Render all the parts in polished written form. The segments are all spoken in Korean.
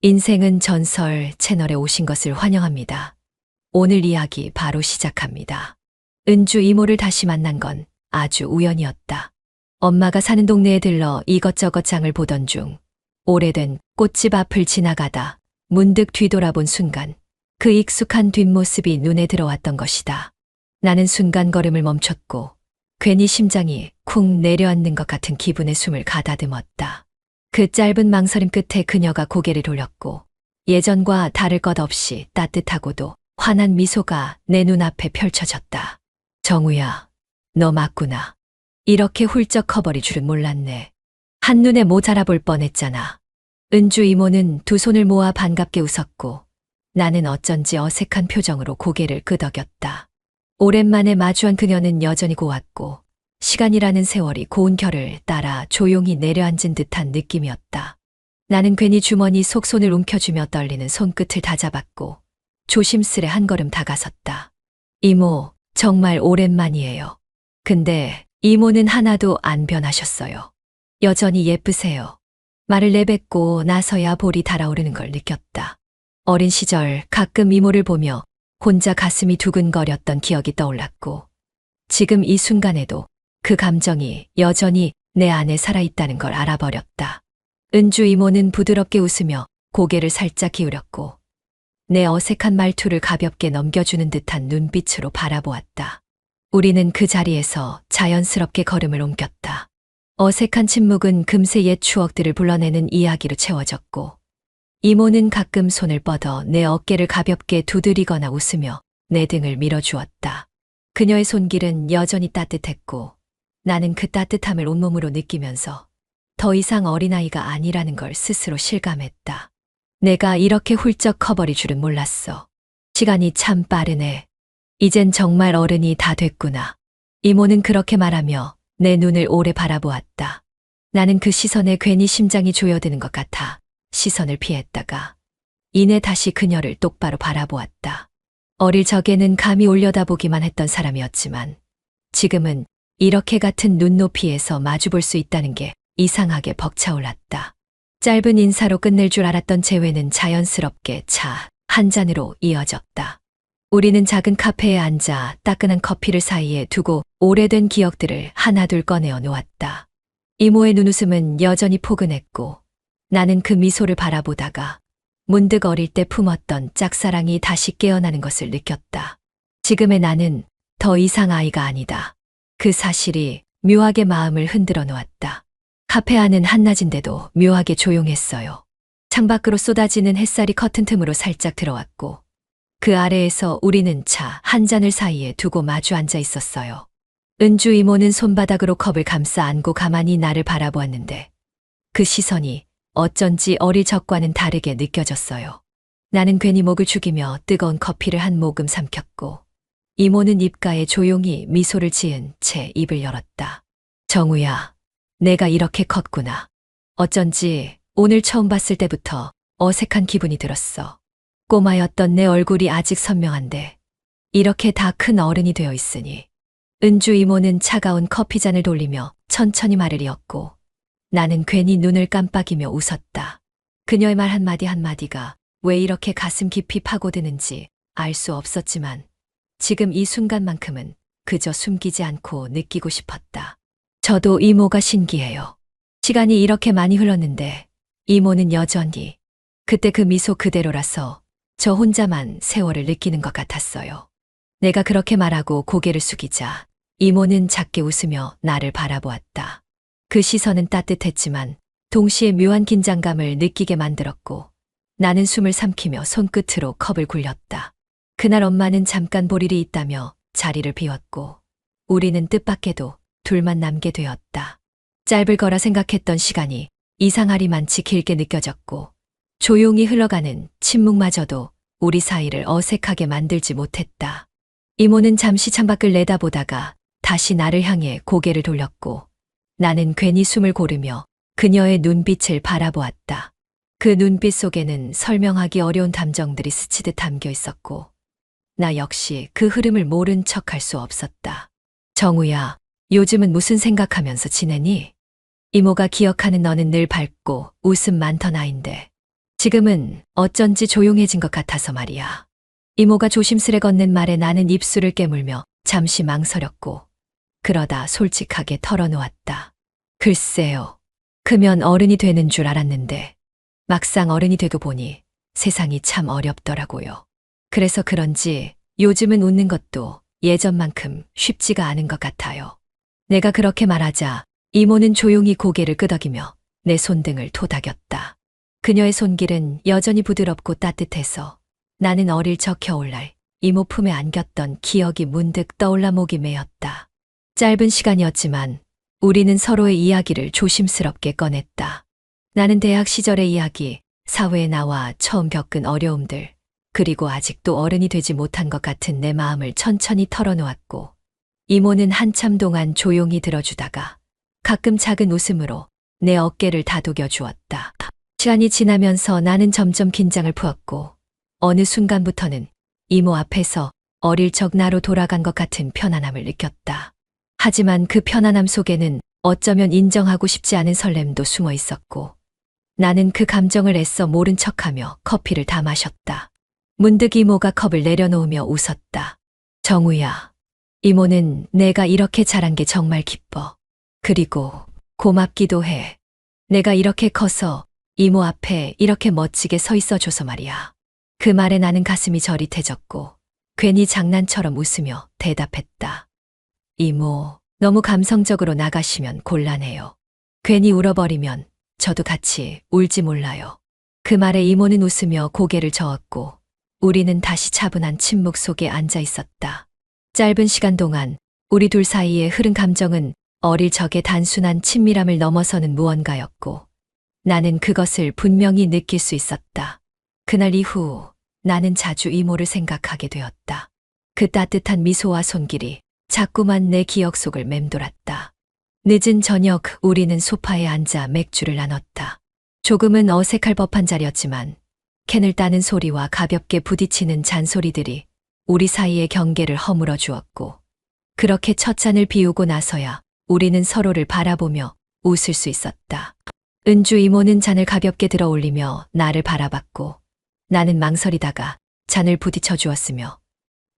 인생은 전설 채널에 오신 것을 환영합니다. 오늘 이야기 바로 시작합니다. 은주 이모를 다시 만난 건 아주 우연이었다. 엄마가 사는 동네에 들러 이것저것 장을 보던 중 오래된 꽃집 앞을 지나가다 문득 뒤돌아본 순간 그 익숙한 뒷모습이 눈에 들어왔던 것이다. 나는 순간 걸음을 멈췄고 괜히 심장이 쿵 내려앉는 것 같은 기분에 숨을 가다듬었다. 그 짧은 망설임 끝에 그녀가 고개를 돌렸고 예전과 다를 것 없이 따뜻하고도 환한 미소가 내 눈앞에 펼쳐졌다. 정우야, 너 맞구나. 이렇게 훌쩍 커버릴 줄은 몰랐네. 한눈에 못 알아볼 뻔했잖아. 은주 이모는 두 손을 모아 반갑게 웃었고 나는 어쩐지 어색한 표정으로 고개를 끄덕였다. 오랜만에 마주한 그녀는 여전히 고왔고 시간이라는 세월이 고운 결을 따라 조용히 내려앉은 듯한 느낌이었다. 나는 괜히 주머니 속 손을 움켜쥐며 떨리는 손끝을 다잡았고 조심스레 한 걸음 다가섰다. 이모, 정말 오랜만이에요. 근데 이모는 하나도 안 변하셨어요. 여전히 예쁘세요. 말을 내뱉고 나서야 볼이 달아오르는 걸 느꼈다. 어린 시절 가끔 이모를 보며 혼자 가슴이 두근거렸던 기억이 떠올랐고 지금 이 순간에도 그 감정이 여전히 내 안에 살아있다는 걸 알아버렸다. 은주 이모는 부드럽게 웃으며 고개를 살짝 기울였고 내 어색한 말투를 가볍게 넘겨주는 듯한 눈빛으로 바라보았다. 우리는 그 자리에서 자연스럽게 걸음을 옮겼다. 어색한 침묵은 금세 옛 추억들을 불러내는 이야기로 채워졌고 이모는 가끔 손을 뻗어 내 어깨를 가볍게 두드리거나 웃으며 내 등을 밀어주었다. 그녀의 손길은 여전히 따뜻했고 나는 그 따뜻함을 온몸으로 느끼면서 더 이상 어린아이가 아니라는 걸 스스로 실감했다. 내가 이렇게 훌쩍 커버릴 줄은 몰랐어. 시간이 참 빠르네. 이젠 정말 어른이 다 됐구나. 이모는 그렇게 말하며 내 눈을 오래 바라보았다. 나는 그 시선에 괜히 심장이 조여드는 것 같아 시선을 피했다가 이내 다시 그녀를 똑바로 바라보았다. 어릴 적에는 감히 올려다보기만 했던 사람이었지만 지금은 이렇게 같은 눈높이에서 마주볼 수 있다는 게 이상하게 벅차올랐다. 짧은 인사로 끝낼 줄 알았던 재회는 자연스럽게 차 한 잔으로 이어졌다. 우리는 작은 카페에 앉아 따끈한 커피를 사이에 두고 오래된 기억들을 하나둘 꺼내어 놓았다. 이모의 눈웃음은 여전히 포근했고 나는 그 미소를 바라보다가 문득 어릴 때 품었던 짝사랑이 다시 깨어나는 것을 느꼈다. 지금의 나는 더 이상 아이가 아니다. 그 사실이 묘하게 마음을 흔들어 놓았다. 카페 안은 한낮인데도 묘하게 조용했어요. 창밖으로 쏟아지는 햇살이 커튼 틈으로 살짝 들어왔고 그 아래에서 우리는 차 한 잔을 사이에 두고 마주 앉아 있었어요. 은주 이모는 손바닥으로 컵을 감싸 안고 가만히 나를 바라보았는데 그 시선이 어쩐지 어릴 적과는 다르게 느껴졌어요. 나는 괜히 목을 죽이며 뜨거운 커피를 한 모금 삼켰고 이모는 입가에 조용히 미소를 지은 채 입을 열었다. 정우야, 내가 이렇게 컸구나. 어쩐지 오늘 처음 봤을 때부터 어색한 기분이 들었어. 꼬마였던 내 얼굴이 아직 선명한데 이렇게 다 큰 어른이 되어 있으니. 은주 이모는 차가운 커피잔을 돌리며 천천히 말을 이었고 나는 괜히 눈을 깜빡이며 웃었다. 그녀의 말 한마디 한마디가 왜 이렇게 가슴 깊이 파고드는지 알 수 없었지만 지금 이 순간만큼은 그저 숨기지 않고 느끼고 싶었다. 저도 이모가 신기해요. 시간이 이렇게 많이 흘렀는데 이모는 여전히 그때 그 미소 그대로라서 저 혼자만 세월을 느끼는 것 같았어요. 내가 그렇게 말하고 고개를 숙이자 이모는 작게 웃으며 나를 바라보았다. 그 시선은 따뜻했지만 동시에 묘한 긴장감을 느끼게 만들었고 나는 숨을 삼키며 손끝으로 컵을 굴렸다. 그날 엄마는 잠깐 볼 일이 있다며 자리를 비웠고 우리는 뜻밖에도 둘만 남게 되었다. 짧을 거라 생각했던 시간이 이상하리만치 길게 느껴졌고 조용히 흘러가는 침묵마저도 우리 사이를 어색하게 만들지 못했다. 이모는 잠시 창밖을 내다보다가 다시 나를 향해 고개를 돌렸고 나는 괜히 숨을 고르며 그녀의 눈빛을 바라보았다. 그 눈빛 속에는 설명하기 어려운 감정들이 스치듯 담겨 있었고 나 역시 그 흐름을 모른 척할 수 없었다. 정우야, 요즘은 무슨 생각하면서 지내니? 이모가 기억하는 너는 늘 밝고 웃음 많던 아인데 지금은 어쩐지 조용해진 것 같아서 말이야. 이모가 조심스레 건넨 말에 나는 입술을 깨물며 잠시 망설였고, 그러다 솔직하게 털어놓았다. 글쎄요. 크면 어른이 되는 줄 알았는데, 막상 어른이 되고 보니 세상이 참 어렵더라고요. 그래서 그런지 요즘은 웃는 것도 예전만큼 쉽지가 않은 것 같아요. 내가 그렇게 말하자 이모는 조용히 고개를 끄덕이며 내 손등을 토닥였다. 그녀의 손길은 여전히 부드럽고 따뜻해서 나는 어릴 적 겨울날 이모 품에 안겼던 기억이 문득 떠올라 목이 메었다. 짧은 시간이었지만 우리는 서로의 이야기를 조심스럽게 꺼냈다. 나는 대학 시절의 이야기, 사회에 나와 처음 겪은 어려움들, 그리고 아직도 어른이 되지 못한 것 같은 내 마음을 천천히 털어놓았고, 이모는 한참 동안 조용히 들어주다가 가끔 작은 웃음으로 내 어깨를 다독여 주었다. 시간이 지나면서 나는 점점 긴장을 풀었고, 어느 순간부터는 이모 앞에서 어릴 적 나로 돌아간 것 같은 편안함을 느꼈다. 하지만 그 편안함 속에는 어쩌면 인정하고 싶지 않은 설렘도 숨어 있었고, 나는 그 감정을 애써 모른 척하며 커피를 다 마셨다. 문득 이모가 컵을 내려놓으며 웃었다. 정우야, 이모는 내가 이렇게 자란 게 정말 기뻐. 그리고 고맙기도 해. 내가 이렇게 커서 이모 앞에 이렇게 멋지게 서 있어줘서 말이야. 그 말에 나는 가슴이 저릿해졌고 괜히 장난처럼 웃으며 대답했다. 이모, 너무 감성적으로 나가시면 곤란해요. 괜히 울어버리면 저도 같이 울지 몰라요. 그 말에 이모는 웃으며 고개를 저었고 우리는 다시 차분한 침묵 속에 앉아 있었다. 짧은 시간 동안 우리 둘 사이에 흐른 감정은 어릴 적의 단순한 친밀함을 넘어서는 무언가였고 나는 그것을 분명히 느낄 수 있었다. 그날 이후 나는 자주 이모를 생각하게 되었다. 그 따뜻한 미소와 손길이 자꾸만 내 기억 속을 맴돌았다. 늦은 저녁 우리는 소파에 앉아 맥주를 나눴다. 조금은 어색할 법한 자리였지만 캔을 따는 소리와 가볍게 부딪히는 잔소리들이 우리 사이의 경계를 허물어 주었고 그렇게 첫 잔을 비우고 나서야 우리는 서로를 바라보며 웃을 수 있었다. 은주 이모는 잔을 가볍게 들어 올리며 나를 바라봤고 나는 망설이다가 잔을 부딪혀 주었으며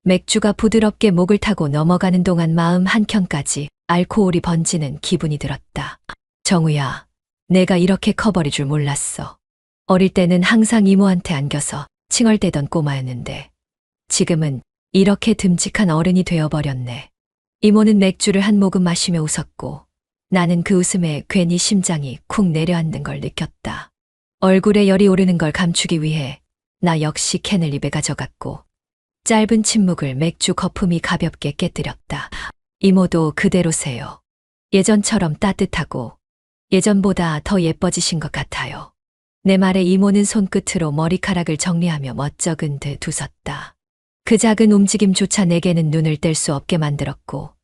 맥주가 부드럽게 목을 타고 넘어가는 동안 마음 한켠까지 알코올이 번지는 기분이 들었다. 정우야, 내가 이렇게 커버릴 줄 몰랐어. 어릴 때는 항상 이모한테 안겨서 칭얼대던 꼬마였는데 지금은 이렇게 듬직한 어른이 되어버렸네. 이모는 맥주를 한 모금 마시며 웃었고 나는 그 웃음에 괜히 심장이 쿵 내려앉는 걸 느꼈다. 얼굴에 열이 오르는 걸 감추기 위해 나 역시 캔을 입에 가져갔고 짧은 침묵을 맥주 거품이 가볍게 깨뜨렸다. 이모도 그대로세요. 예전처럼 따뜻하고 예전보다 더 예뻐지신 것 같아요. 내 말에 이모는 손끝으로 머리카락을 정리하며 멋쩍은 듯 웃었다. 그 작은 움직임조차 내게는 눈을 뗄 수 없게 만들었고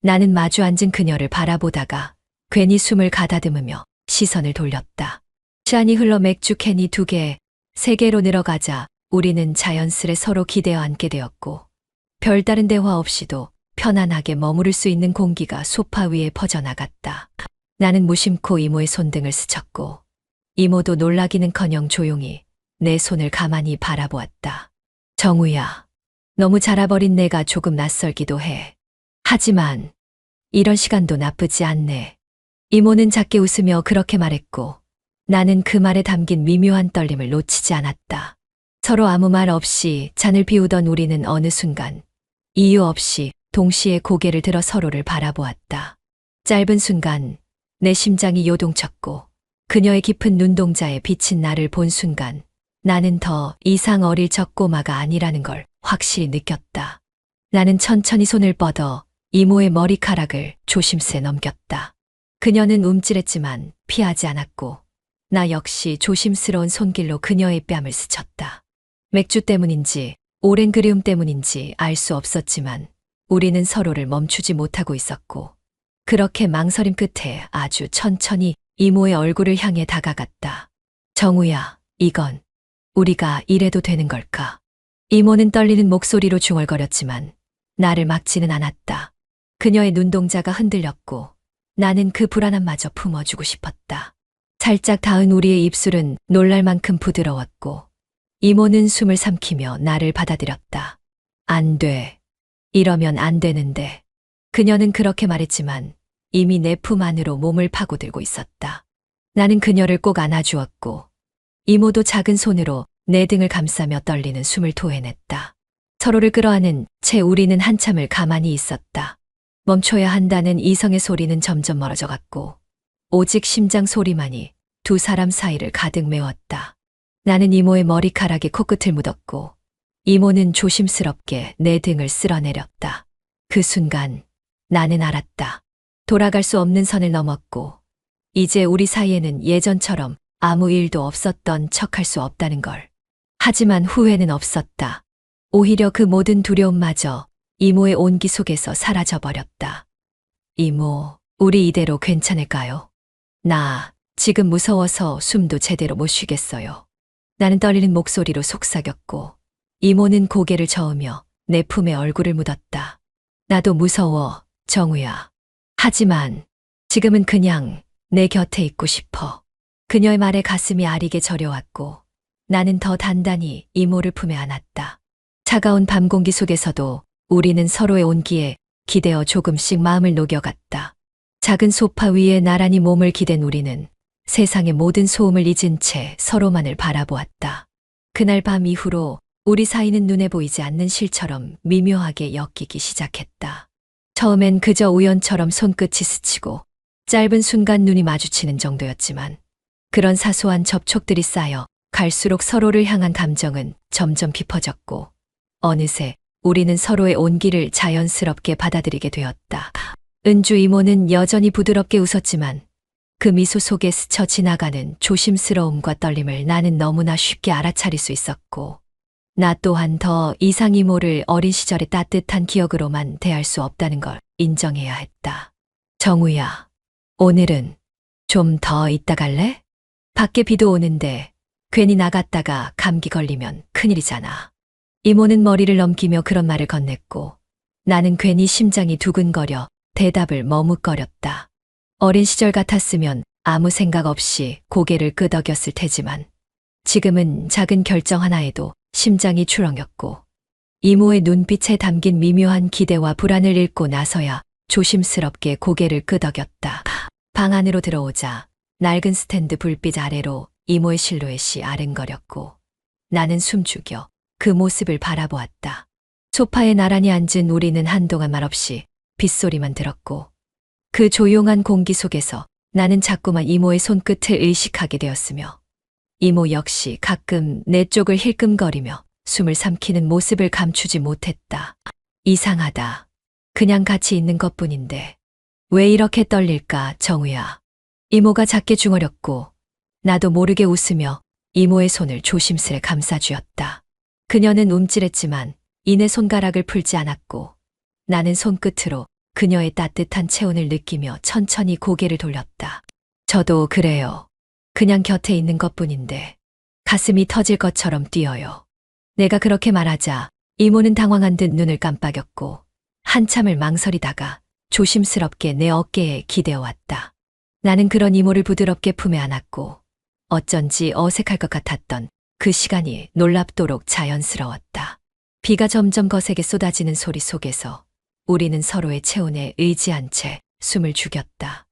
나는 마주 앉은 그녀를 바라보다가 괜히 숨을 가다듬으며 시선을 돌렸다. 시간이 흘러 맥주 캔이 2개, 3개로 늘어가자 우리는 자연스레 서로 기대어 앉게 되었고 별다른 대화 없이도 편안하게 머무를 수 있는 공기가 소파 위에 퍼져나갔다. 나는 무심코 이모의 손등을 스쳤고 이모도 놀라기는커녕 조용히 내 손을 가만히 바라보았다. 정우야, 너무 자라버린 내가 조금 낯설기도 해. 하지만 이런 시간도 나쁘지 않네. 이모는 작게 웃으며 그렇게 말했고 나는 그 말에 담긴 미묘한 떨림을 놓치지 않았다. 서로 아무 말 없이 잔을 비우던 우리는 어느 순간 이유 없이 동시에 고개를 들어 서로를 바라보았다. 짧은 순간 내 심장이 요동쳤고 그녀의 깊은 눈동자에 비친 나를 본 순간 나는 더 이상 어릴 적 꼬마가 아니라는 걸 확실히 느꼈다. 나는 천천히 손을 뻗어 이모의 머리카락을 조심스레 넘겼다. 그녀는 움찔했지만 피하지 않았고 나 역시 조심스러운 손길로 그녀의 뺨을 스쳤다. 맥주 때문인지 오랜 그리움 때문인지 알 수 없었지만 우리는 서로를 멈추지 못하고 있었고 그렇게 망설임 끝에 아주 천천히 이모의 얼굴을 향해 다가갔다. 정우야, 이건 우리가 이래도 되는 걸까? 이모는 떨리는 목소리로 중얼거렸지만 나를 막지는 않았다. 그녀의 눈동자가 흔들렸고 나는 그 불안함마저 품어주고 싶었다. 살짝 닿은 우리의 입술은 놀랄 만큼 부드러웠고 이모는 숨을 삼키며 나를 받아들였다. 안 돼. 이러면 안 되는데. 그녀는 그렇게 말했지만 이미 내 품 안으로 몸을 파고들고 있었다. 나는 그녀를 꼭 안아주었고 이모도 작은 손으로 내 등을 감싸며 떨리는 숨을 토해냈다. 서로를 끌어안은 채 우리는 한참을 가만히 있었다. 멈춰야 한다는 이성의 소리는 점점 멀어져 갔고 오직 심장 소리만이 두 사람 사이를 가득 메웠다. 나는 이모의 머리카락에 코끝을 묻었고 이모는 조심스럽게 내 등을 쓸어내렸다. 그 순간 나는 알았다. 돌아갈 수 없는 선을 넘었고 이제 우리 사이에는 예전처럼 아무 일도 없었던 척할 수 없다는 걸. 하지만 후회는 없었다. 오히려 그 모든 두려움마저 이모의 온기 속에서 사라져버렸다. 이모, 우리 이대로 괜찮을까요? 나 지금 무서워서 숨도 제대로 못 쉬겠어요. 나는 떨리는 목소리로 속삭였고 이모는 고개를 저으며 내 품에 얼굴을 묻었다. 나도 무서워, 정우야. 하지만 지금은 그냥 내 곁에 있고 싶어. 그녀의 말에 가슴이 아리게 저려왔고 나는 더 단단히 이모를 품에 안았다. 차가운 밤 공기 속에서도 우리는 서로의 온기에 기대어 조금씩 마음을 녹여갔다. 작은 소파 위에 나란히 몸을 기댄 우리는 세상의 모든 소음을 잊은 채 서로만을 바라보았다. 그날 밤 이후로 우리 사이는 눈에 보이지 않는 실처럼 미묘하게 엮이기 시작했다. 처음엔 그저 우연처럼 손끝이 스치고 짧은 순간 눈이 마주치는 정도였지만 그런 사소한 접촉들이 쌓여 갈수록 서로를 향한 감정은 점점 깊어졌고 어느새 우리는 서로의 온기를 자연스럽게 받아들이게 되었다. 은주 이모는 여전히 부드럽게 웃었지만 그 미소 속에 스쳐 지나가는 조심스러움과 떨림을 나는 너무나 쉽게 알아차릴 수 있었고 나 또한 더 이상 이모를 어린 시절의 따뜻한 기억으로만 대할 수 없다는 걸 인정해야 했다. 정우야, 오늘은 좀 더 있다 갈래? 밖에 비도 오는데 괜히 나갔다가 감기 걸리면 큰일이잖아. 이모는 머리를 넘기며 그런 말을 건넸고 나는 괜히 심장이 두근거려 대답을 머뭇거렸다. 어린 시절 같았으면 아무 생각 없이 고개를 끄덕였을 테지만 지금은 작은 결정 하나에도 심장이 추렁였고 이모의 눈빛에 담긴 미묘한 기대와 불안을 읽고 나서야 조심스럽게 고개를 끄덕였다. 방 안으로 들어오자 낡은 스탠드 불빛 아래로 이모의 실루엣이 아른거렸고 나는 숨죽여 그 모습을 바라보았다. 소파에 나란히 앉은 우리는 한동안 말없이 빗소리만 들었고 그 조용한 공기 속에서 나는 자꾸만 이모의 손끝을 의식하게 되었으며 이모 역시 가끔 내 쪽을 힐끔거리며 숨을 삼키는 모습을 감추지 못했다. 이상하다. 그냥 같이 있는 것뿐인데 왜 이렇게 떨릴까, 정우야. 이모가 작게 중얼였고 나도 모르게 웃으며 이모의 손을 조심스레 감싸주었다. 그녀는 움찔했지만 이내 손가락을 풀지 않았고 나는 손끝으로 그녀의 따뜻한 체온을 느끼며 천천히 고개를 돌렸다. 저도 그래요. 그냥 곁에 있는 것뿐인데 가슴이 터질 것처럼 뛰어요. 내가 그렇게 말하자 이모는 당황한 듯 눈을 깜빡였고 한참을 망설이다가 조심스럽게 내 어깨에 기대어 왔다. 나는 그런 이모를 부드럽게 품에 안았고 어쩐지 어색할 것 같았던 그 시간이 놀랍도록 자연스러웠다. 비가 점점 거세게 쏟아지는 소리 속에서 우리는 서로의 체온에 의지한 채 숨을 죽였다.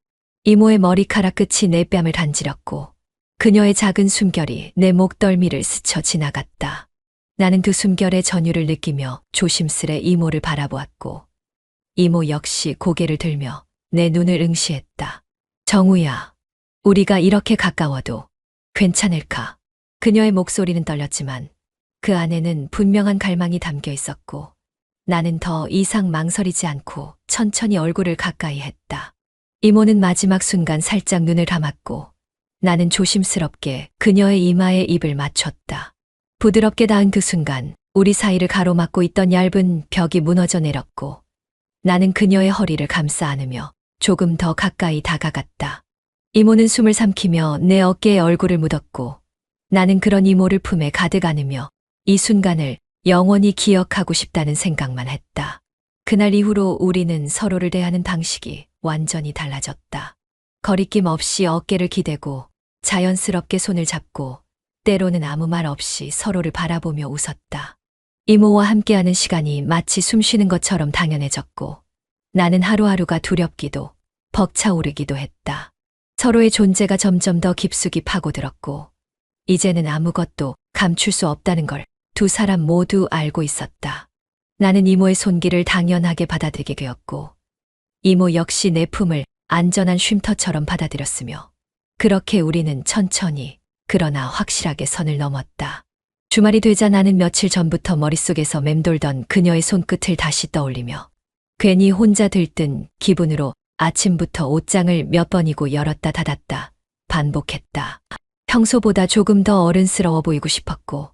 이모의 머리카락 끝이 내 뺨을 간지렸고 그녀의 작은 숨결이 내 목덜미를 스쳐 지나갔다. 나는 그 숨결의 전율을 느끼며 조심스레 이모를 바라보았고 이모 역시 고개를 들며 내 눈을 응시했다. 정우야, 우리가 이렇게 가까워도 괜찮을까? 그녀의 목소리는 떨렸지만 그 안에는 분명한 갈망이 담겨 있었고 나는 더 이상 망설이지 않고 천천히 얼굴을 가까이 했다. 이모는 마지막 순간 살짝 눈을 감았고 나는 조심스럽게 그녀의 이마에 입을 맞췄다. 부드럽게 닿은 그 순간 우리 사이를 가로막고 있던 얇은 벽이 무너져 내렸고 나는 그녀의 허리를 감싸 안으며 조금 더 가까이 다가갔다. 이모는 숨을 삼키며 내 어깨에 얼굴을 묻었고 나는 그런 이모를 품에 가득 안으며 이 순간을 영원히 기억하고 싶다는 생각만 했다. 그날 이후로 우리는 서로를 대하는 방식이 완전히 달라졌다. 거리낌 없이 어깨를 기대고 자연스럽게 손을 잡고 때로는 아무 말 없이 서로를 바라보며 웃었다. 이모와 함께하는 시간이 마치 숨 쉬는 것처럼 당연해졌고 나는 하루하루가 두렵기도 벅차오르기도 했다. 서로의 존재가 점점 더 깊숙이 파고들었고 이제는 아무것도 감출 수 없다는 걸 두 사람 모두 알고 있었다. 나는 이모의 손길을 당연하게 받아들이게 되었고 이모 역시 내 품을 안전한 쉼터처럼 받아들였으며 그렇게 우리는 천천히 그러나 확실하게 선을 넘었다. 주말이 되자 나는 며칠 전부터 머릿속에서 맴돌던 그녀의 손끝을 다시 떠올리며 괜히 혼자 들뜬 기분으로 아침부터 옷장을 몇 번이고 열었다 닫았다 반복했다. 평소보다 조금 더 어른스러워 보이고 싶었고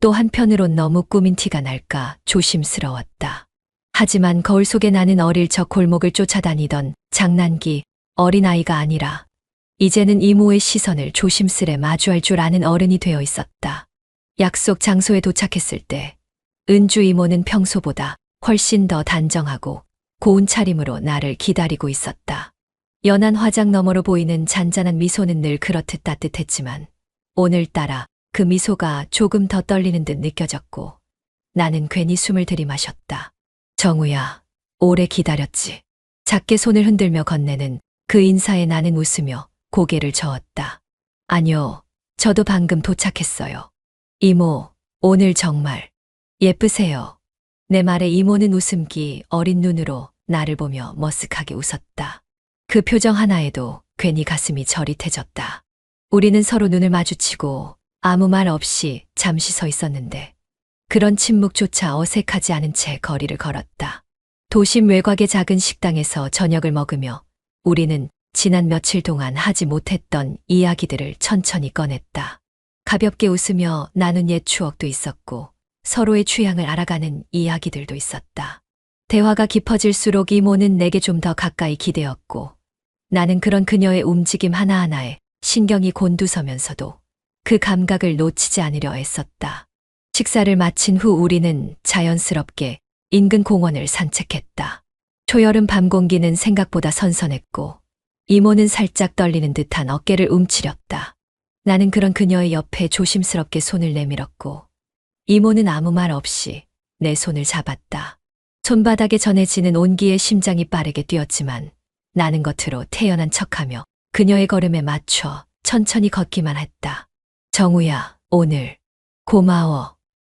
또 한편으론 너무 꾸민 티가 날까 조심스러웠다. 하지만 거울 속에 나는 어릴 적 골목을 쫓아다니던 장난기 어린아이가 아니라 이제는 이모의 시선을 조심스레 마주할 줄 아는 어른이 되어 있었다. 약속 장소에 도착했을 때 은주 이모는 평소보다 훨씬 더 단정하고 고운 차림으로 나를 기다리고 있었다. 연한 화장 너머로 보이는 잔잔한 미소는 늘 그렇듯 따뜻했지만 오늘따라 그 미소가 조금 더 떨리는 듯 느껴졌고 나는 괜히 숨을 들이마셨다. 정우야, 오래 기다렸지. 작게 손을 흔들며 건네는 그 인사에 나는 웃으며 고개를 저었다. 아니요, 저도 방금 도착했어요. 이모, 오늘 정말 예쁘세요. 내 말에 이모는 웃음기 어린 눈으로 나를 보며 머쓱하게 웃었다. 그 표정 하나에도 괜히 가슴이 저릿해졌다. 우리는 서로 눈을 마주치고 아무 말 없이 잠시 서 있었는데 그런 침묵조차 어색하지 않은 채 거리를 걸었다. 도심 외곽의 작은 식당에서 저녁을 먹으며 우리는 지난 며칠 동안 하지 못했던 이야기들을 천천히 꺼냈다. 가볍게 웃으며 나눈 옛 추억도 있었고 서로의 취향을 알아가는 이야기들도 있었다. 대화가 깊어질수록 이모는 내게 좀 더 가까이 기대었고 나는 그런 그녀의 움직임 하나하나에 신경이 곤두서면서도 그 감각을 놓치지 않으려 애썼다. 식사를 마친 후 우리는 자연스럽게 인근 공원을 산책했다. 초여름 밤 공기는 생각보다 선선했고 이모는 살짝 떨리는 듯한 어깨를 움츠렸다. 나는 그런 그녀의 옆에 조심스럽게 손을 내밀었고 이모는 아무 말 없이 내 손을 잡았다. 손바닥에 전해지는 온기에 심장이 빠르게 뛰었지만 나는 겉으로 태연한 척하며 그녀의 걸음에 맞춰 천천히 걷기만 했다. 정우야, 오늘 고마워.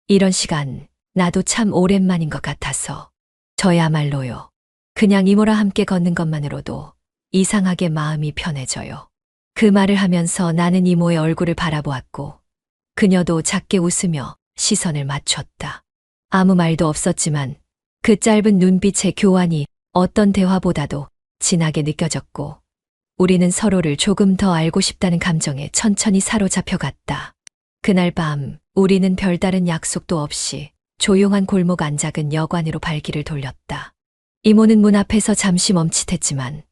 이런 시간 나도 참 오랜만인 것 같아서. 저야말로요. 그냥 이모랑 함께 걷는 것만으로도 이상하게 마음이 편해져요. 그 말을 하면서 나는 이모의 얼굴을 바라보았고 그녀도 작게 웃으며 시선을 맞췄다. 아무 말도 없었지만 그 짧은 눈빛의 교환이 어떤 대화보다도 진하게 느껴졌고 우리는 서로를 조금 더 알고 싶다는 감정에 천천히 사로잡혀 갔다. 그날 밤 우리는 별다른 약속도 없이 조용한 골목 안작은 여관으로 발길을 돌렸다. 이모는 문 앞에서 잠시 멈칫했지만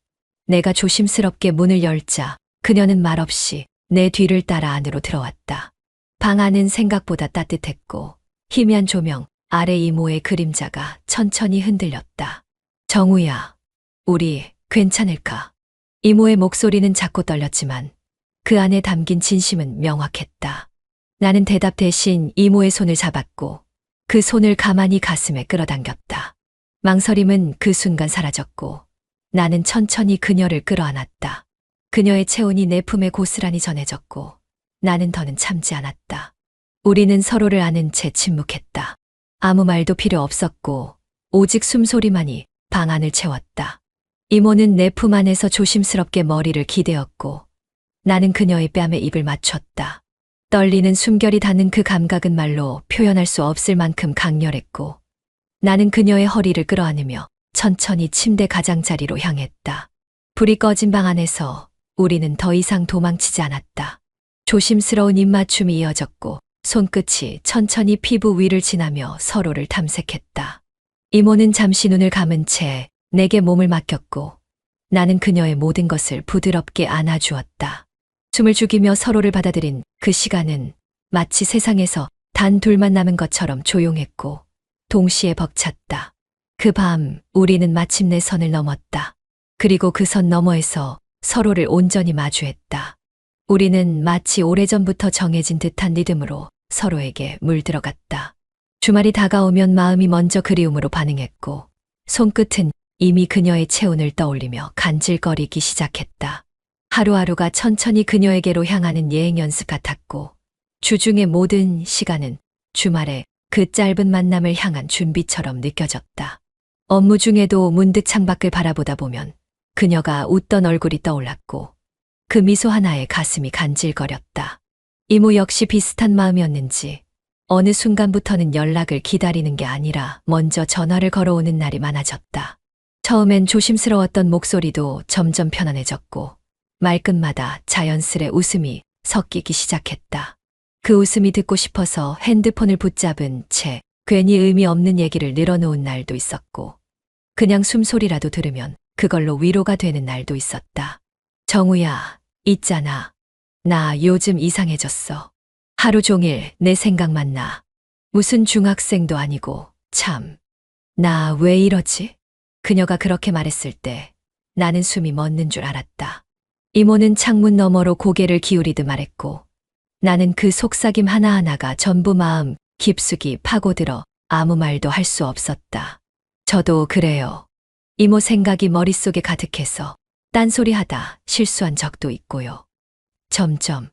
내가 조심스럽게 문을 열자 그녀는 말없이 내 뒤를 따라 안으로 들어왔다. 방 안은 생각보다 따뜻했고 희미한 조명 아래 이모의 그림자가 천천히 흔들렸다. 정우야, 우리 괜찮을까? 이모의 목소리는 작고 떨렸지만 그 안에 담긴 진심은 명확했다. 나는 대답 대신 이모의 손을 잡았고 그 손을 가만히 가슴에 끌어당겼다. 망설임은 그 순간 사라졌고 나는 천천히 그녀를 끌어안았다. 그녀의 체온이 내 품에 고스란히 전해졌고 나는 더는 참지 않았다. 우리는 서로를 아는 채 침묵했다. 아무 말도 필요 없었고 오직 숨소리만이 방 안을 채웠다. 이모는 내 품 안에서 조심스럽게 머리를 기대었고 나는 그녀의 뺨에 입을 맞췄다. 떨리는 숨결이 닿는 그 감각은 말로 표현할 수 없을 만큼 강렬했고 나는 그녀의 허리를 끌어안으며 천천히 침대 가장자리로 향했다. 불이 꺼진 방 안에서 우리는 더 이상 도망치지 않았다. 조심스러운 입맞춤이 이어졌고 손끝이 천천히 피부 위를 지나며 서로를 탐색했다. 이모는 잠시 눈을 감은 채 내게 몸을 맡겼고 나는 그녀의 모든 것을 부드럽게 안아주었다. 숨을 죽이며 서로를 받아들인 그 시간은 마치 세상에서 단 둘만 남은 것처럼 조용했고 동시에 벅찼다. 그 밤 우리는 마침내 선을 넘었다. 그리고 그 선 너머에서 서로를 온전히 마주했다. 우리는 마치 오래전부터 정해진 듯한 리듬으로 서로에게 물들어갔다. 주말이 다가오면 마음이 먼저 그리움으로 반응했고, 손끝은 이미 그녀의 체온을 떠올리며 간질거리기 시작했다. 하루하루가 천천히 그녀에게로 향하는 예행 연습 같았고, 주중의 모든 시간은 주말에 그 짧은 만남을 향한 준비처럼 느껴졌다. 업무 중에도 문득 창밖을 바라보다 보면 그녀가 웃던 얼굴이 떠올랐고, 그 미소 하나에 가슴이 간질거렸다. 이모 역시 비슷한 마음이었는지 어느 순간부터는 연락을 기다리는 게 아니라 먼저 전화를 걸어오는 날이 많아졌다. 처음엔 조심스러웠던 목소리도 점점 편안해졌고, 말끝마다 자연스레 웃음이 섞이기 시작했다. 그 웃음이 듣고 싶어서 핸드폰을 붙잡은 채 괜히 의미 없는 얘기를 늘어놓은 날도 있었고, 그냥 숨소리라도 들으면 그걸로 위로가 되는 날도 있었다. 정우야, 있잖아. 나 요즘 이상해졌어. 하루 종일 내 생각만 나. 무슨 중학생도 아니고, 참. 나 왜 이러지? 그녀가 그렇게 말했을 때 나는 숨이 멎는 줄 알았다. 이모는 창문 너머로 고개를 기울이듯 말했고, 나는 그 속삭임 하나하나가 전부 마음 깊숙이 파고들어 아무 말도 할 수 없었다. 저도 그래요. 이모 생각이 머릿속에 가득해서 딴소리하다 실수한 적도 있고요. 점점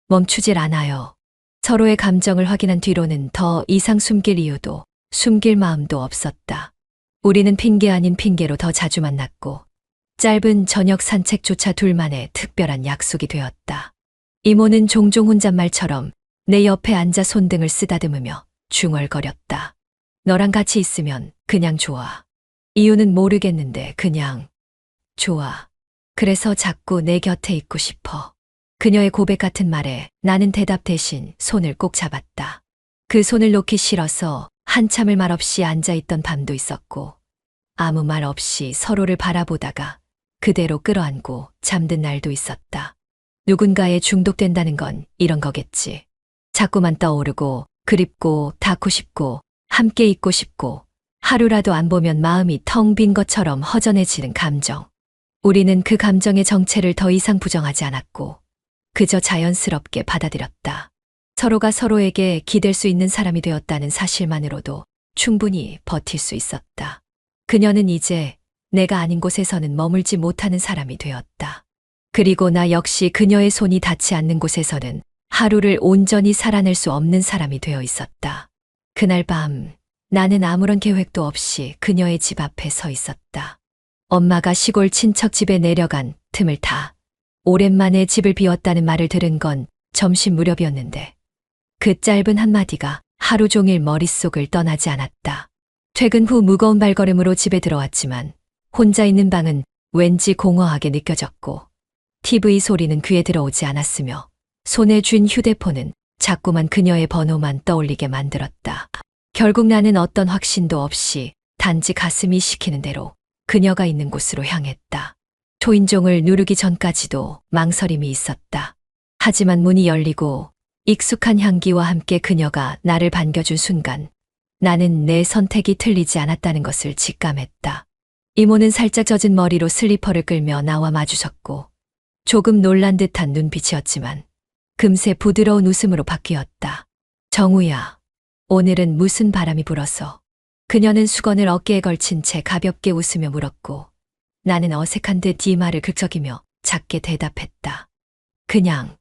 멈추질 않아요. 서로의 감정을 확인한 뒤로는 더 이상 숨길 이유도 숨길 마음도 없었다. 우리는 핑계 아닌 핑계로 더 자주 만났고, 짧은 저녁 산책조차 둘만의 특별한 약속이 되었다. 이모는 종종 혼잣말처럼 내 옆에 앉아 손등을 쓰다듬으며 중얼거렸다. 너랑 같이 있으면 그냥 좋아. 이유는 모르겠는데 그냥 좋아. 그래서 자꾸 내 곁에 있고 싶어. 그녀의 고백 같은 말에 나는 대답 대신 손을 꼭 잡았다. 그 손을 놓기 싫어서 한참을 말없이 앉아있던 밤도 있었고, 아무 말 없이 서로를 바라보다가 그대로 끌어안고 잠든 날도 있었다. 누군가에 중독된다는 건 이런 거겠지. 자꾸만 떠오르고 그립고 닿고 싶고 함께 있고 싶고, 하루라도 안 보면 마음이 텅 빈 것처럼 허전해지는 감정. 우리는 그 감정의 정체를 더 이상 부정하지 않았고, 그저 자연스럽게 받아들였다. 서로가 서로에게 기댈 수 있는 사람이 되었다는 사실만으로도 충분히 버틸 수 있었다. 그녀는 이제 내가 아닌 곳에서는 머물지 못하는 사람이 되었다. 그리고 나 역시 그녀의 손이 닿지 않는 곳에서는 하루를 온전히 살아낼 수 없는 사람이 되어 있었다. 그날 밤 나는 아무런 계획도 없이 그녀의 집 앞에 서 있었다. 엄마가 시골 친척 집에 내려간 틈을 타 오랜만에 집을 비웠다는 말을 들은 건 점심 무렵이었는데, 그 짧은 한마디가 하루 종일 머릿속을 떠나지 않았다. 퇴근 후 무거운 발걸음으로 집에 들어왔지만 혼자 있는 방은 왠지 공허하게 느껴졌고, TV 소리는 귀에 들어오지 않았으며 손에 쥔 휴대폰은 자꾸만 그녀의 번호만 떠올리게 만들었다. 결국 나는 어떤 확신도 없이 단지 가슴이 시키는 대로 그녀가 있는 곳으로 향했다. 초인종을 누르기 전까지도 망설임이 있었다. 하지만 문이 열리고 익숙한 향기와 함께 그녀가 나를 반겨준 순간 나는 내 선택이 틀리지 않았다는 것을 직감했다. 이모는 살짝 젖은 머리로 슬리퍼를 끌며 나와 마주섰고, 조금 놀란 듯한 눈빛이었지만 금세 부드러운 웃음으로 바뀌었다. 정우야, 오늘은 무슨 바람이 불어서? 그녀는 수건을 어깨에 걸친 채 가볍게 웃으며 물었고, 나는 어색한 듯 이 말을 극적이며 작게 대답했다. 그냥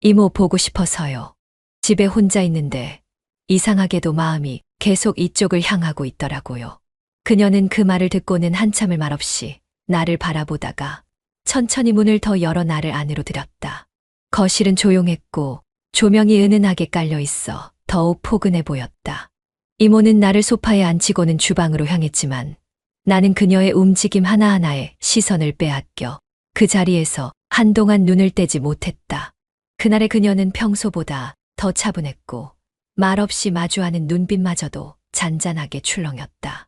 이모 보고 싶어서요. 집에 혼자 있는데 이상하게도 마음이 계속 이쪽을 향하고 있더라고요. 그녀는 그 말을 듣고는 한참을 말없이 나를 바라보다가 천천히 문을 더 열어 나를 안으로 들였다. 거실은 조용했고 조명이 은은하게 깔려 있어 더욱 포근해 보였다. 이모는 나를 소파에 앉히고는 주방으로 향했지만 나는 그녀의 움직임 하나하나에 시선을 빼앗겨 그 자리에서 한동안 눈을 떼지 못했다. 그날의 그녀는 평소보다 더 차분했고 말없이 마주하는 눈빛마저도 잔잔하게 출렁였다.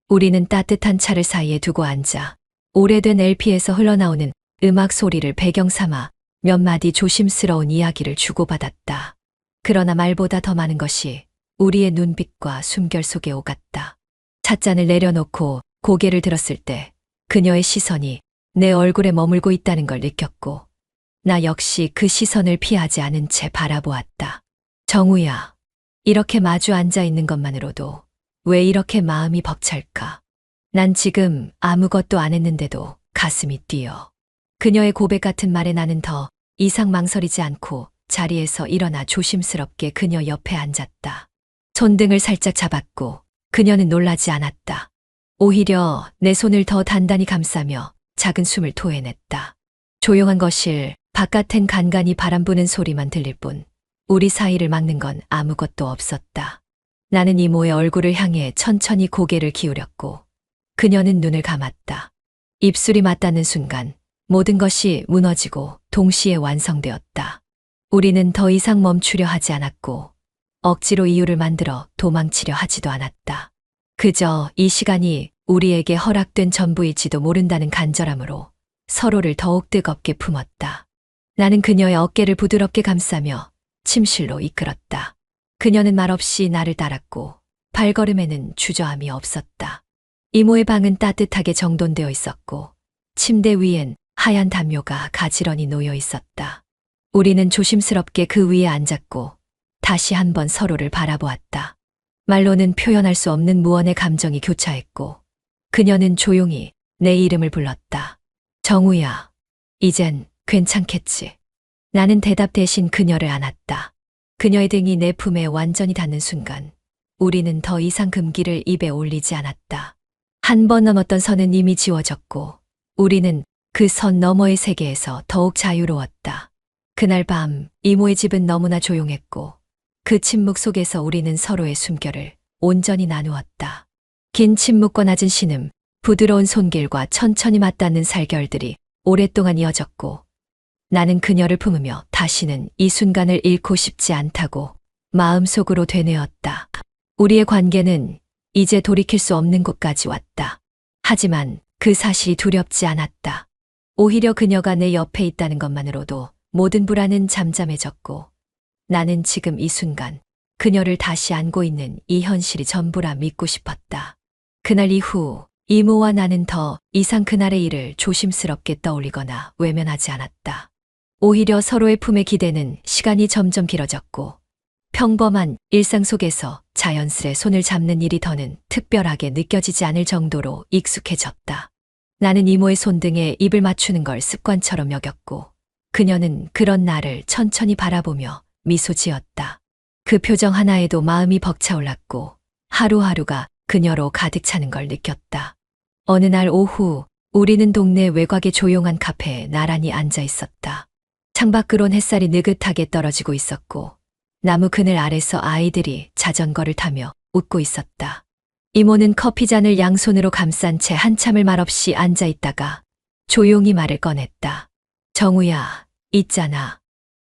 우리는 따뜻한 차를 사이에 두고 앉아 오래된 LP에서 흘러나오는 음악 소리를 배경 삼아 몇 마디 조심스러운 이야기를 주고받았다. 그러나 말보다 더 많은 것이 우리의 눈빛과 숨결 속에 오갔다. 찻잔을 내려놓고 고개를 들었을 때 그녀의 시선이 내 얼굴에 머물고 있다는 걸 느꼈고, 나 역시 그 시선을 피하지 않은 채 바라보았다. 정우야, 이렇게 마주 앉아 있는 것만으로도 왜 이렇게 마음이 벅찰까? 난 지금 아무것도 안 했는데도 가슴이 뛰어. 그녀의 고백 같은 말에 나는 더 이상 망설이지 않고 자리에서 일어나 조심스럽게 그녀 옆에 앉았다. 손등을 살짝 잡았고 그녀는 놀라지 않았다. 오히려 내 손을 더 단단히 감싸며 작은 숨을 토해냈다. 조용한 거실, 바깥엔 간간히 바람 부는 소리만 들릴 뿐 우리 사이를 막는 건 아무것도 없었다. 나는 이모의 얼굴을 향해 천천히 고개를 기울였고 그녀는 눈을 감았다. 입술이 맞닿는 순간 모든 것이 무너지고 동시에 완성되었다. 우리는 더 이상 멈추려 하지 않았고 억지로 이유를 만들어 도망치려 하지도 않았다. 그저 이 시간이 우리에게 허락된 전부일지도 모른다는 간절함으로 서로를 더욱 뜨겁게 품었다. 나는 그녀의 어깨를 부드럽게 감싸며 침실로 이끌었다. 그녀는 말없이 나를 따랐고 발걸음에는 주저함이 없었다. 이모의 방은 따뜻하게 정돈되어 있었고 침대 위엔 하얀 담요가 가지런히 놓여 있었다. 우리는 조심스럽게 그 위에 앉았고 다시 한번 서로를 바라보았다. 말로는 표현할 수 없는 무언의 감정이 교차했고 그녀는 조용히 내 이름을 불렀다. 정우야, 이젠 괜찮겠지. 나는 대답 대신 그녀를 안았다. 그녀의 등이 내 품에 완전히 닿는 순간 우리는 더 이상 금기를 입에 올리지 않았다. 한 번 넘었던 선은 이미 지워졌고 우리는 그 선 너머의 세계에서 더욱 자유로웠다. 그날 밤 이모의 집은 너무나 조용했고 그 침묵 속에서 우리는 서로의 숨결을 온전히 나누었다. 긴 침묵과 낮은 신음, 부드러운 손길과 천천히 맞닿는 살결들이 오랫동안 이어졌고 나는 그녀를 품으며 다시는 이 순간을 잃고 싶지 않다고 마음속으로 되뇌었다. 우리의 관계는 이제 돌이킬 수 없는 곳까지 왔다. 하지만 그 사실이 두렵지 않았다. 오히려 그녀가 내 옆에 있다는 것만으로도 모든 불안은 잠잠해졌고 나는 지금 이 순간 그녀를 다시 안고 있는 이 현실이 전부라 믿고 싶었다. 그날 이후 이모와 나는 더 이상 그날의 일을 조심스럽게 떠올리거나 외면하지 않았다. 오히려 서로의 품의 기대는 시간이 점점 길어졌고 평범한 일상 속에서 자연스레 손을 잡는 일이 더는 특별하게 느껴지지 않을 정도로 익숙해졌다. 나는 이모의 손등에 입을 맞추는 걸 습관처럼 여겼고 그녀는 그런 나를 천천히 바라보며 미소 지었다. 그 표정 하나에도 마음이 벅차올랐고 하루하루가 그녀로 가득 차는 걸 느꼈다. 어느 날 오후 우리는 동네 외곽의 조용한 카페에 나란히 앉아 있었다. 창밖으론 햇살이 느긋하게 떨어지고 있었고 나무 그늘 아래서 아이들이 자전거를 타며 웃고 있었다. 이모는 커피잔을 양손으로 감싼 채 한참을 말없이 앉아 있다가 조용히 말을 꺼냈다. 정우야, 있잖아.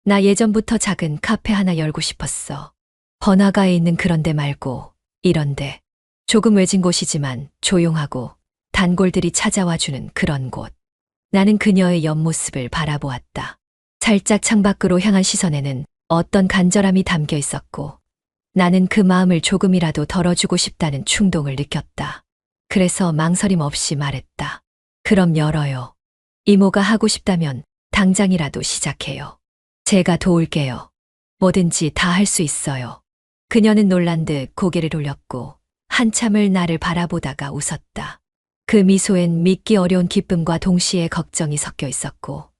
나 예전부터 작은 카페 하나 열고 싶었어. 번화가에 있는 그런 데 말고 이런데. 조금 외진 곳이지만 조용하고 단골들이 찾아와주는 그런 곳. 나는 그녀의 옆모습을 바라보았다. 살짝 창밖으로 향한 시선에는 어떤 간절함이 담겨 있었고 나는 그 마음을 조금이라도 덜어주고 싶다는 충동을 느꼈다. 그래서 망설임 없이 말했다. 그럼 열어요. 이모가 하고 싶다면 당장이라도 시작해요. 제가 도울게요. 뭐든지 다 할 수 있어요. 그녀는 놀란 듯 고개를 돌렸고 한참을 나를 바라보다가 웃었다. 그 미소엔 믿기 어려운 기쁨과 동시에 걱정이 섞여 있었고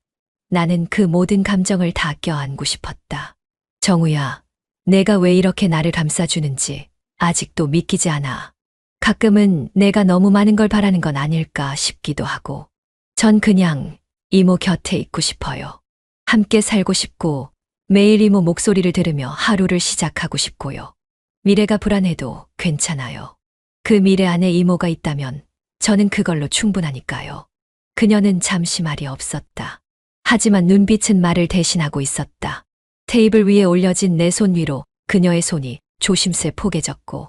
나는 그 모든 감정을 다 껴안고 싶었다. 정우야, 내가 왜 이렇게 나를 감싸주는지 아직도 믿기지 않아. 가끔은 내가 너무 많은 걸 바라는 건 아닐까 싶기도 하고. 전 그냥 이모 곁에 있고 싶어요. 함께 살고 싶고 매일 이모 목소리를 들으며 하루를 시작하고 싶고요. 미래가 불안해도 괜찮아요. 그 미래 안에 이모가 있다면 저는 그걸로 충분하니까요. 그녀는 잠시 말이 없었다. 하지만 눈빛은 말을 대신하고 있었다. 테이블 위에 올려진 내 손 위로 그녀의 손이 조심스레 포개졌고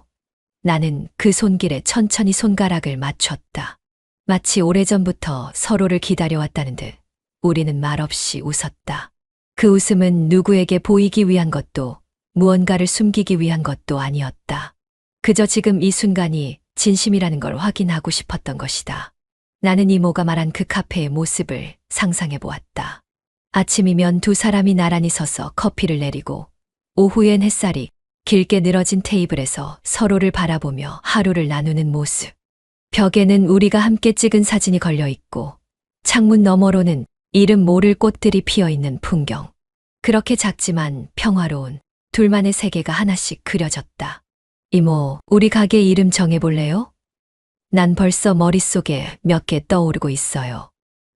나는 그 손길에 천천히 손가락을 맞췄다. 마치 오래전부터 서로를 기다려왔다는 듯 우리는 말없이 웃었다. 그 웃음은 누구에게 보이기 위한 것도 무언가를 숨기기 위한 것도 아니었다. 그저 지금 이 순간이 진심이라는 걸 확인하고 싶었던 것이다. 나는 이모가 말한 그 카페의 모습을 상상해 보았다. 아침이면 두 사람이 나란히 서서 커피를 내리고 오후엔 햇살이 길게 늘어진 테이블에서 서로를 바라보며 하루를 나누는 모습. 벽에는 우리가 함께 찍은 사진이 걸려 있고 창문 너머로는 이름 모를 꽃들이 피어 있는 풍경. 그렇게 작지만 평화로운 둘만의 세계가 하나씩 그려졌다. 이모, 우리 가게 이름 정해볼래요? 난 벌써 머릿속에 몇 개 떠오르고 있어요.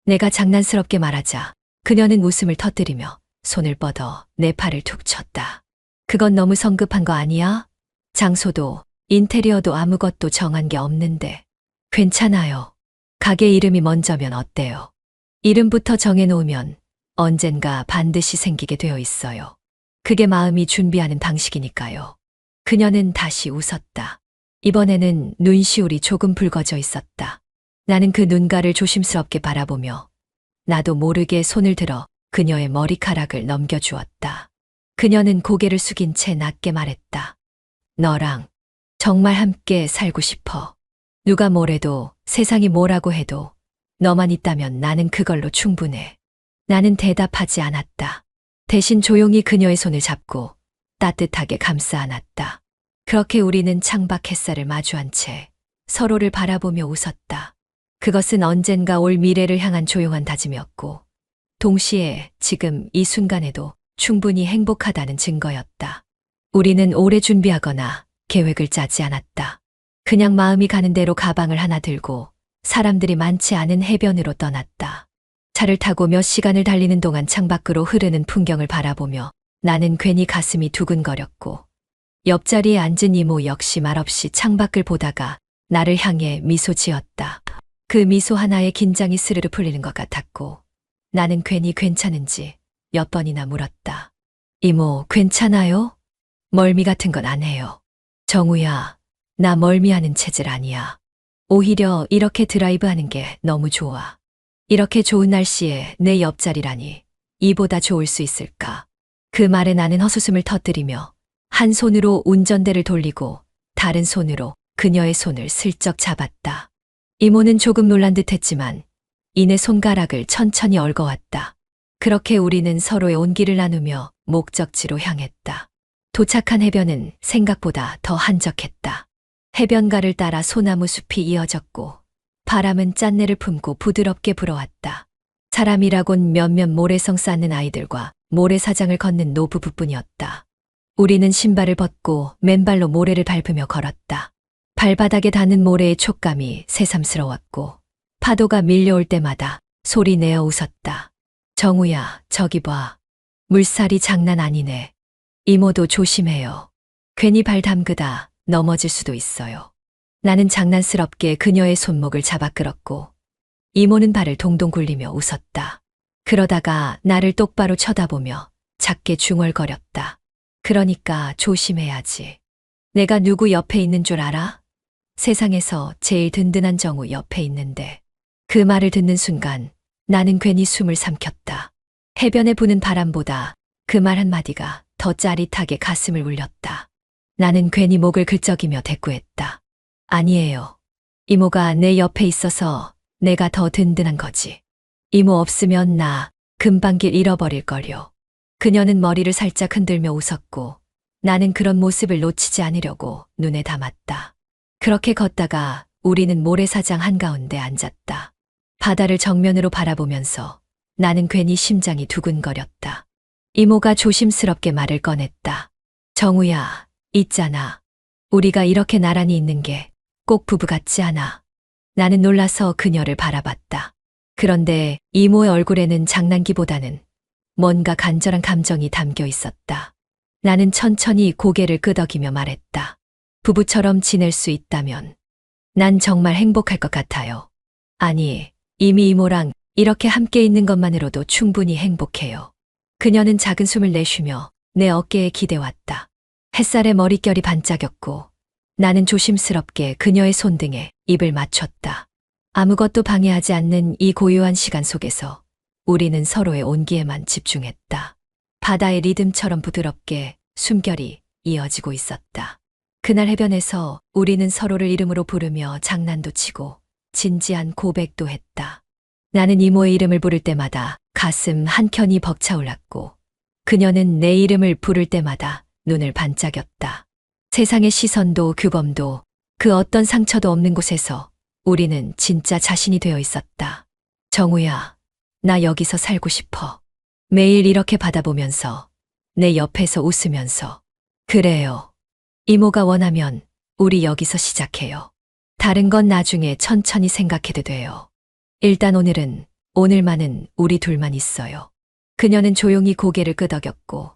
내가 장난스럽게 말하자 그녀는 웃음을 터뜨리며 손을 뻗어 내 팔을 툭 쳤다. 그건 너무 성급한 거 아니야? 장소도 인테리어도 아무것도 정한 게 없는데. 괜찮아요. 가게 이름이 먼저면 어때요? 이름부터 정해놓으면 언젠가 반드시 생기게 되어 있어요. 그게 마음이 준비하는 방식이니까요. 그녀는 다시 웃었다. 이번에는 눈시울이 조금 붉어져 있었다. 나는 그 눈가를 조심스럽게 바라보며 나도 모르게 손을 들어 그녀의 머리카락을 넘겨주었다. 그녀는 고개를 숙인 채 낮게 말했다. 너랑 정말 함께 살고 싶어. 누가 뭐래도 세상이 뭐라고 해도 너만 있다면 나는 그걸로 충분해. 나는 대답하지 않았다. 대신 조용히 그녀의 손을 잡고 따뜻하게 감싸 안았다. 그렇게 우리는 창밖 햇살을 마주한 채 서로를 바라보며 웃었다. 그것은 언젠가 올 미래를 향한 조용한 다짐이었고 동시에 지금 이 순간에도 충분히 행복하다는 증거였다. 우리는 오래 준비하거나 계획을 짜지 않았다. 그냥 마음이 가는 대로 가방을 하나 들고 사람들이 많지 않은 해변으로 떠났다. 차를 타고 몇 시간을 달리는 동안 창밖으로 흐르는 풍경을 바라보며 나는 괜히 가슴이 두근거렸고 옆자리에 앉은 이모 역시 말없이 창밖을 보다가 나를 향해 미소 지었다. 그 미소 하나에 긴장이 스르르 풀리는 것 같았고 나는 괜히 괜찮은지 몇 번이나 물었다. 이모, 괜찮아요? 멀미 같은 건 안 해요. 정우야, 나 멀미하는 체질 아니야. 오히려 이렇게 드라이브하는 게 너무 좋아. 이렇게 좋은 날씨에 내 옆자리라니 이보다 좋을 수 있을까? 그 말에 나는 헛웃음을 터뜨리며 한 손으로 운전대를 돌리고 다른 손으로 그녀의 손을 슬쩍 잡았다. 이모는 조금 놀란 듯 했지만 이내 손가락을 천천히 얽어왔다. 그렇게 우리는 서로의 온기를 나누며 목적지로 향했다. 도착한 해변은 생각보다 더 한적했다. 해변가를 따라 소나무 숲이 이어졌고 바람은 짠내를 품고 부드럽게 불어왔다. 사람이라곤 몇몇 모래성 쌓는 아이들과 모래사장을 걷는 노부부뿐이었다. 우리는 신발을 벗고 맨발로 모래를 밟으며 걸었다. 발바닥에 닿는 모래의 촉감이 새삼스러웠고 파도가 밀려올 때마다 소리 내어 웃었다. 정우야, 저기 봐. 물살이 장난 아니네. 이모도 조심해요. 괜히 발 담그다 넘어질 수도 있어요. 나는 장난스럽게 그녀의 손목을 잡아 끌었고 이모는 발을 동동 굴리며 웃었다. 그러다가 나를 똑바로 쳐다보며 작게 중얼거렸다. 그러니까 조심해야지. 내가 누구 옆에 있는 줄 알아? 세상에서 제일 든든한 정우 옆에 있는데. 그 말을 듣는 순간 나는 괜히 숨을 삼켰다. 해변에 부는 바람보다 그 말 한마디가 더 짜릿하게 가슴을 울렸다. 나는 괜히 목을 긁적이며 대꾸했다. 아니에요. 이모가 내 옆에 있어서 내가 더 든든한 거지. 이모 없으면 나 금방 길 잃어버릴 거려. 그녀는 머리를 살짝 흔들며 웃었고 나는 그런 모습을 놓치지 않으려고 눈에 담았다. 그렇게 걷다가 우리는 모래사장 한가운데 앉았다. 바다를 정면으로 바라보면서 나는 괜히 심장이 두근거렸다. 이모가 조심스럽게 말을 꺼냈다. 정우야, 있잖아. 우리가 이렇게 나란히 있는 게 꼭 부부 같지 않아. 나는 놀라서 그녀를 바라봤다. 그런데 이모의 얼굴에는 장난기보다는 뭔가 간절한 감정이 담겨 있었다. 나는 천천히 고개를 끄덕이며 말했다. 부부처럼 지낼 수 있다면 난 정말 행복할 것 같아요. 아니, 이미 이모랑 이렇게 함께 있는 것만으로도 충분히 행복해요. 그녀는 작은 숨을 내쉬며 내 어깨에 기대왔다. 햇살에 머릿결이 반짝였고 나는 조심스럽게 그녀의 손등에 입을 맞췄다. 아무것도 방해하지 않는 이 고요한 시간 속에서 우리는 서로의 온기에만 집중했다. 바다의 리듬처럼 부드럽게 숨결이 이어지고 있었다. 그날 해변에서 우리는 서로를 이름으로 부르며 장난도 치고 진지한 고백도 했다. 나는 이모의 이름을 부를 때마다 가슴 한켠이 벅차올랐고 그녀는 내 이름을 부를 때마다 눈을 반짝였다. 세상의 시선도 규범도 그 어떤 상처도 없는 곳에서 우리는 진짜 자신이 되어 있었다. 정우야, 나 여기서 살고 싶어. 매일 이렇게 받아보면서 내 옆에서 웃으면서. 그래요. 이모가 원하면 우리 여기서 시작해요. 다른 건 나중에 천천히 생각해도 돼요. 일단 오늘은 오늘만은 우리 둘만 있어요. 그녀는 조용히 고개를 끄덕였고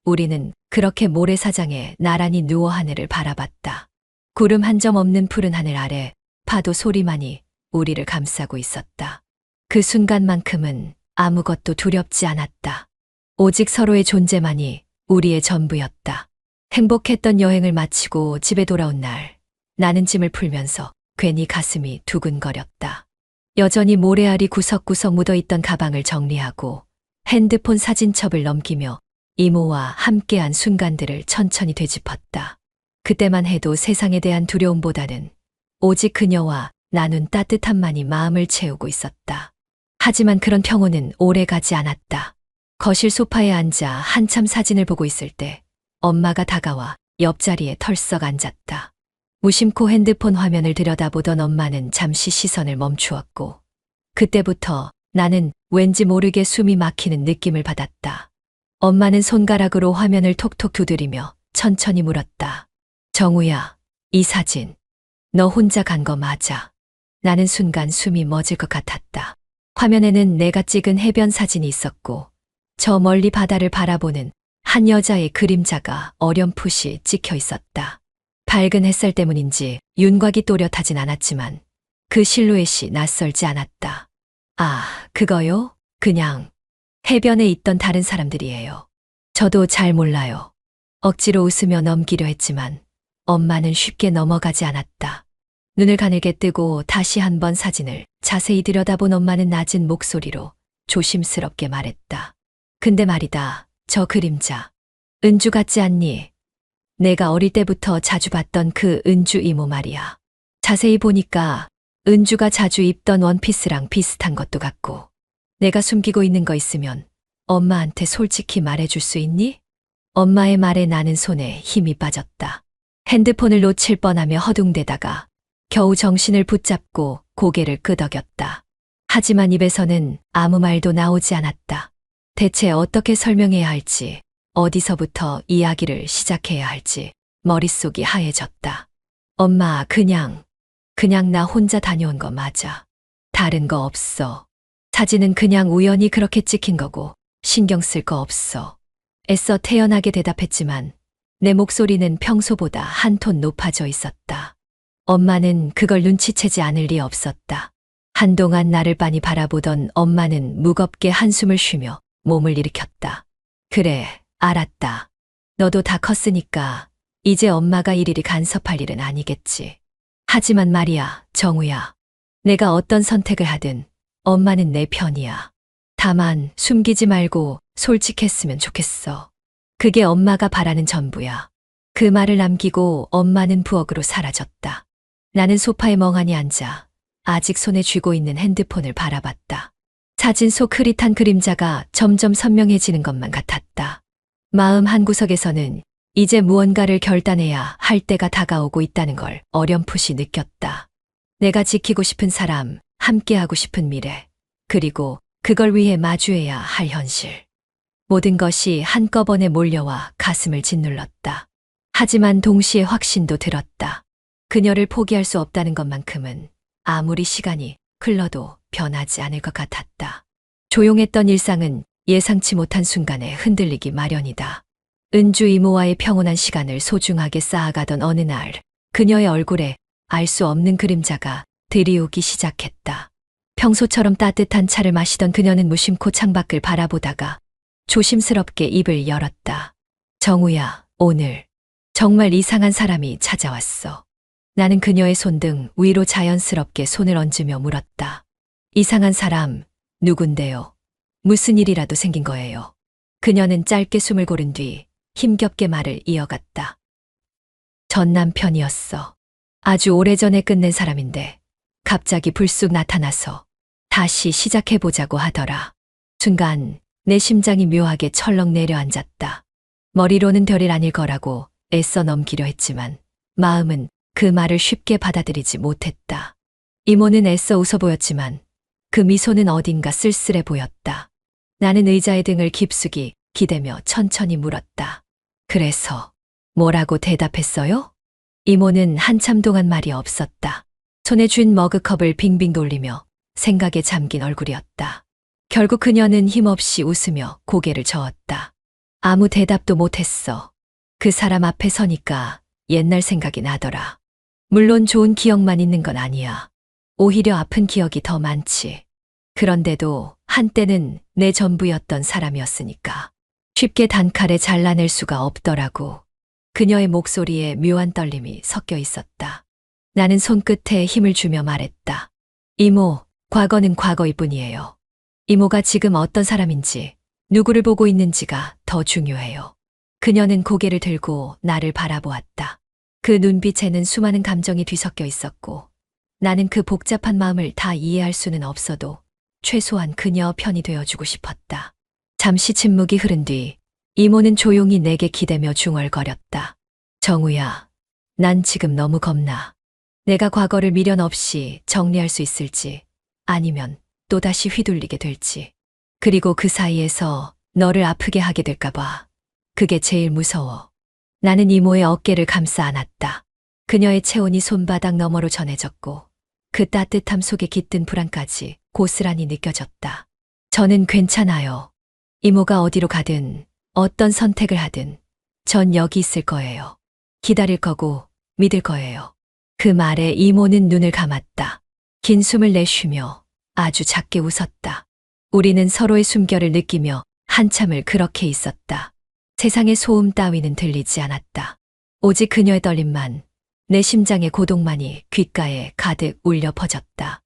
우리는 그렇게 모래사장에 나란히 누워 하늘을 바라봤다. 구름 한 점 없는 푸른 하늘 아래 파도 소리만이 우리를 감싸고 있었다. 그 순간만큼은 아무것도 두렵지 않았다. 오직 서로의 존재만이 우리의 전부였다. 행복했던 여행을 마치고 집에 돌아온 날, 나는 짐을 풀면서 괜히 가슴이 두근거렸다. 여전히 모래알이 구석구석 묻어있던 가방을 정리하고 핸드폰 사진첩을 넘기며 이모와 함께한 순간들을 천천히 되짚었다. 그때만 해도 세상에 대한 두려움보다는 오직 그녀와 나눈 따뜻함만이 마음을 채우고 있었다. 하지만 그런 평온은 오래가지 않았다. 거실 소파에 앉아 한참 사진을 보고 있을 때 엄마가 다가와 옆자리에 털썩 앉았다. 무심코 핸드폰 화면을 들여다보던 엄마는 잠시 시선을 멈추었고 그때부터 나는 왠지 모르게 숨이 막히는 느낌을 받았다. 엄마는 손가락으로 화면을 톡톡 두드리며 천천히 물었다. 정우야, 이 사진 너 혼자 간 거 맞아? 나는 순간 숨이 멎을 것 같았다. 화면에는 내가 찍은 해변 사진이 있었고 저 멀리 바다를 바라보는 한 여자의 그림자가 어렴풋이 찍혀 있었다. 밝은 햇살 때문인지 윤곽이 또렷하진 않았지만 그 실루엣이 낯설지 않았다. 아, 그거요? 그냥 해변에 있던 다른 사람들이에요. 저도 잘 몰라요. 억지로 웃으며 넘기려 했지만 엄마는 쉽게 넘어가지 않았다. 눈을 가늘게 뜨고 다시 한번 사진을 자세히 들여다본 엄마는 낮은 목소리로 조심스럽게 말했다. 근데 말이다, 저 그림자. 은주 같지 않니? 내가 어릴 때부터 자주 봤던 그 은주 이모 말이야. 자세히 보니까 은주가 자주 입던 원피스랑 비슷한 것도 같고. 내가 숨기고 있는 거 있으면 엄마한테 솔직히 말해줄 수 있니? 엄마의 말에 나는 손에 힘이 빠졌다. 핸드폰을 놓칠 뻔하며 허둥대다가 겨우 정신을 붙잡고 고개를 끄덕였다. 하지만 입에서는 아무 말도 나오지 않았다. 대체 어떻게 설명해야 할지, 어디서부터 이야기를 시작해야 할지 머릿속이 하얘졌다. 엄마, 그냥 나 혼자 다녀온 거 맞아. 다른 거 없어. 사진은 그냥 우연히 그렇게 찍힌 거고 신경 쓸 거 없어. 애써 태연하게 대답했지만 내 목소리는 평소보다 한 톤 높아져 있었다. 엄마는 그걸 눈치채지 않을 리 없었다. 한동안 나를 빤히 바라보던 엄마는 무겁게 한숨을 쉬며 몸을 일으켰다. 그래, 알았다. 너도 다 컸으니까 이제 엄마가 일일이 간섭할 일은 아니겠지. 하지만 말이야, 정우야. 내가 어떤 선택을 하든 엄마는 내 편이야. 다만 숨기지 말고 솔직했으면 좋겠어. 그게 엄마가 바라는 전부야. 그 말을 남기고 엄마는 부엌으로 사라졌다. 나는 소파에 멍하니 앉아 아직 손에 쥐고 있는 핸드폰을 바라봤다. 사진 속 흐릿한 그림자가 점점 선명해지는 것만 같았다. 마음 한구석에서는 이제 무언가를 결단해야 할 때가 다가오고 있다는 걸 어렴풋이 느꼈다. 내가 지키고 싶은 사람, 함께하고 싶은 미래, 그리고 그걸 위해 마주해야 할 현실. 모든 것이 한꺼번에 몰려와 가슴을 짓눌렀다. 하지만 동시에 확신도 들었다. 그녀를 포기할 수 없다는 것만큼은 아무리 시간이 흘러도 변하지 않을 것 같았다. 조용했던 일상은 예상치 못한 순간에 흔들리기 마련이다. 은주 이모와의 평온한 시간을 소중하게 쌓아가던 어느 날, 그녀의 얼굴에 알 수 없는 그림자가 들이오기 시작했다. 평소처럼 따뜻한 차를 마시던 그녀는 무심코 창밖을 바라보다가 조심스럽게 입을 열었다. 정우야, 오늘 정말 이상한 사람이 찾아왔어. 나는 그녀의 손등 위로 자연스럽게 손을 얹으며 물었다. 이상한 사람, 누군데요? 무슨 일이라도 생긴 거예요? 그녀는 짧게 숨을 고른 뒤 힘겹게 말을 이어갔다. 전 남편이었어. 아주 오래전에 끝낸 사람인데 갑자기 불쑥 나타나서 다시 시작해보자고 하더라. 순간 내 심장이 묘하게 철렁 내려앉았다. 머리로는 별일 아닐 거라고 애써 넘기려 했지만 마음은 그 말을 쉽게 받아들이지 못했다. 이모는 애써 웃어 보였지만 그 미소는 어딘가 쓸쓸해 보였다. 나는 의자의 등을 깊숙이 기대며 천천히 물었다. 그래서 뭐라고 대답했어요? 이모는 한참 동안 말이 없었다. 손에 쥔 머그컵을 빙빙 돌리며 생각에 잠긴 얼굴이었다. 결국 그녀는 힘없이 웃으며 고개를 저었다. 아무 대답도 못했어. 그 사람 앞에 서니까 옛날 생각이 나더라. 물론 좋은 기억만 있는 건 아니야. 오히려 아픈 기억이 더 많지. 그런데도 한때는 내 전부였던 사람이었으니까. 쉽게 단칼에 잘라낼 수가 없더라고. 그녀의 목소리에 묘한 떨림이 섞여 있었다. 나는 손끝에 힘을 주며 말했다. 이모, 과거는 과거일 뿐이에요. 이모가 지금 어떤 사람인지, 누구를 보고 있는지가 더 중요해요. 그녀는 고개를 들고 나를 바라보았다. 그 눈빛에는 수많은 감정이 뒤섞여 있었고, 나는 그 복잡한 마음을 다 이해할 수는 없어도 최소한 그녀 편이 되어주고 싶었다. 잠시 침묵이 흐른 뒤 이모는 조용히 내게 기대며 중얼거렸다. 정우야, 난 지금 너무 겁나. 내가 과거를 미련 없이 정리할 수 있을지, 아니면 또다시 휘둘리게 될지. 그리고 그 사이에서 너를 아프게 하게 될까봐. 그게 제일 무서워. 나는 이모의 어깨를 감싸 안았다. 그녀의 체온이 손바닥 너머로 전해졌고 그 따뜻함 속에 깃든 불안까지 고스란히 느껴졌다. 저는 괜찮아요. 이모가 어디로 가든 어떤 선택을 하든 전 여기 있을 거예요. 기다릴 거고 믿을 거예요. 그 말에 이모는 눈을 감았다. 긴 숨을 내쉬며 아주 작게 웃었다. 우리는 서로의 숨결을 느끼며 한참을 그렇게 있었다. 세상의 소음 따위는 들리지 않았다. 오직 그녀의 떨림만, 내 심장의 고동만이 귓가에 가득 울려 퍼졌다.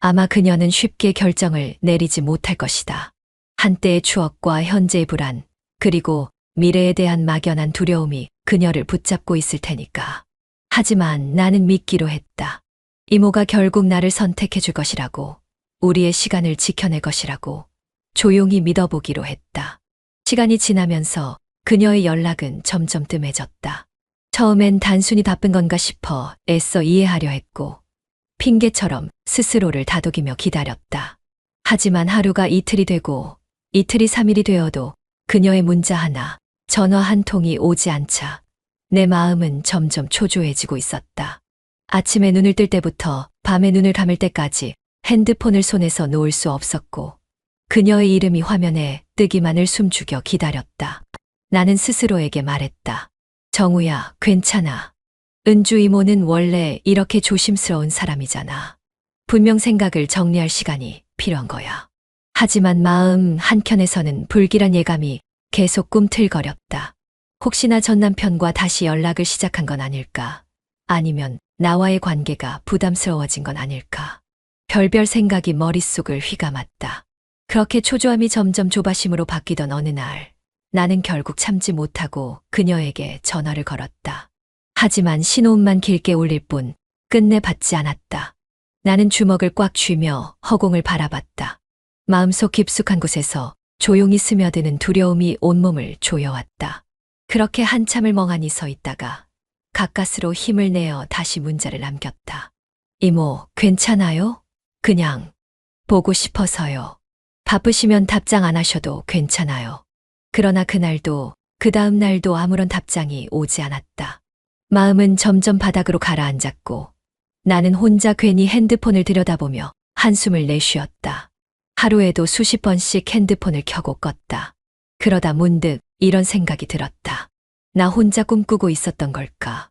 아마 그녀는 쉽게 결정을 내리지 못할 것이다. 한때의 추억과 현재의 불안, 그리고 미래에 대한 막연한 두려움이 그녀를 붙잡고 있을 테니까. 하지만 나는 믿기로 했다. 이모가 결국 나를 선택해 줄 것이라고, 우리의 시간을 지켜낼 것이라고 조용히 믿어보기로 했다. 시간이 지나면서 그녀의 연락은 점점 뜸해졌다. 처음엔 단순히 바쁜 건가 싶어 애써 이해하려 했고 핑계처럼 스스로를 다독이며 기다렸다. 하지만 하루가 이틀이 되고 이틀이 3일이 되어도 그녀의 문자 하나, 전화 한 통이 오지 않자 내 마음은 점점 초조해지고 있었다. 아침에 눈을 뜰 때부터 밤에 눈을 감을 때까지 핸드폰을 손에서 놓을 수 없었고 그녀의 이름이 화면에 뜨기만을 숨죽여 기다렸다. 나는 스스로에게 말했다. 정우야, 괜찮아. 은주 이모는 원래 이렇게 조심스러운 사람이잖아. 분명 생각을 정리할 시간이 필요한 거야. 하지만 마음 한켠에서는 불길한 예감이 계속 꿈틀거렸다. 혹시나 전 남편과 다시 연락을 시작한 건 아닐까? 아니면 나와의 관계가 부담스러워진 건 아닐까? 별별 생각이 머릿속을 휘감았다. 그렇게 초조함이 점점 조바심으로 바뀌던 어느 날, 나는 결국 참지 못하고 그녀에게 전화를 걸었다. 하지만 신호음만 길게 울릴 뿐 끝내 받지 않았다. 나는 주먹을 꽉 쥐며 허공을 바라봤다. 마음속 깊숙한 곳에서 조용히 스며드는 두려움이 온몸을 조여왔다. 그렇게 한참을 멍하니 서 있다가 가까스로 힘을 내어 다시 문자를 남겼다. 이모, 괜찮아요? 그냥 보고 싶어서요. 바쁘시면 답장 안 하셔도 괜찮아요. 그러나 그날도 그 다음 날도 아무런 답장이 오지 않았다. 마음은 점점 바닥으로 가라앉았고 나는 혼자 괜히 핸드폰을 들여다보며 한숨을 내쉬었다. 하루에도 수십 번씩 핸드폰을 켜고 껐다. 그러다 문득 이런 생각이 들었다. 나 혼자 꿈꾸고 있었던 걸까?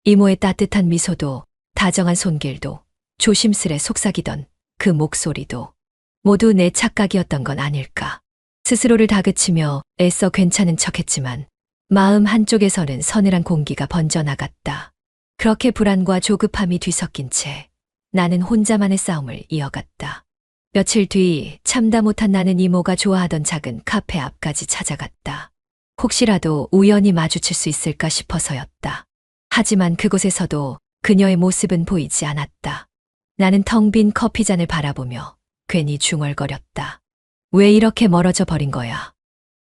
이모의 따뜻한 미소도 다정한 손길도 조심스레 속삭이던 그 목소리도 모두 내 착각이었던 건 아닐까? 스스로를 다그치며 애써 괜찮은 척했지만 마음 한쪽에서는 서늘한 공기가 번져나갔다. 그렇게 불안과 조급함이 뒤섞인 채 나는 혼자만의 싸움을 이어갔다. 며칠 뒤 참다 못한 나는 이모가 좋아하던 작은 카페 앞까지 찾아갔다. 혹시라도 우연히 마주칠 수 있을까 싶어서였다. 하지만 그곳에서도 그녀의 모습은 보이지 않았다. 나는 텅 빈 커피잔을 바라보며 괜히 중얼거렸다. 왜 이렇게 멀어져 버린 거야?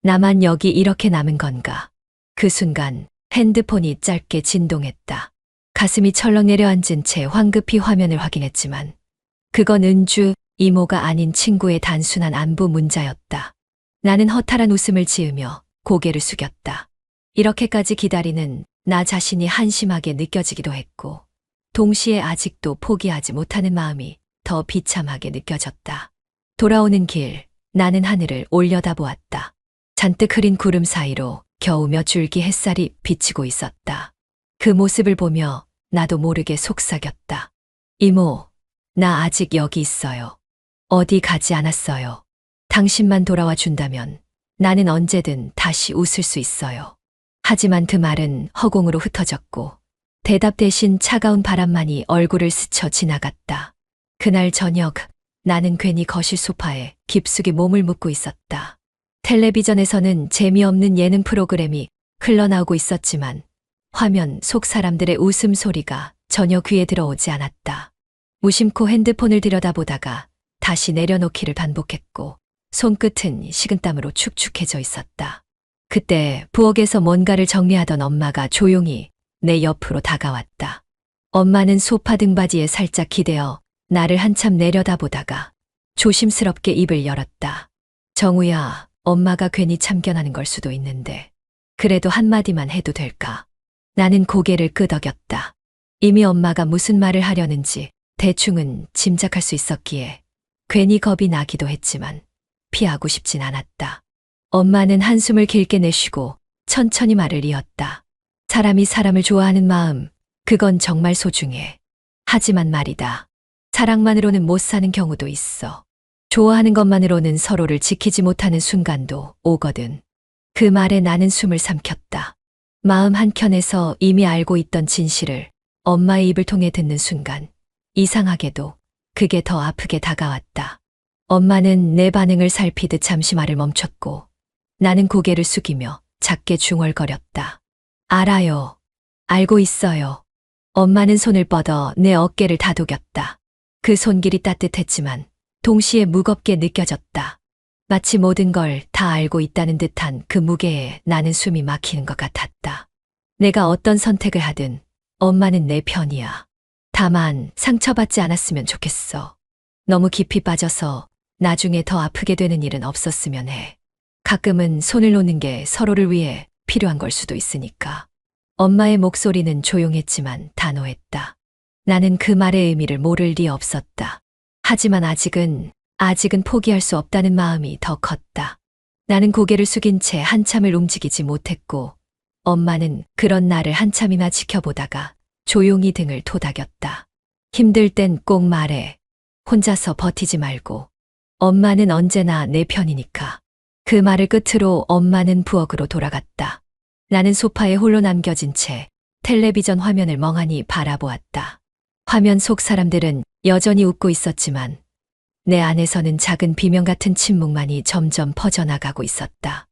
나만 여기 이렇게 남은 건가? 그 순간 핸드폰이 짧게 진동했다. 가슴이 철렁 내려앉은 채 황급히 화면을 확인했지만 그건 은주 이모가 아닌 친구의 단순한 안부 문자였다. 나는 허탈한 웃음을 지으며 고개를 숙였다. 이렇게까지 기다리는 나 자신이 한심하게 느껴지기도 했고 동시에 아직도 포기하지 못하는 마음이 더 비참하게 느껴졌다. 돌아오는 길, 나는 하늘을 올려다보았다. 잔뜩 흐린 구름 사이로 겨우 몇 줄기 햇살이 비치고 있었다. 그 모습을 보며 나도 모르게 속삭였다. 이모, 나 아직 여기 있어요. 어디 가지 않았어요. 당신만 돌아와 준다면 나는 언제든 다시 웃을 수 있어요. 하지만 그 말은 허공으로 흩어졌고 대답 대신 차가운 바람만이 얼굴을 스쳐 지나갔다. 그날 저녁 나는 괜히 거실 소파에 깊숙이 몸을 묻고 있었다. 텔레비전에서는 재미없는 예능 프로그램이 흘러나오고 있었지만 화면 속 사람들의 웃음소리가 전혀 귀에 들어오지 않았다. 무심코 핸드폰을 들여다보다가 다시 내려놓기를 반복했고 손끝은 식은땀으로 축축해져 있었다. 그때 부엌에서 뭔가를 정리하던 엄마가 조용히 내 옆으로 다가왔다. 엄마는 소파 등받이에 살짝 기대어 나를 한참 내려다보다가 조심스럽게 입을 열었다. 정우야, 엄마가 괜히 참견하는 걸 수도 있는데 그래도 한마디만 해도 될까? 나는 고개를 끄덕였다. 이미 엄마가 무슨 말을 하려는지 대충은 짐작할 수 있었기에 괜히 겁이 나기도 했지만 피하고 싶진 않았다. 엄마는 한숨을 길게 내쉬고 천천히 말을 이었다. 사람이 사람을 좋아하는 마음, 그건 정말 소중해. 하지만 말이다. 사랑만으로는 못 사는 경우도 있어. 좋아하는 것만으로는 서로를 지키지 못하는 순간도 오거든. 그 말에 나는 숨을 삼켰다. 마음 한켠에서 이미 알고 있던 진실을 엄마의 입을 통해 듣는 순간 이상하게도 그게 더 아프게 다가왔다. 엄마는 내 반응을 살피듯 잠시 말을 멈췄고 나는 고개를 숙이며 작게 중얼거렸다. 알아요. 알고 있어요. 엄마는 손을 뻗어 내 어깨를 다독였다. 그 손길이 따뜻했지만 동시에 무겁게 느껴졌다. 마치 모든 걸 다 알고 있다는 듯한 그 무게에 나는 숨이 막히는 것 같았다. 내가 어떤 선택을 하든 엄마는 내 편이야. 다만 상처받지 않았으면 좋겠어. 너무 깊이 빠져서 나중에 더 아프게 되는 일은 없었으면 해. 가끔은 손을 놓는 게 서로를 위해 필요한 걸 수도 있으니까. 엄마의 목소리는 조용했지만 단호했다. 나는 그 말의 의미를 모를 리 없었다. 하지만 아직은 포기할 수 없다는 마음이 더 컸다. 나는 고개를 숙인 채 한참을 움직이지 못했고 엄마는 그런 나를 한참이나 지켜보다가 조용히 등을 토닥였다. 힘들 땐 꼭 말해. 혼자서 버티지 말고. 엄마는 언제나 내 편이니까. 그 말을 끝으로 엄마는 부엌으로 돌아갔다. 나는 소파에 홀로 남겨진 채 텔레비전 화면을 멍하니 바라보았다. 화면 속 사람들은 여전히 웃고 있었지만 내 안에서는 작은 비명 같은 침묵만이 점점 퍼져나가고 있었다.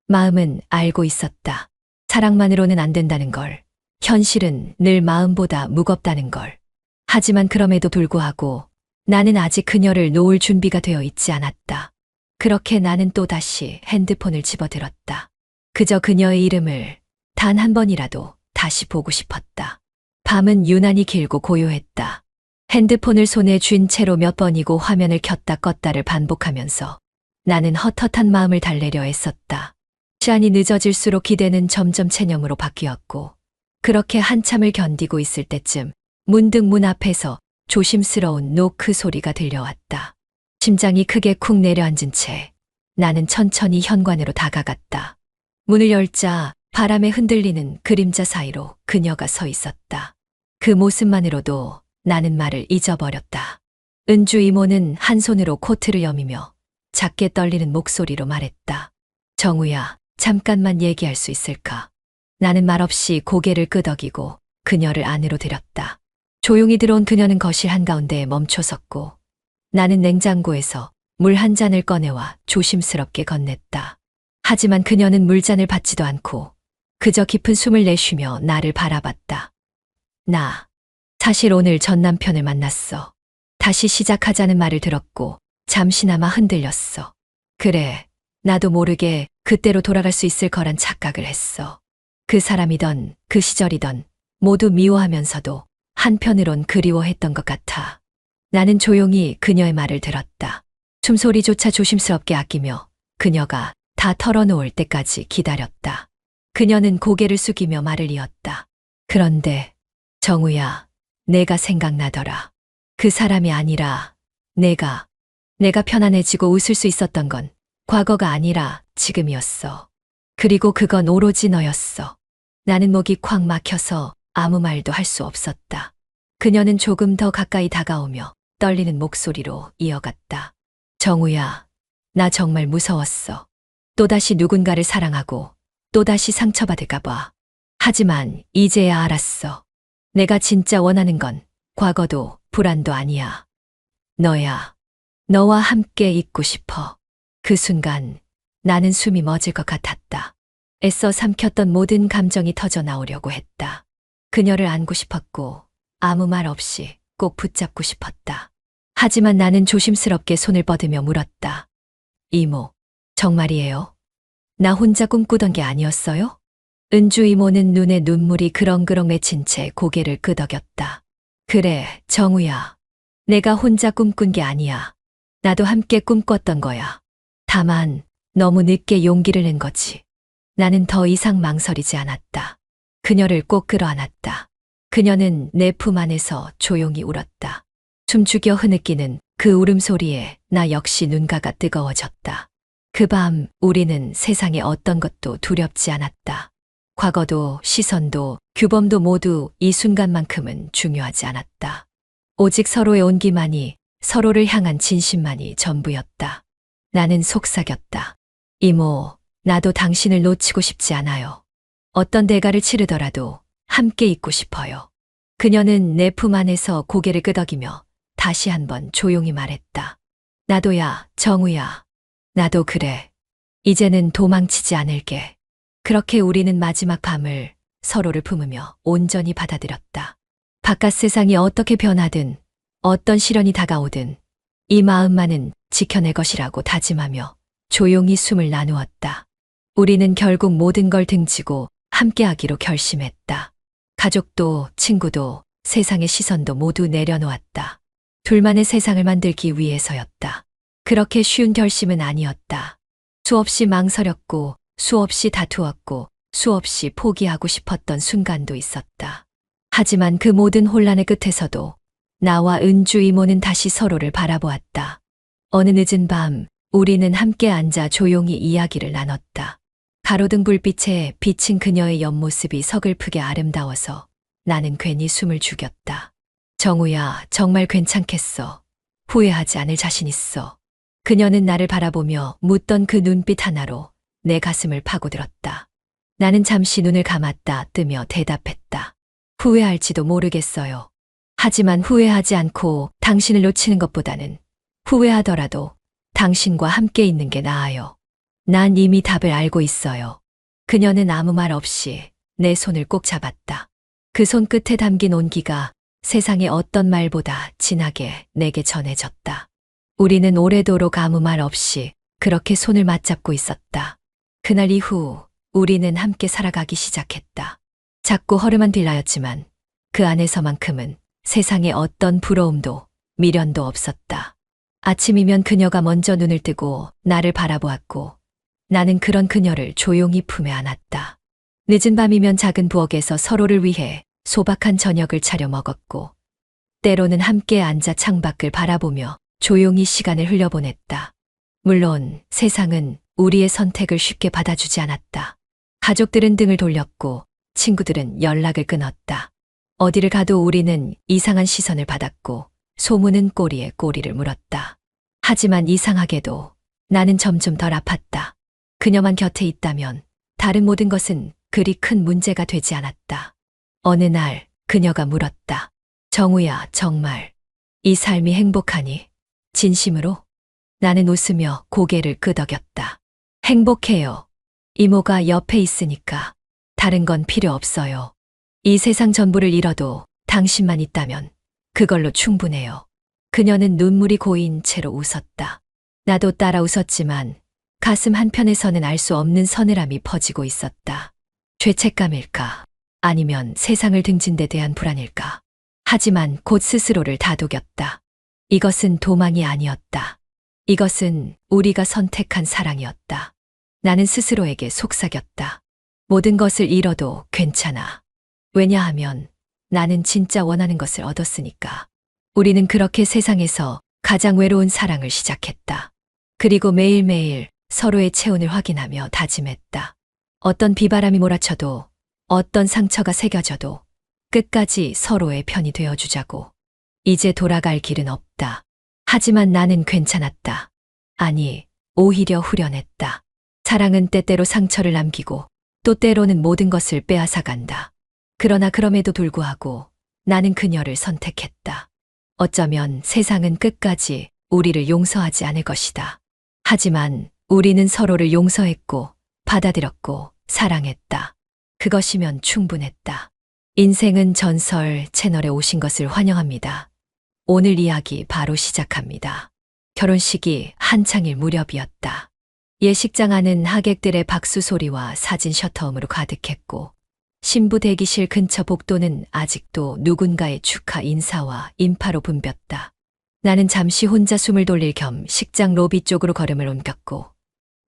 마음은 알고 있었다. 사랑만으로는 안 된다는 걸. 현실은 늘 마음보다 무겁다는 걸. 하지만 그럼에도 불구하고 나는 아직 그녀를 놓을 준비가 되어 있지 않았다. 그렇게 나는 또다시 핸드폰을 집어들었다. 그저 그녀의 이름을 단 한 번이라도 다시 보고 싶었다. 밤은 유난히 길고 고요했다. 핸드폰을 손에 쥔 채로 몇 번이고 화면을 켰다 껐다를 반복하면서 나는 헛헛한 마음을 달래려 애썼다. 시간이 늦어질수록 기대는 점점 체념으로 바뀌었고 그렇게 한참을 견디고 있을 때쯤 문득 문 앞에서 조심스러운 노크 소리가 들려왔다. 심장이 크게 쿵 내려앉은 채 나는 천천히 현관으로 다가갔다. 문을 열자 바람에 흔들리는 그림자 사이로 그녀가 서 있었다. 그 모습만으로도 나는 말을 잊어버렸다. 은주 이모는 한 손으로 코트를 여미며 작게 떨리는 목소리로 말했다. 정우야, 잠깐만 얘기할 수 있을까? 나는 말없이 고개를 끄덕이고 그녀를 안으로 들였다. 조용히 들어온 그녀는 거실 한가운데에 멈춰 섰고 나는 냉장고에서 물 한 잔을 꺼내와 조심스럽게 건넸다. 하지만 그녀는 물잔을 받지도 않고 그저 깊은 숨을 내쉬며 나를 바라봤다. 나 사실 오늘 전 남편을 만났어. 다시 시작하자는 말을 들었고 잠시나마 흔들렸어. 그래, 나도 모르게 그때로 돌아갈 수 있을 거란 착각을 했어. 그 사람이던 그 시절이던 모두 미워하면서도 한편으론 그리워했던 것 같아. 나는 조용히 그녀의 말을 들었다. 숨소리조차 조심스럽게 아끼며 그녀가 다 털어놓을 때까지 기다렸다. 그녀는 고개를 숙이며 말을 이었다. 그런데 정우야, 내가 생각나더라. 그 사람이 아니라 내가 편안해지고 웃을 수 있었던 건 과거가 아니라 지금이었어. 그리고 그건 오로지 너였어. 나는 목이 콱 막혀서 아무 말도 할 수 없었다. 그녀는 조금 더 가까이 다가오며 떨리는 목소리로 이어갔다. 정우야, 나 정말 무서웠어. 또다시 누군가를 사랑하고 또다시 상처받을까봐. 하지만 이제야 알았어. 내가 진짜 원하는 건 과거도 불안도 아니야. 너야. 너와 함께 있고 싶어. 그 순간 나는 숨이 멎을 것 같았다. 애써 삼켰던 모든 감정이 터져 나오려고 했다. 그녀를 안고 싶었고 아무 말 없이 꼭 붙잡고 싶었다. 하지만 나는 조심스럽게 손을 뻗으며 물었다. 이모, 정말이에요? 나 혼자 꿈꾸던 게 아니었어요? 은주 이모는 눈에 눈물이 그렁그렁 맺힌 채 고개를 끄덕였다. 그래, 정우야. 내가 혼자 꿈꾼 게 아니야. 나도 함께 꿈꿨던 거야. 다만 너무 늦게 용기를 낸 거지. 나는 더 이상 망설이지 않았다. 그녀를 꼭 끌어안았다. 그녀는 내 품 안에서 조용히 울었다. 숨죽여 흐느끼는 그 울음소리에 나 역시 눈가가 뜨거워졌다. 그 밤 우리는 세상의 어떤 것도 두렵지 않았다. 과거도 시선도 규범도 모두 이 순간만큼은 중요하지 않았다. 오직 서로의 온기만이, 서로를 향한 진심만이 전부였다. 나는 속삭였다. 이모, 나도 당신을 놓치고 싶지 않아요. 어떤 대가를 치르더라도 함께 있고 싶어요. 그녀는 내 품 안에서 고개를 끄덕이며 다시 한번 조용히 말했다. 나도야, 정우야. 나도 그래. 이제는 도망치지 않을게. 그렇게 우리는 마지막 밤을 서로를 품으며 온전히 받아들였다. 바깥 세상이 어떻게 변하든 어떤 시련이 다가오든 이 마음만은 지켜낼 것이라고 다짐하며 조용히 숨을 나누었다. 우리는 결국 모든 걸 등지고 함께하기로 결심했다. 가족도 친구도 세상의 시선도 모두 내려놓았다. 둘만의 세상을 만들기 위해서였다. 그렇게 쉬운 결심은 아니었다. 수없이 망설였고 수없이 다투었고 수없이 포기하고 싶었던 순간도 있었다. 하지만 그 모든 혼란의 끝에서도 나와 은주 이모는 다시 서로를 바라보았다. 어느 늦은 밤 우리는 함께 앉아 조용히 이야기를 나눴다. 가로등 불빛에 비친 그녀의 옆모습이 서글프게 아름다워서 나는 괜히 숨을 죽였다. 정우야, 정말 괜찮겠어. 후회하지 않을 자신 있어. 그녀는 나를 바라보며 묻던 그 눈빛 하나로 내 가슴을 파고들었다. 나는 잠시 눈을 감았다 뜨며 대답했다. 후회할지도 모르겠어요. 하지만 후회하지 않고 당신을 놓치는 것보다는 후회하더라도 당신과 함께 있는 게 나아요. 난 이미 답을 알고 있어요. 그녀는 아무 말 없이 내 손을 꼭 잡았다. 그 손끝에 담긴 온기가 세상의 어떤 말보다 진하게 내게 전해졌다. 우리는 오래도록 아무 말 없이 그렇게 손을 맞잡고 있었다. 그날 이후 우리는 함께 살아가기 시작했다. 작고 허름한 빌라였지만 그 안에서만큼은 세상에 어떤 부러움도 미련도 없었다. 아침이면 그녀가 먼저 눈을 뜨고 나를 바라보았고 나는 그런 그녀를 조용히 품에 안았다. 늦은 밤이면 작은 부엌에서 서로를 위해 소박한 저녁을 차려 먹었고 때로는 함께 앉아 창밖을 바라보며 조용히 시간을 흘려보냈다. 물론 세상은 우리의 선택을 쉽게 받아주지 않았다. 가족들은 등을 돌렸고 친구들은 연락을 끊었다. 어디를 가도 우리는 이상한 시선을 받았고 소문은 꼬리에 꼬리를 물었다. 하지만 이상하게도 나는 점점 덜 아팠다. 그녀만 곁에 있다면 다른 모든 것은 그리 큰 문제가 되지 않았다. 어느 날 그녀가 물었다. 정우야, 정말 이 삶이 행복하니? 진심으로? 나는 웃으며 고개를 끄덕였다. 행복해요. 이모가 옆에 있으니까 다른 건 필요 없어요. 이 세상 전부를 잃어도 당신만 있다면 그걸로 충분해요. 그녀는 눈물이 고인 채로 웃었다. 나도 따라 웃었지만 가슴 한편에서는 알 수 없는 서늘함이 퍼지고 있었다. 죄책감일까? 아니면 세상을 등진 데 대한 불안일까? 하지만 곧 스스로를 다독였다. 이것은 도망이 아니었다. 이것은 우리가 선택한 사랑이었다. 나는 스스로에게 속삭였다. 모든 것을 잃어도 괜찮아. 왜냐하면 나는 진짜 원하는 것을 얻었으니까. 우리는 그렇게 세상에서 가장 외로운 사랑을 시작했다. 그리고 매일매일 서로의 체온을 확인하며 다짐했다. 어떤 비바람이 몰아쳐도, 어떤 상처가 새겨져도 끝까지 서로의 편이 되어주자고. 이제 돌아갈 길은 없다. 하지만 나는 괜찮았다. 아니, 오히려 후련했다. 사랑은 때때로 상처를 남기고 또 때로는 모든 것을 빼앗아간다. 그러나 그럼에도 불구하고 나는 그녀를 선택했다. 어쩌면 세상은 끝까지 우리를 용서하지 않을 것이다. 하지만 우리는 서로를 용서했고 받아들였고 사랑했다. 그것이면 충분했다. 인생은 전설 채널에 오신 것을 환영합니다. 오늘 이야기 바로 시작합니다. 결혼식이 한창일 무렵이었다. 예식장 안은 하객들의 박수 소리와 사진 셔터음으로 가득했고 신부 대기실 근처 복도는 아직도 누군가의 축하 인사와 인파로 붐볐다. 나는 잠시 혼자 숨을 돌릴 겸 식장 로비 쪽으로 걸음을 옮겼고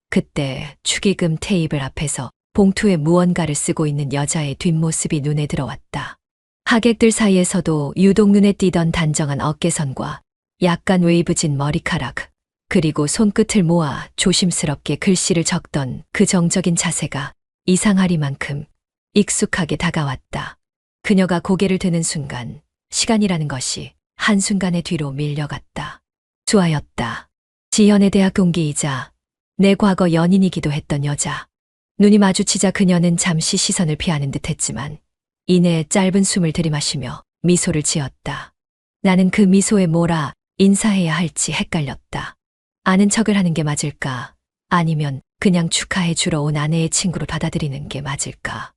그때 축의금 테이블 앞에서 봉투에 무언가를 쓰고 있는 여자의 뒷모습이 눈에 들어왔다. 하객들 사이에서도 유독 눈에 띄던 단정한 어깨선과 약간 웨이브진 머리카락, 그리고 손끝을 모아 조심스럽게 글씨를 적던 그 정적인 자세가 이상하리만큼 익숙하게 다가왔다. 그녀가 고개를 드는 순간 시간이라는 것이 한순간에 뒤로 밀려갔다. 수아였다. 지연의 대학 동기이자 내 과거 연인이기도 했던 여자. 눈이 마주치자 그녀는 잠시 시선을 피하는 듯 했지만 이내 짧은 숨을 들이마시며 미소를 지었다. 나는 그 미소에 뭐라 인사해야 할지 헷갈렸다. 아는 척을 하는 게 맞을까? 아니면 그냥 축하해 주러 온 아내의 친구로 받아들이는 게 맞을까?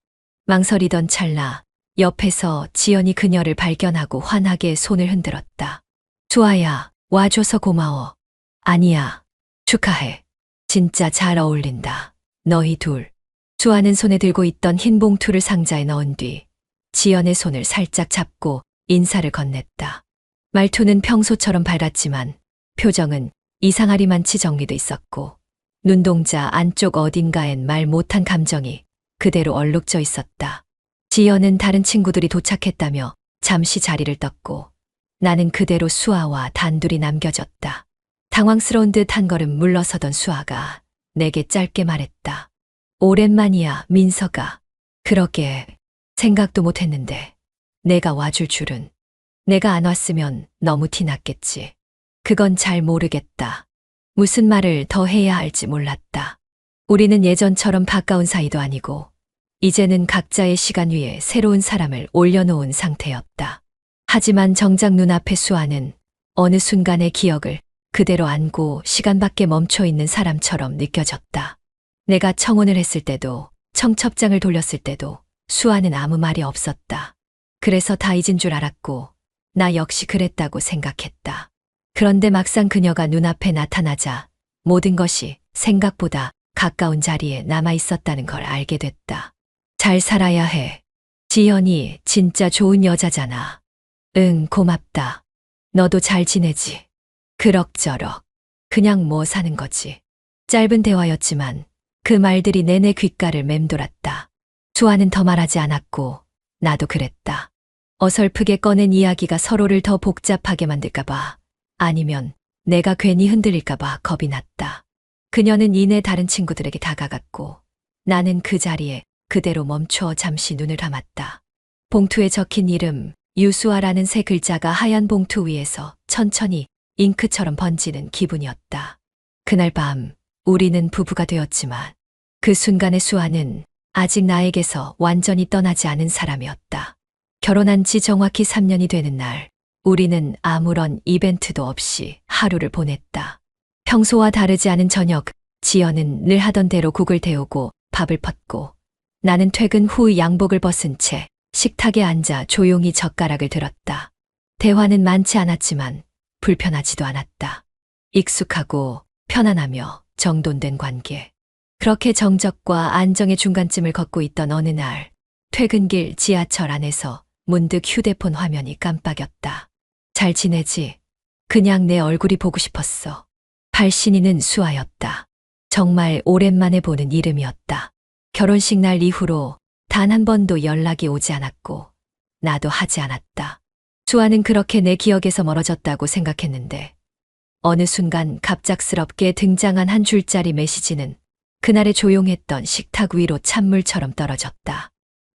망설이던 찰나 옆에서 지연이 그녀를 발견하고 환하게 손을 흔들었다. 수아야, 와줘서 고마워. 아니야, 축하해. 진짜 잘 어울린다. 너희 둘. 수아는 손에 들고 있던 흰 봉투를 상자에 넣은 뒤 지연의 손을 살짝 잡고 인사를 건넸다. 말투는 평소처럼 밝았지만 표정은 이상하리만치 정리돼 있었고 눈동자 안쪽 어딘가엔 말 못한 감정이 그대로 얼룩져 있었다. 지연은 다른 친구들이 도착했다며 잠시 자리를 떴고 나는 그대로 수아와 단둘이 남겨졌다. 당황스러운 듯 한 걸음 물러서던 수아가 내게 짧게 말했다. 오랜만이야, 민서가. 그러게 생각도 못했는데 내가 와줄 줄은. 내가 안 왔으면 너무 티났겠지. 그건 잘 모르겠다. 무슨 말을 더 해야 할지 몰랐다. 우리는 예전처럼 가까운 사이도 아니고 이제는 각자의 시간 위에 새로운 사람을 올려놓은 상태였다. 하지만 정작 눈앞의 수아는 어느 순간의 기억을 그대로 안고 시간밖에 멈춰 있는 사람처럼 느껴졌다. 내가 청혼을 했을 때도 청첩장을 돌렸을 때도 수아는 아무 말이 없었다. 그래서 다 잊은 줄 알았고 나 역시 그랬다고 생각했다. 그런데 막상 그녀가 눈앞에 나타나자 모든 것이 생각보다 가까운 자리에 남아 있었다는 걸 알게 됐다. 잘 살아야 해. 지연이 진짜 좋은 여자잖아. 응, 고맙다. 너도 잘 지내지. 그럭저럭. 그냥 뭐 사는 거지. 짧은 대화였지만 그 말들이 내내 귓가를 맴돌았다. 수아는 더 말하지 않았고 나도 그랬다. 어설프게 꺼낸 이야기가 서로를 더 복잡하게 만들까봐 아니면 내가 괜히 흔들릴까봐 겁이 났다. 그녀는 이내 다른 친구들에게 다가갔고 나는 그 자리에 그대로 멈춰 잠시 눈을 감았다. 봉투에 적힌 이름 유수아라는 세 글자가 하얀 봉투 위에서 천천히 잉크처럼 번지는 기분이었다. 그날 밤 우리는 부부가 되었지만 그 순간의 수아는 아직 나에게서 완전히 떠나지 않은 사람이었다. 결혼한 지 정확히 3년이 되는 날 우리는 아무런 이벤트도 없이 하루를 보냈다. 평소와 다르지 않은 저녁, 지연은 늘 하던 대로 국을 데우고 밥을 펐고 나는 퇴근 후 양복을 벗은 채 식탁에 앉아 조용히 젓가락을 들었다. 대화는 많지 않았지만 불편하지도 않았다. 익숙하고 편안하며 정돈된 관계. 그렇게 정적과 안정의 중간쯤을 걷고 있던 어느 날, 퇴근길 지하철 안에서 문득 휴대폰 화면이 깜빡였다. 잘 지내지? 그냥 내 얼굴이 보고 싶었어. 발신인은 수아였다. 정말 오랜만에 보는 이름이었다. 결혼식 날 이후로 단 한 번도 연락이 오지 않았고, 나도 하지 않았다. 수아는 그렇게 내 기억에서 멀어졌다고 생각했는데, 어느 순간 갑작스럽게 등장한 한 줄짜리 메시지는 그날의 조용했던 식탁 위로 찬물처럼 떨어졌다.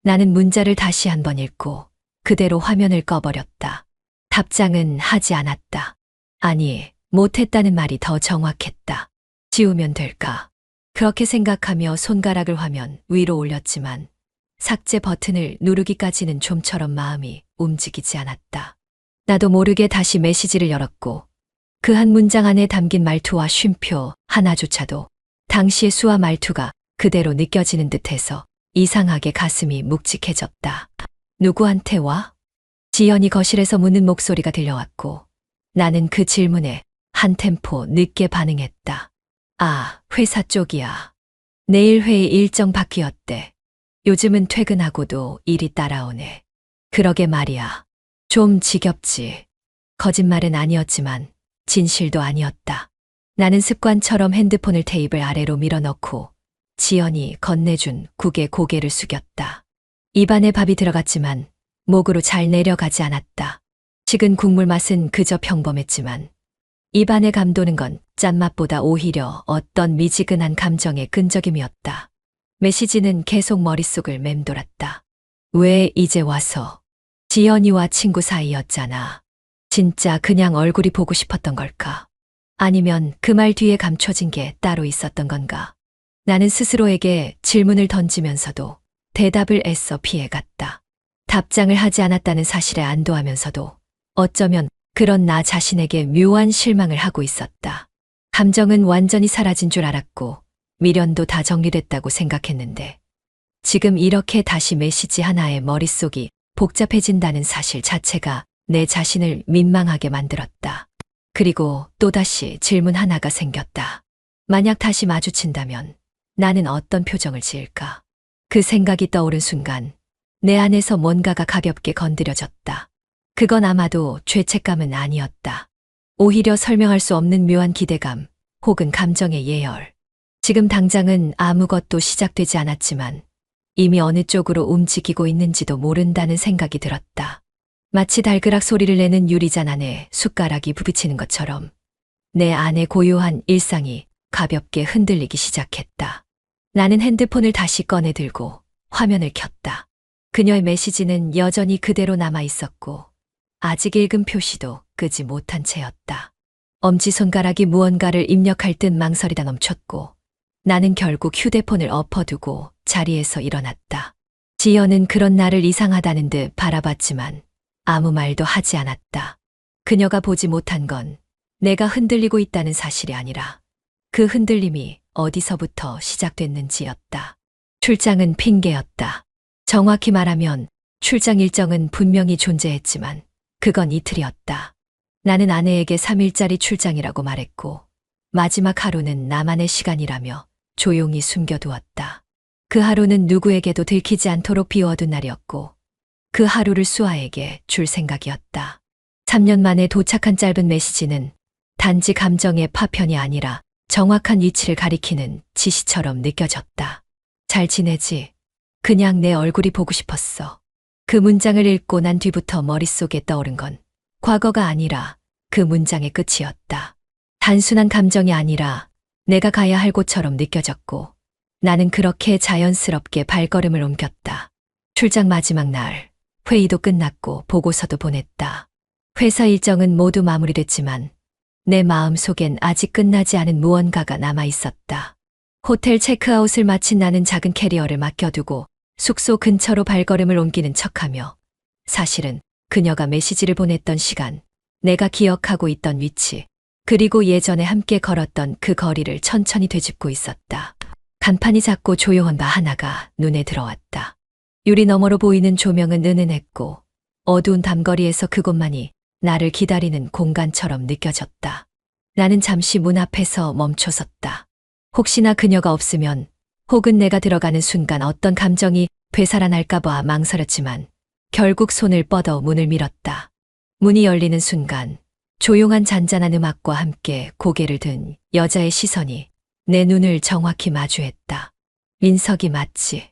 나는 문자를 다시 한번 읽고 그대로 화면을 꺼버렸다. 답장은 하지 않았다. 아니, 못했다는 말이 더 정확했다. 지우면 될까? 그렇게 생각하며 손가락을 화면 위로 올렸지만 삭제 버튼을 누르기까지는 좀처럼 마음이 움직이지 않았다. 나도 모르게 다시 메시지를 열었고 그 한 문장 안에 담긴 말투와 쉼표 하나조차도 당시의 수아 말투가 그대로 느껴지는 듯해서 이상하게 가슴이 묵직해졌다. 누구한테 와? 지연이 거실에서 묻는 목소리가 들려왔고 나는 그 질문에 한 템포 늦게 반응했다. 아, 회사 쪽이야. 내일 회의 일정 바뀌었대. 요즘은 퇴근하고도 일이 따라오네. 그러게 말이야. 좀 지겹지. 거짓말은 아니었지만 진실도 아니었다. 나는 습관처럼 핸드폰을 테이블 아래로 밀어넣고 지연이 건네준 국에 고개를 숙였다. 입안에 밥이 들어갔지만 목으로 잘 내려가지 않았다. 식은 국물 맛은 그저 평범했지만 입안에 감도는 건 짠맛보다 오히려 어떤 미지근한 감정의 끈적임이었다. 메시지는 계속 머릿속을 맴돌았다. 왜 이제 와서? 지연이와 친구 사이였잖아. 진짜 그냥 얼굴이 보고 싶었던 걸까? 아니면 그 말 뒤에 감춰진 게 따로 있었던 건가? 나는 스스로에게 질문을 던지면서도 대답을 애써 피해갔다. 답장을 하지 않았다는 사실에 안도하면서도 어쩌면 그런 나 자신에게 묘한 실망을 하고 있었다. 감정은 완전히 사라진 줄 알았고 미련도 다 정리됐다고 생각했는데 지금 이렇게 다시 메시지 하나에 머릿속이 복잡해진다는 사실 자체가 내 자신을 민망하게 만들었다. 그리고 또다시 질문 하나가 생겼다. 만약 다시 마주친다면 나는 어떤 표정을 지을까? 그 생각이 떠오른 순간 내 안에서 뭔가가 가볍게 건드려졌다. 그건 아마도 죄책감은 아니었다. 오히려 설명할 수 없는 묘한 기대감 혹은 감정의 예열. 지금 당장은 아무것도 시작되지 않았지만 이미 어느 쪽으로 움직이고 있는지도 모른다는 생각이 들었다. 마치 달그락 소리를 내는 유리잔 안에 숟가락이 부비치는 것처럼 내 안의 고요한 일상이 가볍게 흔들리기 시작했다. 나는 핸드폰을 다시 꺼내 들고 화면을 켰다. 그녀의 메시지는 여전히 그대로 남아 있었고 아직 읽은 표시도 끄지 못한 채였다. 엄지손가락이 무언가를 입력할 듯 망설이다 멈췄고 나는 결국 휴대폰을 엎어두고 자리에서 일어났다. 지연은 그런 나를 이상하다는 듯 바라봤지만 아무 말도 하지 않았다. 그녀가 보지 못한 건 내가 흔들리고 있다는 사실이 아니라 그 흔들림이 어디서부터 시작됐는지였다. 출장은 핑계였다. 정확히 말하면 출장 일정은 분명히 존재했지만 그건 이틀이었다. 나는 아내에게 3일짜리 출장이라고 말했고 마지막 하루는 나만의 시간이라며 조용히 숨겨두었다. 그 하루는 누구에게도 들키지 않도록 비워둔 날이었고 그 하루를 수아에게 줄 생각이었다. 3년 만에 도착한 짧은 메시지는 단지 감정의 파편이 아니라 정확한 위치를 가리키는 지시처럼 느껴졌다. 잘 지내지? 그냥 내 얼굴이 보고 싶었어. 그 문장을 읽고 난 뒤부터 머릿속에 떠오른 건 과거가 아니라 그 문장의 끝이었다. 단순한 감정이 아니라 내가 가야 할 곳처럼 느껴졌고 나는 그렇게 자연스럽게 발걸음을 옮겼다. 출장 마지막 날 회의도 끝났고 보고서도 보냈다. 회사 일정은 모두 마무리됐지만 내 마음속엔 아직 끝나지 않은 무언가가 남아 있었다. 호텔 체크아웃을 마친 나는 작은 캐리어를 맡겨두고 숙소 근처로 발걸음을 옮기는 척하며 사실은 그녀가 메시지를 보냈던 시간, 내가 기억하고 있던 위치, 그리고 예전에 함께 걸었던 그 거리를 천천히 되짚고 있었다. 간판이 작고 조용한 바 하나가 눈에 들어왔다. 유리 너머로 보이는 조명은 은은했고 어두운 담거리에서 그곳만이 나를 기다리는 공간처럼 느껴졌다. 나는 잠시 문 앞에서 멈춰섰다. 혹시나 그녀가 없으면, 혹은 내가 들어가는 순간 어떤 감정이 되살아날까봐 망설였지만 결국 손을 뻗어 문을 밀었다. 문이 열리는 순간 조용한 잔잔한 음악과 함께 고개를 든 여자의 시선이 내 눈을 정확히 마주했다. 민석이 맞지.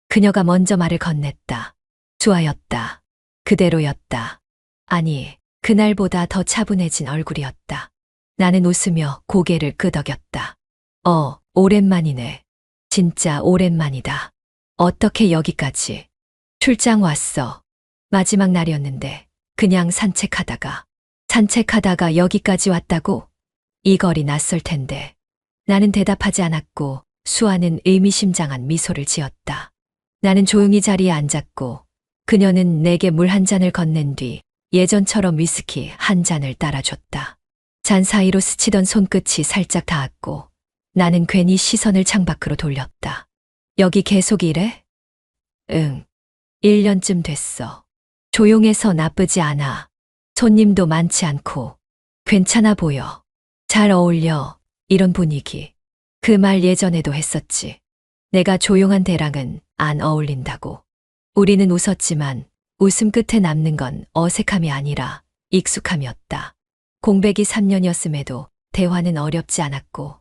그녀가 먼저 말을 건넸다. 수아였다. 그대로였다. 아니, 그날보다 더 차분해진 얼굴이었다. 나는 웃으며 고개를 끄덕였다. 오랜만이네. 진짜 오랜만이다. 어떻게 여기까지? 출장 왔어. 마지막 날이었는데 그냥 산책하다가 여기까지 왔다고? 이 거리 낯설 텐데. 나는 대답하지 않았고 수아는 의미심장한 미소를 지었다. 나는 조용히 자리에 앉았고 그녀는 내게 물 한 잔을 건넨 뒤 예전처럼 위스키 한 잔을 따라줬다. 잔 사이로 스치던 손끝이 살짝 닿았고 나는 괜히 시선을 창밖으로 돌렸다. 여기 계속 일해? 응. 1년쯤 됐어. 조용해서 나쁘지 않아. 손님도 많지 않고 괜찮아 보여. 잘 어울려. 이런 분위기. 그 말 예전에도 했었지. 내가 조용한 데랑은 안 어울린다고. 우리는 웃었지만 웃음 끝에 남는 건 어색함이 아니라 익숙함이었다. 공백이 3년이었음에도 대화는 어렵지 않았고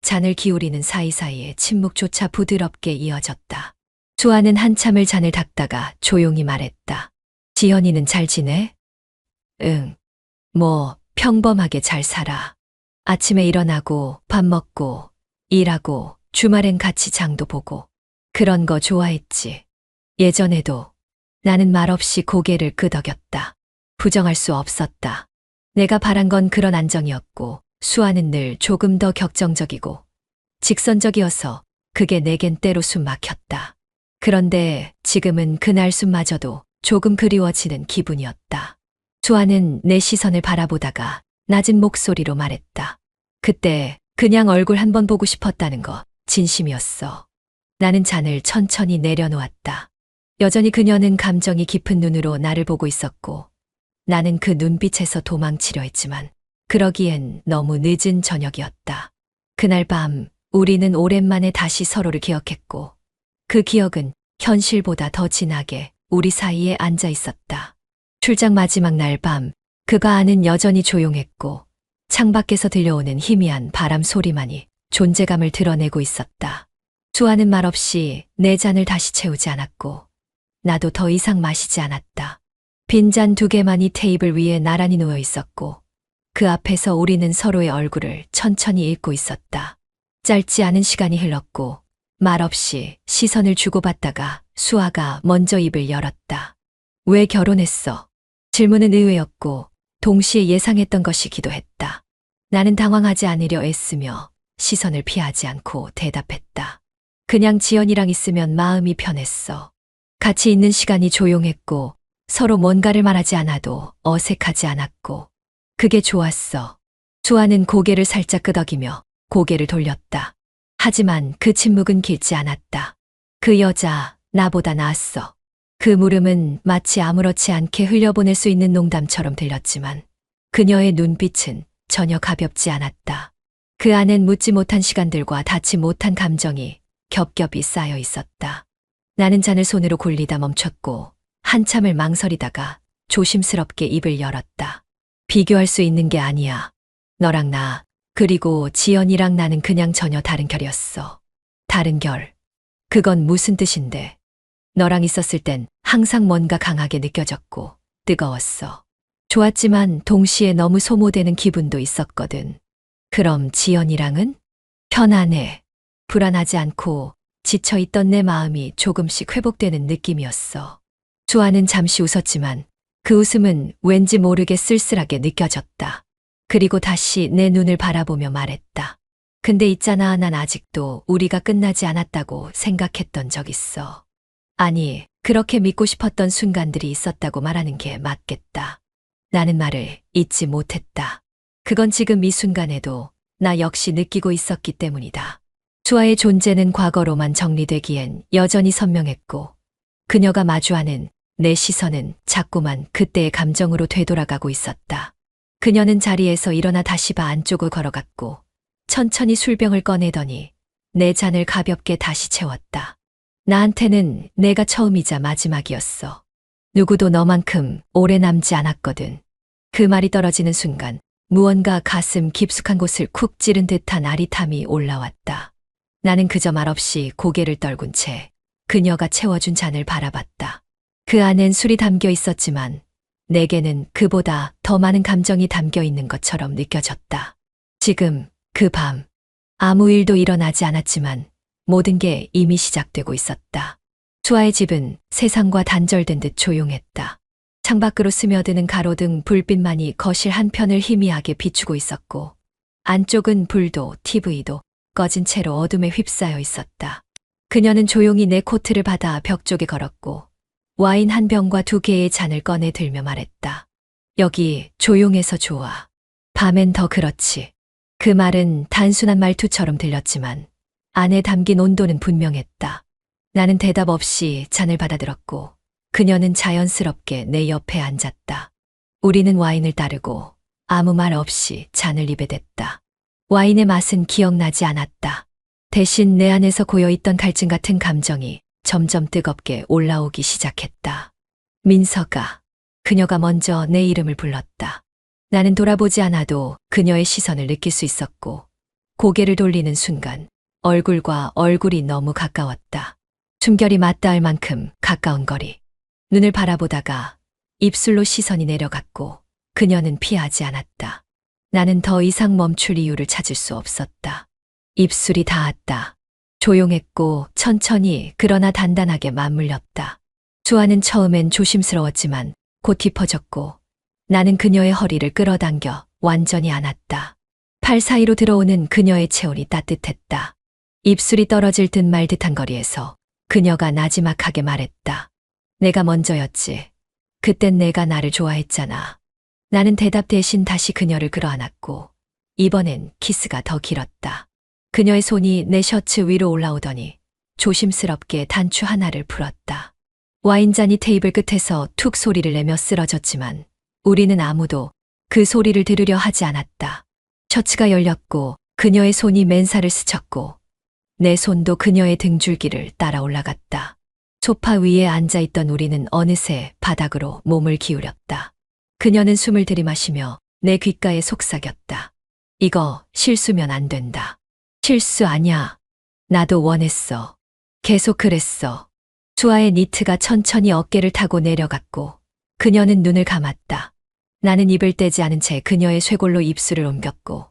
잔을 기울이는 사이사이에 침묵조차 부드럽게 이어졌다. 수아는 한참을 잔을 닦다가 조용히 말했다. 지연이는 잘 지내? 응. 뭐 평범하게 잘 살아. 아침에 일어나고 밥 먹고 일하고 주말엔 같이 장도 보고 그런 거 좋아했지. 예전에도. 나는 말없이 고개를 끄덕였다. 부정할 수 없었다. 내가 바란 건 그런 안정이었고 수아는 늘 조금 더 격정적이고 직선적이어서 그게 내겐 때로 숨 막혔다. 그런데 지금은 그날 숨마저도 조금 그리워지는 기분이었다. 수아는 내 시선을 바라보다가 낮은 목소리로 말했다. 그때 그냥 얼굴 한번 보고 싶었다는 거 진심이었어. 나는 잔을 천천히 내려놓았다. 여전히 그녀는 감정이 깊은 눈으로 나를 보고 있었고 나는 그 눈빛에서 도망치려 했지만 그러기엔 너무 늦은 저녁이었다. 그날 밤 우리는 오랜만에 다시 서로를 기억했고 그 기억은 현실보다 더 진하게 우리 사이에 앉아 있었다. 출장 마지막 날 밤 그가 안은 여전히 조용했고 창밖에서 들려오는 희미한 바람 소리만이 존재감을 드러내고 있었다. 수아는 말없이 내 잔을 다시 채우지 않았고 나도 더 이상 마시지 않았다. 빈잔 2개만이 테이블 위에 나란히 놓여 있었고 그 앞에서 우리는 서로의 얼굴을 천천히 읽고 있었다. 짧지 않은 시간이 흘렀고 말없이 시선을 주고받다가 수아가 먼저 입을 열었다. 왜 결혼했어? 질문은 의외였고 동시에 예상했던 것이기도 했다. 나는 당황하지 않으려 애쓰며 시선을 피하지 않고 대답했다. 그냥 지연이랑 있으면 마음이 편했어. 같이 있는 시간이 조용했고 서로 뭔가를 말하지 않아도 어색하지 않았고 그게 좋았어. 수아는 고개를 살짝 끄덕이며 고개를 돌렸다. 하지만 그 침묵은 길지 않았다. 그 여자 나보다 나았어. 그 물음은 마치 아무렇지 않게 흘려보낼 수 있는 농담처럼 들렸지만 그녀의 눈빛은 전혀 가볍지 않았다. 그 안엔 묻지 못한 시간들과 닿지 못한 감정이 겹겹이 쌓여 있었다. 나는 잔을 손으로 굴리다 멈췄고 한참을 망설이다가 조심스럽게 입을 열었다. 비교할 수 있는 게 아니야. 너랑 나, 그리고 지연이랑 나는 그냥 전혀 다른 결이었어. 다른 결. 그건 무슨 뜻인데? 너랑 있었을 땐 항상 뭔가 강하게 느껴졌고 뜨거웠어. 좋았지만 동시에 너무 소모되는 기분도 있었거든. 그럼 지연이랑은? 편안해. 불안하지 않고 지쳐있던 내 마음이 조금씩 회복되는 느낌이었어. 수아는 잠시 웃었지만 그 웃음은 왠지 모르게 쓸쓸하게 느껴졌다. 그리고 다시 내 눈을 바라보며 말했다. 근데 있잖아, 난 아직도 우리가 끝나지 않았다고 생각했던 적 있어. 아니, 그렇게 믿고 싶었던 순간들이 있었다고 말하는 게 맞겠다. 나는 말을 잊지 못했다. 그건 지금 이 순간에도 나 역시 느끼고 있었기 때문이다. 수아의 존재는 과거로만 정리되기엔 여전히 선명했고 그녀가 마주하는 내 시선은 자꾸만 그때의 감정으로 되돌아가고 있었다. 그녀는 자리에서 일어나 다시 바 안쪽을 걸어갔고 천천히 술병을 꺼내더니 내 잔을 가볍게 다시 채웠다. 나한테는 내가 처음이자 마지막이었어. 누구도 너만큼 오래 남지 않았거든. 그 말이 떨어지는 순간 무언가 가슴 깊숙한 곳을 쿡 찌른 듯한 아릿함이 올라왔다. 나는 그저 말없이 고개를 떨군 채 그녀가 채워준 잔을 바라봤다. 그 안엔 술이 담겨 있었지만 내게는 그보다 더 많은 감정이 담겨 있는 것처럼 느껴졌다. 지금 그 밤 아무 일도 일어나지 않았지만 모든 게 이미 시작되고 있었다. 수아의 집은 세상과 단절된 듯 조용했다. 창밖으로 스며드는 가로등 불빛만이 거실 한편을 희미하게 비추고 있었고 안쪽은 불도 TV도 꺼진 채로 어둠에 휩싸여 있었다. 그녀는 조용히 내 코트를 받아 벽 쪽에 걸었고 와인 한 병과 2개의 잔을 꺼내 들며 말했다. 여기 조용해서 좋아. 밤엔 더 그렇지. 그 말은 단순한 말투처럼 들렸지만 안에 담긴 온도는 분명했다. 나는 대답 없이 잔을 받아들었고 그녀는 자연스럽게 내 옆에 앉았다. 우리는 와인을 따르고 아무 말 없이 잔을 입에 댔다. 와인의 맛은 기억나지 않았다. 대신 내 안에서 고여있던 갈증 같은 감정이 점점 뜨겁게 올라오기 시작했다. 민서가, 그녀가 먼저 내 이름을 불렀다. 나는 돌아보지 않아도 그녀의 시선을 느낄 수 있었고 고개를 돌리는 순간 얼굴과 얼굴이 너무 가까웠다. 숨결이 맞닿을 만큼 가까운 거리. 눈을 바라보다가 입술로 시선이 내려갔고 그녀는 피하지 않았다. 나는 더 이상 멈출 이유를 찾을 수 없었다. 입술이 닿았다. 조용했고 천천히 그러나 단단하게 맞물렸다. 수아는 처음엔 조심스러웠지만 곧 깊어졌고 나는 그녀의 허리를 끌어당겨 완전히 안았다. 팔 사이로 들어오는 그녀의 체온이 따뜻했다. 입술이 떨어질 듯 말 듯한 거리에서 그녀가 나지막하게 말했다. 내가 먼저였지. 그땐 내가 나를 좋아했잖아. 나는 대답 대신 다시 그녀를 끌어안았고 이번엔 키스가 더 길었다. 그녀의 손이 내 셔츠 위로 올라오더니 조심스럽게 단추 하나를 풀었다. 와인잔이 테이블 끝에서 툭 소리를 내며 쓰러졌지만 우리는 아무도 그 소리를 들으려 하지 않았다. 셔츠가 열렸고 그녀의 손이 맨살을 스쳤고 내 손도 그녀의 등줄기를 따라 올라갔다. 소파 위에 앉아있던 우리는 어느새 바닥으로 몸을 기울였다. 그녀는 숨을 들이마시며 내 귓가에 속삭였다. 이거 실수면 안 된다. 실수 아냐. 나도 원했어. 계속 그랬어. 수아의 니트가 천천히 어깨를 타고 내려갔고 그녀는 눈을 감았다. 나는 입을 떼지 않은 채 그녀의 쇄골로 입술을 옮겼고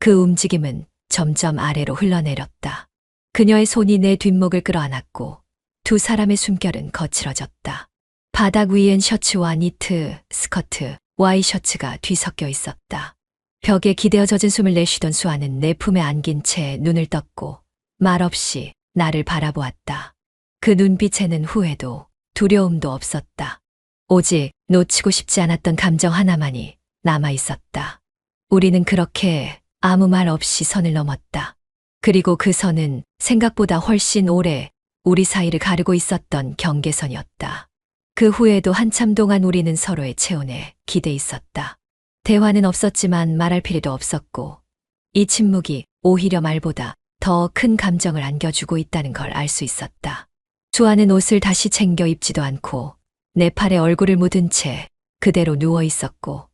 그 움직임은 점점 아래로 흘러내렸다. 그녀의 손이 내 뒷목을 끌어안았고 두 사람의 숨결은 거칠어졌다. 바닥 위엔 셔츠와 니트, 스커트, 와이셔츠가 뒤섞여 있었다. 벽에 기대어 젖은 숨을 내쉬던 수아는 내 품에 안긴 채 눈을 떴고 말없이 나를 바라보았다. 그 눈빛에는 후회도 두려움도 없었다. 오직 놓치고 싶지 않았던 감정 하나만이 남아 있었다. 우리는 그렇게 아무 말 없이 선을 넘었다. 그리고 그 선은 생각보다 훨씬 오래 우리 사이를 가르고 있었던 경계선이었다. 그 후에도 한참 동안 우리는 서로의 체온에 기대 있었다. 대화는 없었지만 말할 필요도 없었고 이 침묵이 오히려 말보다 더 큰 감정을 안겨주고 있다는 걸 알 수 있었다. 수아는 옷을 다시 챙겨 입지도 않고 내 팔에 얼굴을 묻은 채 그대로 누워 있었고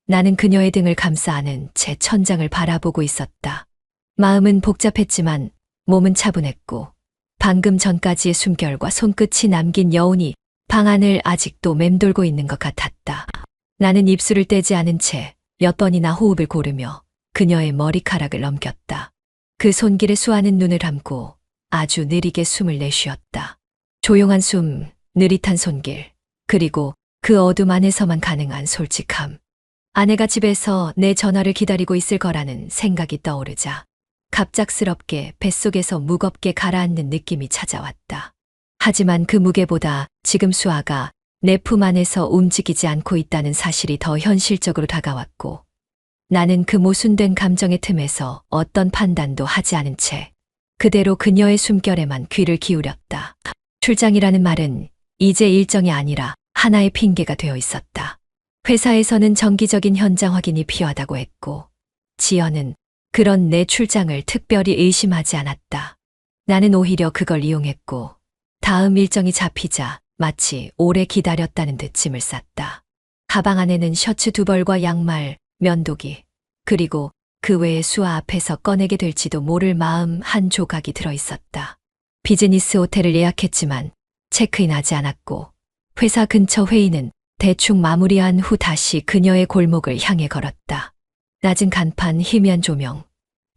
나는 그녀의 등을 감싸 안은 채 천장을 바라보고 있었다. 마음은 복잡했지만 몸은 차분했고 방금 전까지의 숨결과 손끝이 남긴 여운이 방 안을 아직도 맴돌고 있는 것 같았다. 나는 입술을 떼지 않은 채 몇 번이나 호흡을 고르며 그녀의 머리카락을 넘겼다. 그 손길에 수아는 눈을 감고 아주 느리게 숨을 내쉬었다. 조용한 숨, 느릿한 손길, 그리고 그 어둠 안에서만 가능한 솔직함. 아내가 집에서 내 전화를 기다리고 있을 거라는 생각이 떠오르자 갑작스럽게 뱃속에서 무겁게 가라앉는 느낌이 찾아왔다. 하지만 그 무게보다 지금 수아가 내 품 안에서 움직이지 않고 있다는 사실이 더 현실적으로 다가왔고 나는 그 모순된 감정의 틈에서 어떤 판단도 하지 않은 채 그대로 그녀의 숨결에만 귀를 기울였다. 출장이라는 말은 이제 일정이 아니라 하나의 핑계가 되어 있었다. 회사에서는 정기적인 현장 확인이 필요하다고 했고, 지연은 그런 내 출장을 특별히 의심하지 않았다. 나는 오히려 그걸 이용했고, 다음 일정이 잡히자 마치 오래 기다렸다는 듯 짐을 쌌다. 가방 안에는 셔츠 2벌과 양말, 면도기, 그리고 그 외에 수아 앞에서 꺼내게 될지도 모를 마음 한 조각이 들어있었다. 비즈니스 호텔을 예약했지만 체크인하지 않았고, 회사 근처 회의는 대충 마무리한 후 다시 그녀의 골목을 향해 걸었다. 낮은 간판, 희미한 조명.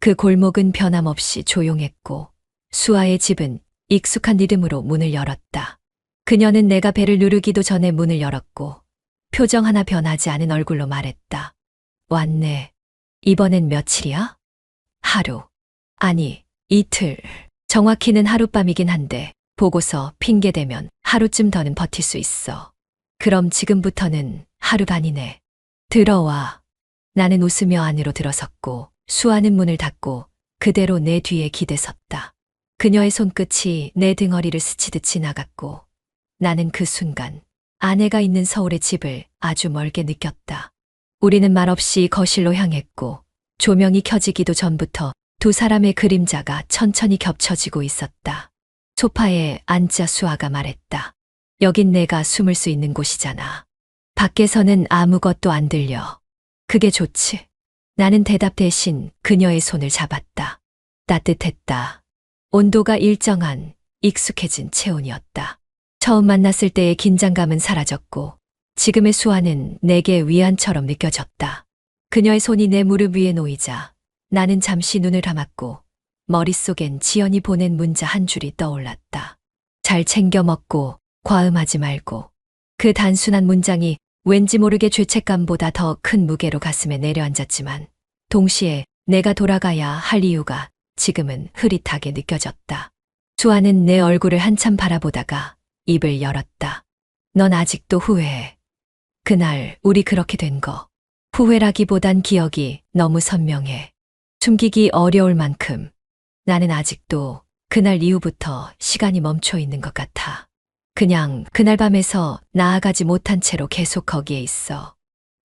그 골목은 변함없이 조용했고, 수아의 집은 익숙한 리듬으로 문을 열었다. 그녀는 내가 벨을 누르기도 전에 문을 열었고, 표정 하나 변하지 않은 얼굴로 말했다. 왔네. 이번엔 며칠이야? 하루. 아니, 이틀. 정확히는 하룻밤이긴 한데, 보고서 핑계대면 하루쯤 더는 버틸 수 있어. 그럼 지금부터는 하루 반이네. 들어와. 나는 웃으며 안으로 들어섰고, 수아는 문을 닫고 그대로 내 뒤에 기대섰다. 그녀의 손끝이 내 등허리를 스치듯 지나갔고, 나는 그 순간 아내가 있는 서울의 집을 아주 멀게 느꼈다. 우리는 말없이 거실로 향했고, 조명이 켜지기도 전부터 두 사람의 그림자가 천천히 겹쳐지고 있었다. 소파에 앉자 수아가 말했다. 여긴 내가 숨을 수 있는 곳이잖아. 밖에서는 아무것도 안 들려. 그게 좋지. 나는 대답 대신 그녀의 손을 잡았다. 따뜻했다. 온도가 일정한 익숙해진 체온이었다. 처음 만났을 때의 긴장감은 사라졌고, 지금의 수아는 내게 위안처럼 느껴졌다. 그녀의 손이 내 무릎 위에 놓이자 나는 잠시 눈을 감았고, 머릿속엔 지연이 보낸 문자 한 줄이 떠올랐다. 잘 챙겨 먹고 과음하지 말고. 그 단순한 문장이 왠지 모르게 죄책감보다 더 큰 무게로 가슴에 내려앉았지만, 동시에 내가 돌아가야 할 이유가 지금은 흐릿하게 느껴졌다. 수아는 내 얼굴을 한참 바라보다가 입을 열었다. 넌 아직도 후회해. 그날 우리 그렇게 된 거. 후회라기보단 기억이 너무 선명해. 숨기기 어려울 만큼. 나는 아직도 그날 이후부터 시간이 멈춰 있는 것 같아. 그냥 그날 밤에서 나아가지 못한 채로 계속 거기에 있어.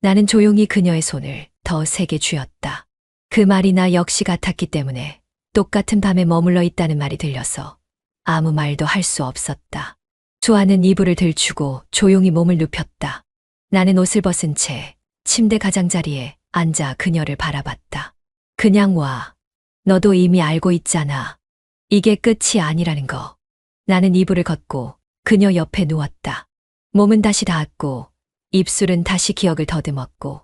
나는 조용히 그녀의 손을 더 세게 쥐었다. 그 말이 나 역시 같았기 때문에 똑같은 밤에 머물러 있다는 말이 들려서 아무 말도 할 수 없었다. 수아는 이불을 들추고 조용히 몸을 눕혔다. 나는 옷을 벗은 채 침대 가장자리에 앉아 그녀를 바라봤다. 그냥 와. 너도 이미 알고 있잖아. 이게 끝이 아니라는 거. 나는 이불을 걷고 그녀 옆에 누웠다. 몸은 다시 닿았고, 입술은 다시 기억을 더듬었고,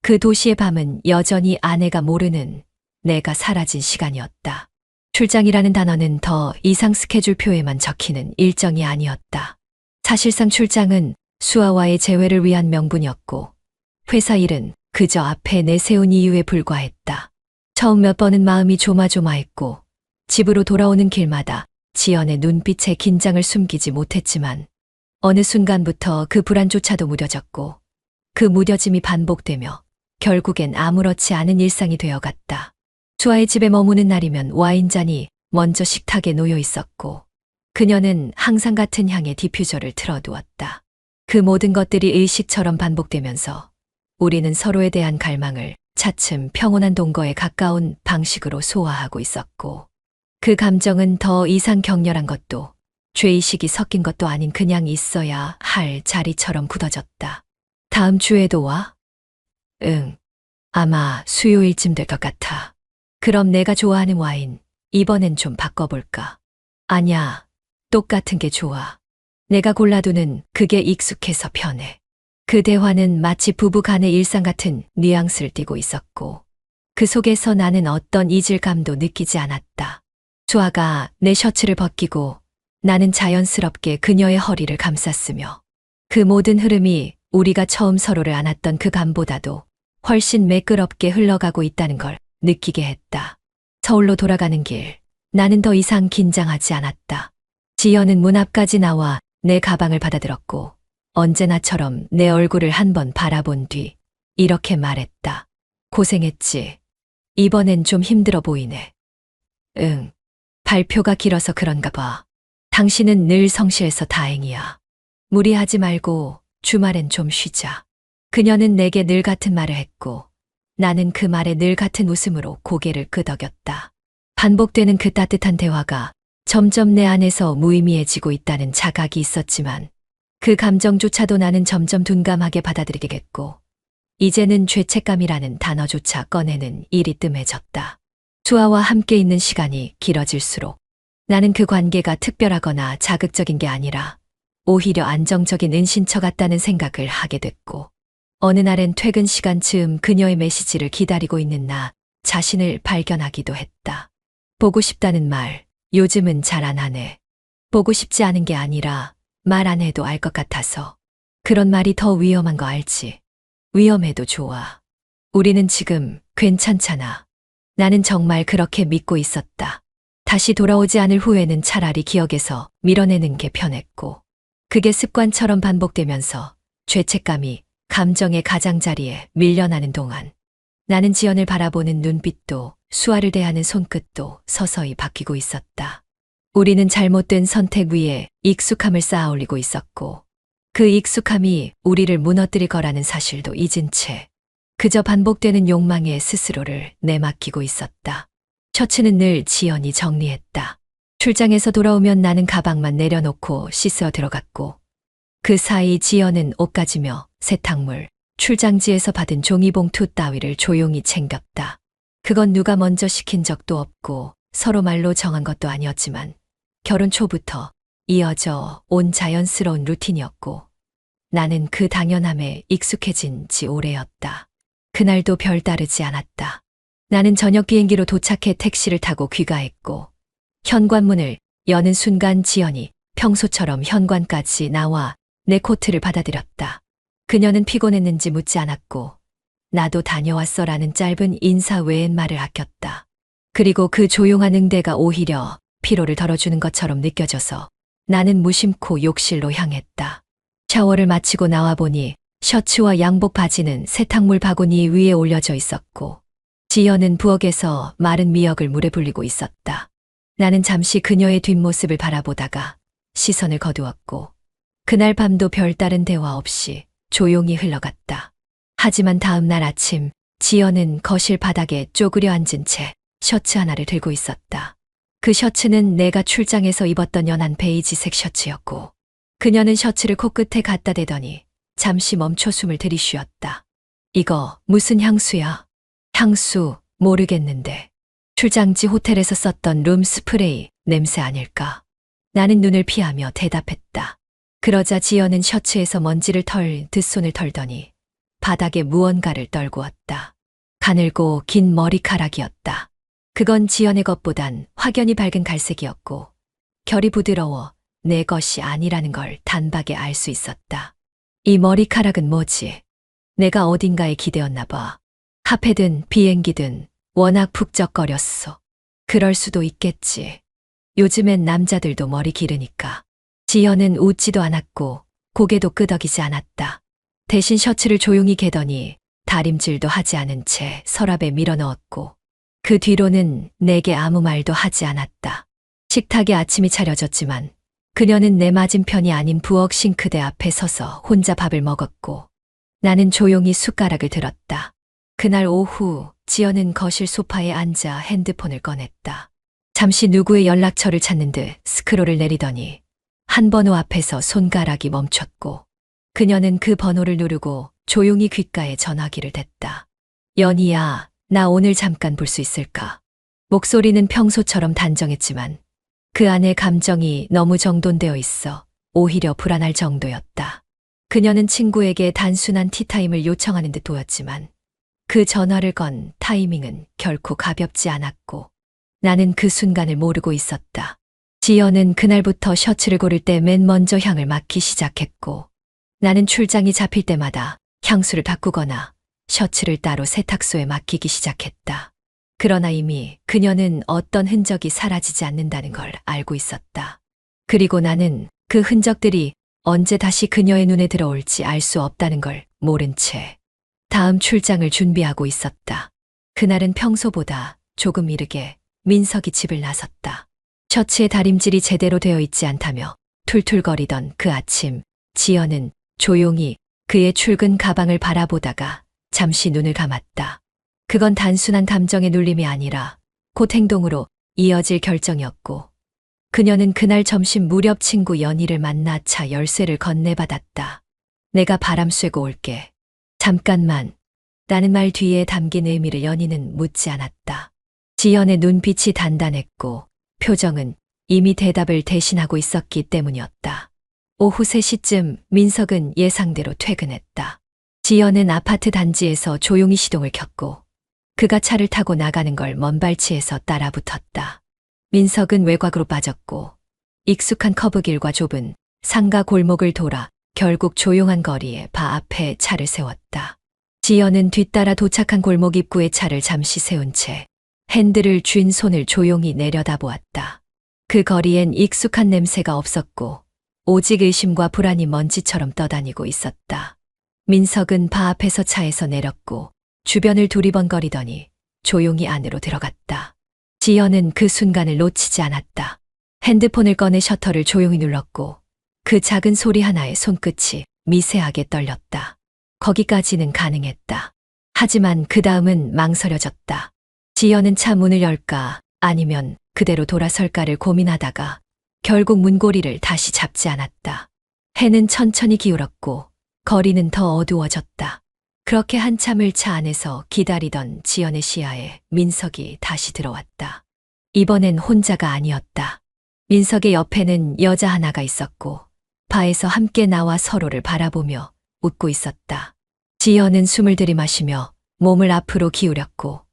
그 도시의 밤은 여전히 아내가 모르는 내가 사라진 시간이었다. 출장이라는 단어는 더 이상 스케줄표에만 적히는 일정이 아니었다. 사실상 출장은 수아와의 재회를 위한 명분이었고, 회사 일은 그저 앞에 내세운 이유에 불과했다. 처음 몇 번은 마음이 조마조마했고, 집으로 돌아오는 길마다 지연의 눈빛에 긴장을 숨기지 못했지만, 어느 순간부터 그 불안조차도 무뎌졌고, 그 무뎌짐이 반복되며 결국엔 아무렇지 않은 일상이 되어갔다. 수아의 집에 머무는 날이면 와인잔이 먼저 식탁에 놓여 있었고, 그녀는 항상 같은 향의 디퓨저를 틀어두었다. 그 모든 것들이 의식처럼 반복되면서 우리는 서로에 대한 갈망을 차츰 평온한 동거에 가까운 방식으로 소화하고 있었고, 그 감정은 더 이상 격렬한 것도 죄의식이 섞인 것도 아닌 그냥 있어야 할 자리처럼 굳어졌다. 다음 주에도 와? 응. 아마 수요일쯤 될 것 같아. 그럼 내가 좋아하는 와인, 이번엔 좀 바꿔볼까? 아냐, 똑같은 게 좋아. 내가 골라두는 그게 익숙해서 편해. 그 대화는 마치 부부 간의 일상 같은 뉘앙스를 띠고 있었고, 그 속에서 나는 어떤 이질감도 느끼지 않았다. 수아가 내 셔츠를 벗기고 나는 자연스럽게 그녀의 허리를 감쌌으며, 그 모든 흐름이 우리가 처음 서로를 안았던 그 감보다도 훨씬 매끄럽게 흘러가고 있다는 걸 느끼게 했다. 서울로 돌아가는 길, 나는 더 이상 긴장하지 않았다. 지연은 문 앞까지 나와 내 가방을 받아들었고, 언제나처럼 내 얼굴을 한번 바라본 뒤 이렇게 말했다. 고생했지. 이번엔 좀 힘들어 보이네. 응. 발표가 길어서 그런가 봐. 당신은 늘 성실해서 다행이야. 무리하지 말고 주말엔 좀 쉬자. 그녀는 내게 늘 같은 말을 했고 나는 그 말에 늘 같은 웃음으로 고개를 끄덕였다. 반복되는 그 따뜻한 대화가 점점 내 안에서 무의미해지고 있다는 자각이 있었지만 그 감정조차도 나는 점점 둔감하게 받아들이겠고 이제는 죄책감이라는 단어조차 꺼내는 일이 뜸해졌다. 수아와 함께 있는 시간이 길어질수록 나는 그 관계가 특별하거나 자극적인 게 아니라 오히려 안정적인 은신처 같다는 생각을 하게 됐고 어느 날엔 퇴근 시간 즈음 그녀의 메시지를 기다리고 있는 나 자신을 발견하기도 했다. 보고 싶다는 말, 요즘은 잘 안 하네. 보고 싶지 않은 게 아니라 말 안 해도 알 것 같아서. 그런 말이 더 위험한 거 알지? 위험해도 좋아. 우리는 지금 괜찮잖아. 나는 정말 그렇게 믿고 있었다. 다시 돌아오지 않을 후회는 차라리 기억에서 밀어내는 게 편했고 그게 습관처럼 반복되면서 죄책감이 감정의 가장자리에 밀려나는 동안 나는 지연을 바라보는 눈빛도 수아를 대하는 손끝도 서서히 바뀌고 있었다. 우리는 잘못된 선택 위에 익숙함을 쌓아 올리고 있었고 그 익숙함이 우리를 무너뜨릴 거라는 사실도 잊은 채 그저 반복되는 욕망에 스스로를 내맡기고 있었다. 셔츠는 늘 지연이 정리했다. 출장에서 돌아오면 나는 가방만 내려놓고 씻어 들어갔고 그 사이 지연은 옷 가지며 세탁물, 출장지에서 받은 종이봉투 따위를 조용히 챙겼다. 그건 누가 먼저 시킨 적도 없고 서로 말로 정한 것도 아니었지만 결혼 초부터 이어져 온 자연스러운 루틴이었고 나는 그 당연함에 익숙해진 지 오래였다. 그날도 별다르지 않았다. 나는 저녁 비행기로 도착해 택시를 타고 귀가했고 현관문을 여는 순간 지연이 평소처럼 현관까지 나와 내 코트를 받아들였다. 그녀는 피곤했는지 묻지 않았고 나도 다녀왔어라는 짧은 인사 외엔 말을 아꼈다. 그리고 그 조용한 응대가 오히려 피로를 덜어주는 것처럼 느껴져서 나는 무심코 욕실로 향했다. 샤워를 마치고 나와보니 셔츠와 양복 바지는 세탁물 바구니 위에 올려져 있었고 지연은 부엌에서 마른 미역을 물에 불리고 있었다. 나는 잠시 그녀의 뒷모습을 바라보다가 시선을 거두었고 그날 밤도 별다른 대화 없이 조용히 흘러갔다. 하지만 다음 날 아침 지연은 거실 바닥에 쪼그려 앉은 채 셔츠 하나를 들고 있었다. 그 셔츠는 내가 출장에서 입었던 연한 베이지색 셔츠였고 그녀는 셔츠를 코끝에 갖다 대더니 잠시 멈춰 숨을 들이쉬었다. 이거 무슨 향수야? 향수 모르겠는데 출장지 호텔에서 썼던 룸 스프레이 냄새 아닐까? 나는 눈을 피하며 대답했다. 그러자 지연은 셔츠에서 먼지를 털듯 손을 털더니 바닥에 무언가를 떨구었다. 가늘고 긴 머리카락이었다. 그건 지연의 것보단 확연히 밝은 갈색이었고 결이 부드러워 내 것이 아니라는 걸 단박에 알 수 있었다. 이 머리카락은 뭐지? 내가 어딘가에 기대었나 봐. 카페든 비행기든 워낙 북적거렸어. 그럴 수도 있겠지. 요즘엔 남자들도 머리 기르니까. 지연은 웃지도 않았고 고개도 끄덕이지 않았다. 대신 셔츠를 조용히 개더니 다림질도 하지 않은 채 서랍에 밀어넣었고 그 뒤로는 내게 아무 말도 하지 않았다. 식탁에 아침이 차려졌지만 그녀는 내 맞은편이 아닌 부엌 싱크대 앞에 서서 혼자 밥을 먹었고 나는 조용히 숟가락을 들었다. 그날 오후 지연은 거실 소파에 앉아 핸드폰을 꺼냈다. 잠시 누구의 연락처를 찾는 듯 스크롤을 내리더니 한 번호 앞에서 손가락이 멈췄고 그녀는 그 번호를 누르고 조용히 귓가에 전화기를 댔다. 연희야, 나 오늘 잠깐 볼 수 있을까? 목소리는 평소처럼 단정했지만 그 안에 감정이 너무 정돈되어 있어 오히려 불안할 정도였다. 그녀는 친구에게 단순한 티타임을 요청하는 듯 보였지만 그 전화를 건 타이밍은 결코 가볍지 않았고 나는 그 순간을 모르고 있었다. 지연은 그날부터 셔츠를 고를 때 맨 먼저 향을 맡기 시작했고 나는 출장이 잡힐 때마다 향수를 바꾸거나 셔츠를 따로 세탁소에 맡기기 시작했다. 그러나 이미 그녀는 어떤 흔적이 사라지지 않는다는 걸 알고 있었다. 그리고 나는 그 흔적들이 언제 다시 그녀의 눈에 들어올지 알 수 없다는 걸 모른 채 다음 출장을 준비하고 있었다. 그날은 평소보다 조금 이르게 민석이 집을 나섰다. 셔츠의 다림질이 제대로 되어 있지 않다며 툴툴거리던 그 아침 지연은 조용히 그의 출근 가방을 바라보다가 잠시 눈을 감았다. 그건 단순한 감정의 눌림이 아니라 곧 행동으로 이어질 결정이었고, 그녀는 그날 점심 무렵 친구 연희를 만나 차 열쇠를 건네받았다. 내가 바람 쐬고 올게. 잠깐만. 라는 말 뒤에 담긴 의미를 연희는 묻지 않았다. 지연의 눈빛이 단단했고 표정은 이미 대답을 대신하고 있었기 때문이었다. 오후 3시쯤 민석은 예상대로 퇴근했다. 지연은 아파트 단지에서 조용히 시동을 켰고 그가 차를 타고 나가는 걸 먼발치에서 따라붙었다. 민석은 외곽으로 빠졌고 익숙한 커브길과 좁은 상가 골목을 돌아 결국 조용한 거리에 바 앞에 차를 세웠다. 지연은 뒤따라 도착한 골목 입구에 차를 잠시 세운 채 핸들을 쥔 손을 조용히 내려다보았다. 그 거리엔 익숙한 냄새가 없었고 오직 의심과 불안이 먼지처럼 떠다니고 있었다. 민석은 바 앞에서 차에서 내렸고 주변을 두리번거리더니 조용히 안으로 들어갔다. 지연은 그 순간을 놓치지 않았다. 핸드폰을 꺼내 셔터를 조용히 눌렀고 그 작은 소리 하나에 손끝이 미세하게 떨렸다. 거기까지는 가능했다. 하지만 그 다음은 망설여졌다. 지연은 차 문을 열까 아니면 그대로 돌아설까를 고민하다가 결국 문고리를 다시 잡지 않았다. 해는 천천히 기울었고 거리는 더 어두워졌다. 그렇게 한참을 차 안에서 기다리던 지연의 시야에 민석이 다시 들어왔다. 이번엔 혼자가 아니었다. 민석의 옆에는 여자 하나가 있었고 바에서 함께 나와 서로를 바라보며 웃고 있었다. 지연은 숨을 들이마시며 몸을 앞으로 기울였고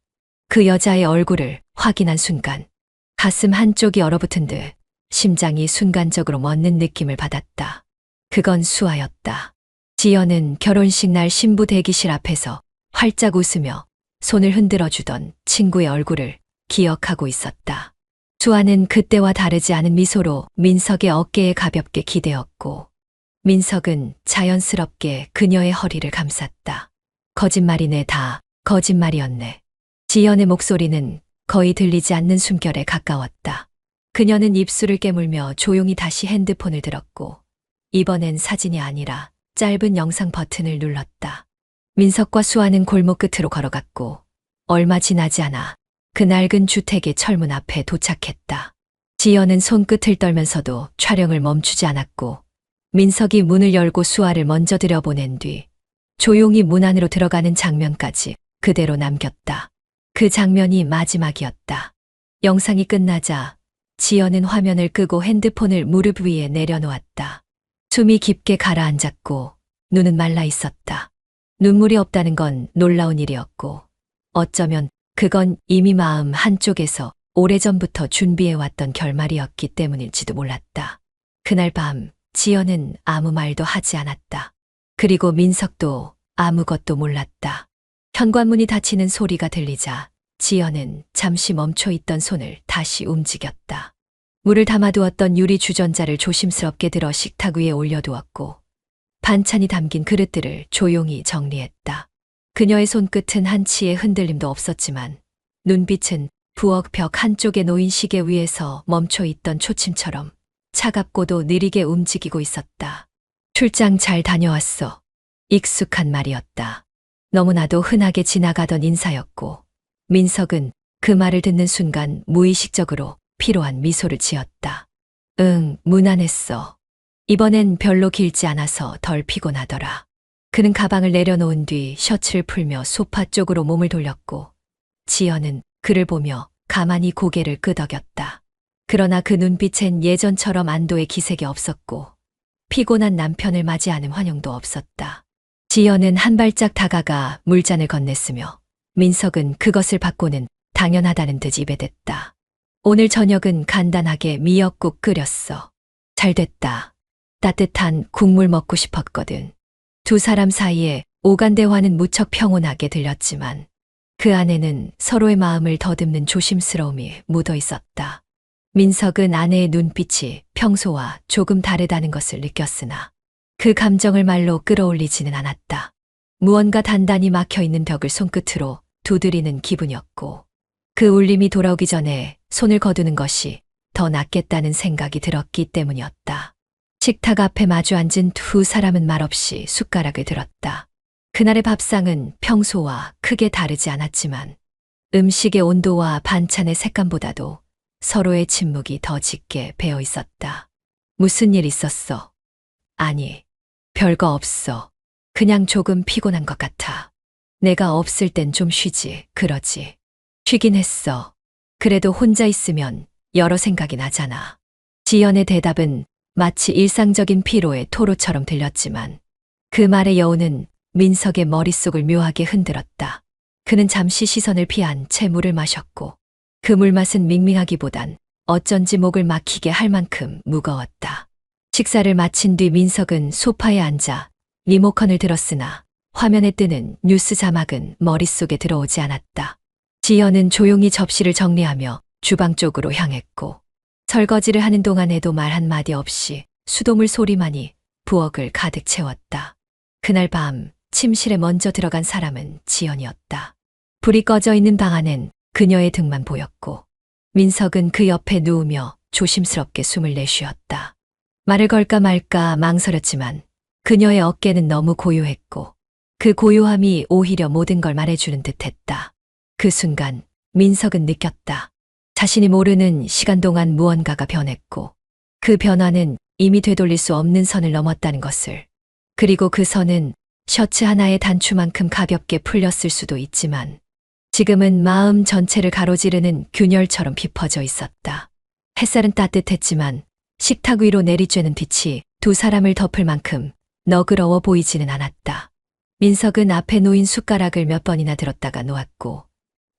그 여자의 얼굴을 확인한 순간 가슴 한쪽이 얼어붙은 듯 심장이 순간적으로 멎는 느낌을 받았다. 그건 수아였다. 지연은 결혼식 날 신부 대기실 앞에서 활짝 웃으며 손을 흔들어 주던 친구의 얼굴을 기억하고 있었다. 수아는 그때와 다르지 않은 미소로 민석의 어깨에 가볍게 기대었고 민석은 자연스럽게 그녀의 허리를 감쌌다. 거짓말이네, 다 거짓말이었네. 지연의 목소리는 거의 들리지 않는 숨결에 가까웠다. 그녀는 입술을 깨물며 조용히 다시 핸드폰을 들었고 이번엔 사진이 아니라 짧은 영상 버튼을 눌렀다. 민석과 수아는 골목 끝으로 걸어갔고 얼마 지나지 않아 그 낡은 주택의 철문 앞에 도착했다. 지연은 손끝을 떨면서도 촬영을 멈추지 않았고 민석이 문을 열고 수아를 먼저 들여보낸 뒤 조용히 문 안으로 들어가는 장면까지 그대로 남겼다. 그 장면이 마지막이었다. 영상이 끝나자 지연은 화면을 끄고 핸드폰을 무릎 위에 내려놓았다. 숨이 깊게 가라앉았고 눈은 말라 있었다. 눈물이 없다는 건 놀라운 일이었고 어쩌면 그건 이미 마음 한쪽에서 오래전부터 준비해왔던 결말이었기 때문일지도 몰랐다. 그날 밤 지연은 아무 말도 하지 않았다. 그리고 민석도 아무것도 몰랐다. 현관문이 닫히는 소리가 들리자 지연은 잠시 멈춰있던 손을 다시 움직였다. 물을 담아두었던 유리 주전자를 조심스럽게 들어 식탁 위에 올려두었고 반찬이 담긴 그릇들을 조용히 정리했다. 그녀의 손끝은 한치의 흔들림도 없었지만 눈빛은 부엌 벽 한쪽에 놓인 시계 위에서 멈춰있던 초침처럼 차갑고도 느리게 움직이고 있었다. 출장 잘 다녀왔어. 익숙한 말이었다. 너무나도 흔하게 지나가던 인사였고 민석은 그 말을 듣는 순간 무의식적으로 피로한 미소를 지었다. 응, 무난했어. 이번엔 별로 길지 않아서 덜 피곤하더라. 그는 가방을 내려놓은 뒤 셔츠를 풀며 소파 쪽으로 몸을 돌렸고 지연은 그를 보며 가만히 고개를 끄덕였다. 그러나 그 눈빛엔 예전처럼 안도의 기색이 없었고 피곤한 남편을 맞이하는 환영도 없었다. 지연은 한 발짝 다가가 물잔을 건넸으며 민석은 그것을 받고는 당연하다는 듯 입에 댔다. 오늘 저녁은 간단하게 미역국 끓였어. 잘 됐다. 따뜻한 국물 먹고 싶었거든. 두 사람 사이에 오간 대화는 무척 평온하게 들렸지만 그 안에는 서로의 마음을 더듬는 조심스러움이 묻어 있었다. 민석은 아내의 눈빛이 평소와 조금 다르다는 것을 느꼈으나 그 감정을 말로 끌어올리지는 않았다. 무언가 단단히 막혀있는 벽을 손끝으로 두드리는 기분이었고 그 울림이 돌아오기 전에 손을 거두는 것이 더 낫겠다는 생각이 들었기 때문이었다. 식탁 앞에 마주 앉은 두 사람은 말없이 숟가락을 들었다. 그날의 밥상은 평소와 크게 다르지 않았지만 음식의 온도와 반찬의 색감보다도 서로의 침묵이 더 짙게 배어 있었다. 무슨 일 있었어? 아니, 별거 없어. 그냥 조금 피곤한 것 같아. 내가 없을 땐 좀 쉬지, 그러지. 쉬긴 했어. 그래도 혼자 있으면 여러 생각이 나잖아. 지연의 대답은 마치 일상적인 피로의 토로처럼 들렸지만 그 말의 여운은 민석의 머릿속을 묘하게 흔들었다. 그는 잠시 시선을 피한 채 물을 마셨고 그 물맛은 밍밍하기보단 어쩐지 목을 막히게 할 만큼 무거웠다. 식사를 마친 뒤 민석은 소파에 앉아 리모컨을 들었으나 화면에 뜨는 뉴스 자막은 머릿속에 들어오지 않았다. 지연은 조용히 접시를 정리하며 주방 쪽으로 향했고 설거지를 하는 동안에도 말 한마디 없이 수돗물 소리만이 부엌을 가득 채웠다. 그날 밤 침실에 먼저 들어간 사람은 지연이었다. 불이 꺼져 있는 방 안엔 그녀의 등만 보였고 민석은 그 옆에 누우며 조심스럽게 숨을 내쉬었다. 말을 걸까 말까 망설였지만 그녀의 어깨는 너무 고요했고 그 고요함이 오히려 모든 걸 말해주는 듯했다. 그 순간 민석은 느꼈다. 자신이 모르는 시간 동안 무언가가 변했고 그 변화는 이미 되돌릴 수 없는 선을 넘었다는 것을. 그리고 그 선은 셔츠 하나의 단추만큼 가볍게 풀렸을 수도 있지만 지금은 마음 전체를 가로지르는 균열처럼 깊어져 있었다. 햇살은 따뜻했지만 식탁 위로 내리쬐는 빛이 두 사람을 덮을 만큼 너그러워 보이지는 않았다. 민석은 앞에 놓인 숟가락을 몇 번이나 들었다가 놓았고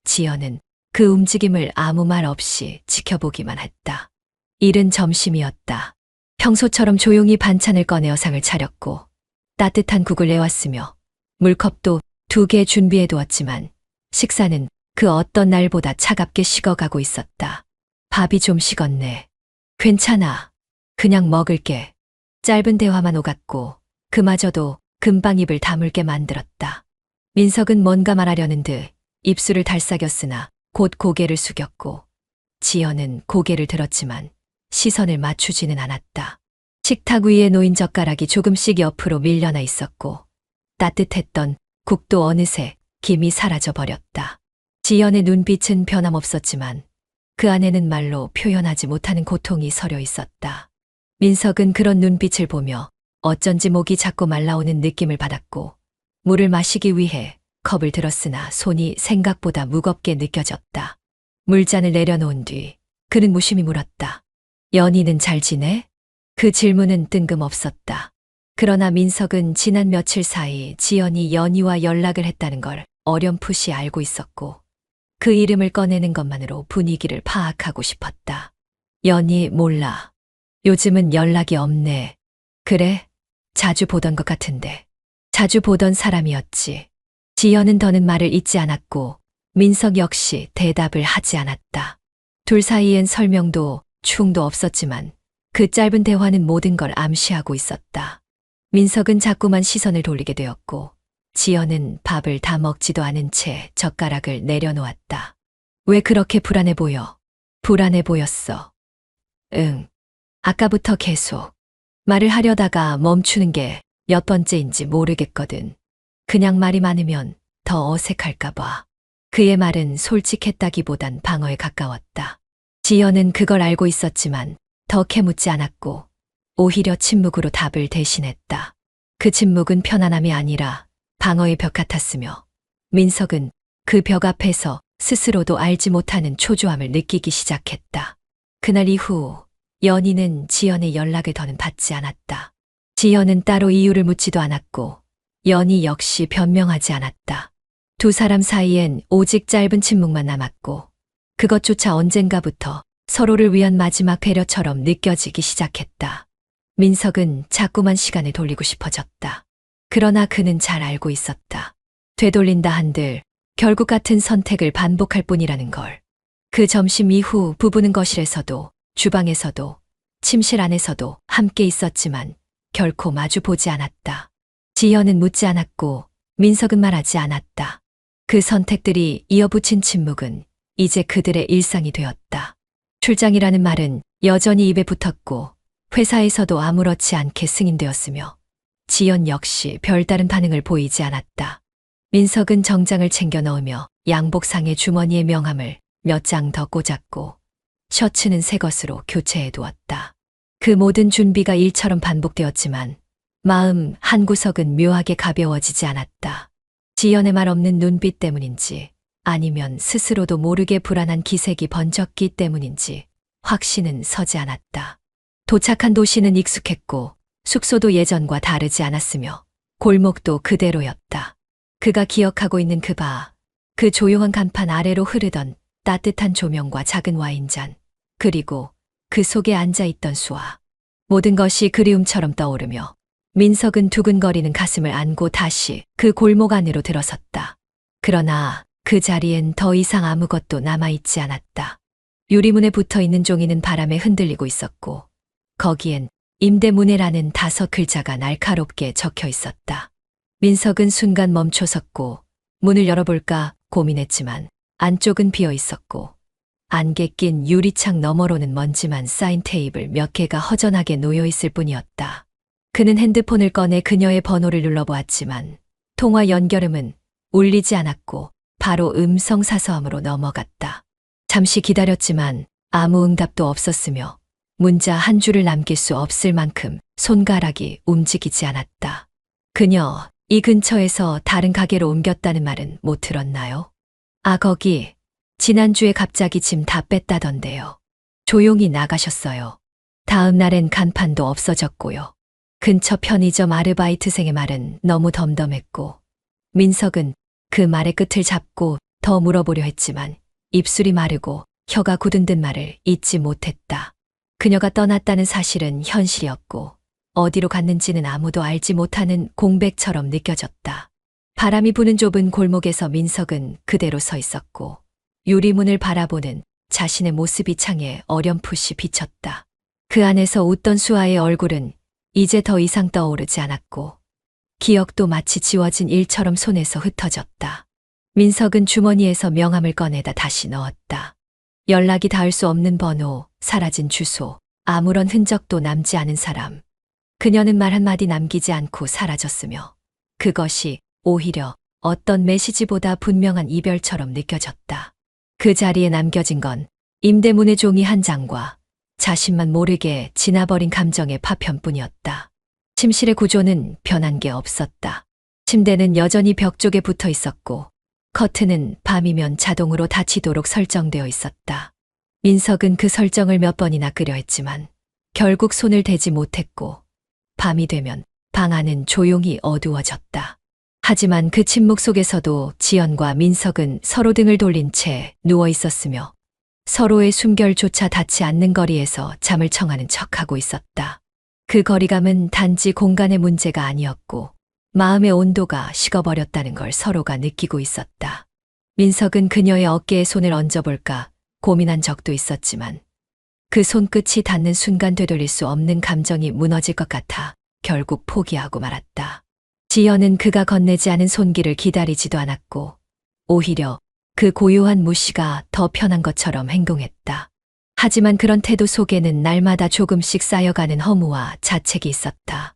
지연은 그 움직임을 아무 말 없이 지켜보기만 했다. 이른 점심이었다. 평소처럼 조용히 반찬을 꺼내 어상을 차렸고 따뜻한 국을 내왔으며 물컵도 2개 준비해 두었지만 식사는 그 어떤 날보다 차갑게 식어가고 있었다. 밥이 좀 식었네. 괜찮아. 그냥 먹을게. 짧은 대화만 오갔고 그마저도 금방 입을 다물게 만들었다. 민석은 뭔가 말하려는 듯 입술을 달싹였으나 곧 고개를 숙였고 지연은 고개를 들었지만 시선을 맞추지는 않았다. 식탁 위에 놓인 젓가락이 조금씩 옆으로 밀려나 있었고 따뜻했던 국도 어느새 김이 사라져 버렸다. 지연의 눈빛은 변함없었지만 그 안에는 말로 표현하지 못하는 고통이 서려 있었다. 민석은 그런 눈빛을 보며 어쩐지 목이 자꾸 말라오는 느낌을 받았고 물을 마시기 위해 컵을 들었으나 손이 생각보다 무겁게 느껴졌다. 물잔을 내려놓은 뒤 그는 무심히 물었다. 연희는 잘 지내? 그 질문은 뜬금없었다. 그러나 민석은 지난 며칠 사이 지연이 연희와 연락을 했다는 걸 어렴풋이 알고 있었고 그 이름을 꺼내는 것만으로 분위기를 파악하고 싶었다. 연희 몰라. 요즘은 연락이 없네. 그래? 자주 보던 것 같은데. 자주 보던 사람이었지. 지연은 더는 말을 잇지 않았고 민석 역시 대답을 하지 않았다. 둘 사이엔 설명도 충도 없었지만 그 짧은 대화는 모든 걸 암시하고 있었다. 민석은 자꾸만 시선을 돌리게 되었고 지연은 밥을 다 먹지도 않은 채 젓가락을 내려놓았다. 왜 그렇게 불안해 보여? 불안해 보였어. 응. 아까부터 계속. 말을 하려다가 멈추는 게 몇 번째인지 모르겠거든. 그냥 말이 많으면 더 어색할까 봐. 그의 말은 솔직했다기보단 방어에 가까웠다. 지연은 그걸 알고 있었지만 더 캐묻지 않았고 오히려 침묵으로 답을 대신했다. 그 침묵은 편안함이 아니라 방어의 벽 같았으며 민석은 그 벽 앞에서 스스로도 알지 못하는 초조함을 느끼기 시작했다. 그날 이후 연희는 지연의 연락을 더는 받지 않았다. 지연은 따로 이유를 묻지도 않았고 연희 역시 변명하지 않았다. 두 사람 사이엔 오직 짧은 침묵만 남았고 그것조차 언젠가부터 서로를 위한 마지막 배려처럼 느껴지기 시작했다. 민석은 자꾸만 시간을 돌리고 싶어졌다. 그러나 그는 잘 알고 있었다. 되돌린다 한들 결국 같은 선택을 반복할 뿐이라는 걸. 그 점심 이후 부부는 거실에서도 주방에서도 침실 안에서도 함께 있었지만 결코 마주 보지 않았다. 지연은 묻지 않았고 민석은 말하지 않았다. 그 선택들이 이어붙인 침묵은 이제 그들의 일상이 되었다. 출장이라는 말은 여전히 입에 붙었고 회사에서도 아무렇지 않게 승인되었으며 지연 역시 별다른 반응을 보이지 않았다. 민석은 정장을 챙겨 넣으며 양복상의 주머니에 명함을 몇 장 더 꽂았고 셔츠는 새 것으로 교체해 두었다. 그 모든 준비가 일처럼 반복되었지만 마음 한구석은 묘하게 가벼워지지 않았다. 지연의 말 없는 눈빛 때문인지 아니면 스스로도 모르게 불안한 기색이 번졌기 때문인지 확신은 서지 않았다. 도착한 도시는 익숙했고 숙소도 예전과 다르지 않았으며 골목도 그대로였다. 그가 기억하고 있는 그 조용한 간판 아래로 흐르던 따뜻한 조명과 작은 와인잔, 그리고 그 속에 앉아있던 수아. 모든 것이 그리움처럼 떠오르며 민석은 두근거리는 가슴을 안고 다시 그 골목 안으로 들어섰다. 그러나 그 자리엔 더 이상 아무것도 남아있지 않았다. 유리문에 붙어있는 종이는 바람에 흔들리고 있었고 거기엔 임대문해라는 5글자가 날카롭게 적혀 있었다. 민석은 순간 멈춰 섰고 문을 열어볼까 고민했지만 안쪽은 비어 있었고 안개 낀 유리창 너머로는 먼지만 쌓인 테이블 몇 개가 허전하게 놓여 있을 뿐이었다. 그는 핸드폰을 꺼내 그녀의 번호를 눌러보았지만 통화 연결음은 울리지 않았고 바로 음성 사서함으로 넘어갔다. 잠시 기다렸지만 아무 응답도 없었으며 문자 한 줄을 남길 수 없을 만큼 손가락이 움직이지 않았다. 그녀, 이 근처에서 다른 가게로 옮겼다는 말은 못 들었나요? 아, 거기 지난주에 갑자기 짐 다 뺐다던데요. 조용히 나가셨어요. 다음 날엔 간판도 없어졌고요. 근처 편의점 아르바이트생의 말은 너무 덤덤했고 민석은 그 말의 끝을 잡고 더 물어보려 했지만 입술이 마르고 혀가 굳은 듯 말을 잇지 못했다. 그녀가 떠났다는 사실은 현실이었고 어디로 갔는지는 아무도 알지 못하는 공백처럼 느껴졌다. 바람이 부는 좁은 골목에서 민석은 그대로 서 있었고 유리문을 바라보는 자신의 모습이 창에 어렴풋이 비쳤다. 그 안에서 웃던 수아의 얼굴은 이제 더 이상 떠오르지 않았고 기억도 마치 지워진 일처럼 손에서 흩어졌다. 민석은 주머니에서 명함을 꺼내다 다시 넣었다. 연락이 닿을 수 없는 번호, 사라진 주소, 아무런 흔적도 남지 않은 사람. 그녀는 말 한마디 남기지 않고 사라졌으며 그것이 오히려 어떤 메시지보다 분명한 이별처럼 느껴졌다. 그 자리에 남겨진 건 임대문의 종이 한 장과 자신만 모르게 지나버린 감정의 파편뿐이었다. 침실의 구조는 변한 게 없었다. 침대는 여전히 벽 쪽에 붙어 있었고 커튼은 밤이면 자동으로 닫히도록 설정되어 있었다. 민석은 그 설정을 몇 번이나 끄려 했지만 결국 손을 대지 못했고 밤이 되면 방 안은 조용히 어두워졌다. 하지만 그 침묵 속에서도 지연과 민석은 서로 등을 돌린 채 누워 있었으며 서로의 숨결조차 닿지 않는 거리에서 잠을 청하는 척하고 있었다. 그 거리감은 단지 공간의 문제가 아니었고 마음의 온도가 식어버렸다는 걸 서로가 느끼고 있었다. 민석은 그녀의 어깨에 손을 얹어볼까 고민한 적도 있었지만 그 손끝이 닿는 순간 되돌릴 수 없는 감정이 무너질 것 같아 결국 포기하고 말았다. 지연은 그가 건네지 않은 손길을 기다리지도 않았고 오히려 그 고요한 무시가 더 편한 것처럼 행동했다. 하지만 그런 태도 속에는 날마다 조금씩 쌓여가는 허무와 자책이 있었다.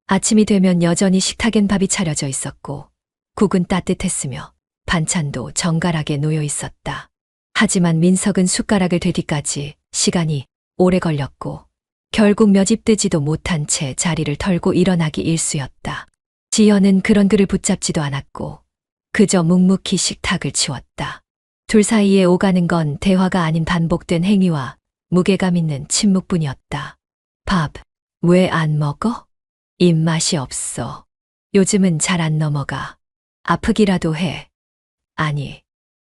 아침이 되면 여전히 식탁엔 밥이 차려져 있었고 국은 따뜻했으며 반찬도 정갈하게 놓여 있었다. 하지만 민석은 숟가락을 들기까지 시간이 오래 걸렸고 결국 몇 입 뜨지도 못한 채 자리를 털고 일어나기 일쑤였다. 지연은 그런 그를 붙잡지도 않았고 그저 묵묵히 식탁을 치웠다. 둘 사이에 오가는 건 대화가 아닌 반복된 행위와 무게감 있는 침묵뿐이었다. 밥, 왜 안 먹어? 입맛이 없어. 요즘은 잘 안 넘어가. 아프기라도 해. 아니,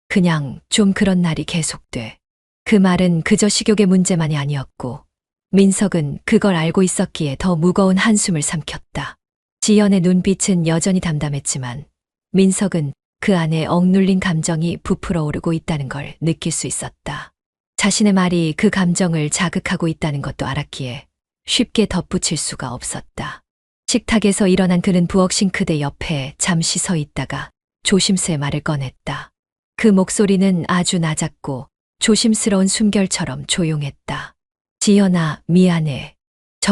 그냥 좀 그런 날이 계속돼. 그 말은 그저 식욕의 문제만이 아니었고 민석은 그걸 알고 있었기에 더 무거운 한숨을 삼켰다. 지연의 눈빛은 여전히 담담했지만 민석은 그 안에 억눌린 감정이 부풀어 오르고 있다는 걸 느낄 수 있었다. 자신의 말이 그 감정을 자극하고 있다는 것도 알았기에 쉽게 덧붙일 수가 없었다. 식탁에서 일어난 그는 부엌 싱크대 옆에 잠시 서 있다가 조심스레 말을 꺼냈다. 그 목소리는 아주 낮았고 조심스러운 숨결처럼 조용했다. 지연아, 미안해.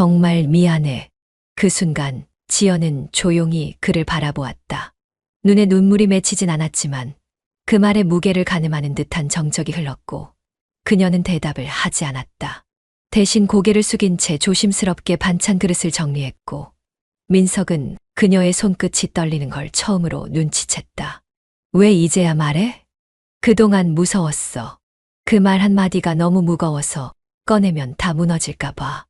정말 미안해. 그 순간 지연은 조용히 그를 바라보았다. 눈에 눈물이 맺히진 않았지만 그 말에 무게를 가늠하는 듯한 정적이 흘렀고 그녀는 대답을 하지 않았다. 대신 고개를 숙인 채 조심스럽게 반찬 그릇을 정리했고 민석은 그녀의 손끝이 떨리는 걸 처음으로 눈치챘다. 왜 이제야 말해? 그동안 무서웠어. 그 말 한마디가 너무 무거워서 꺼내면 다 무너질까 봐.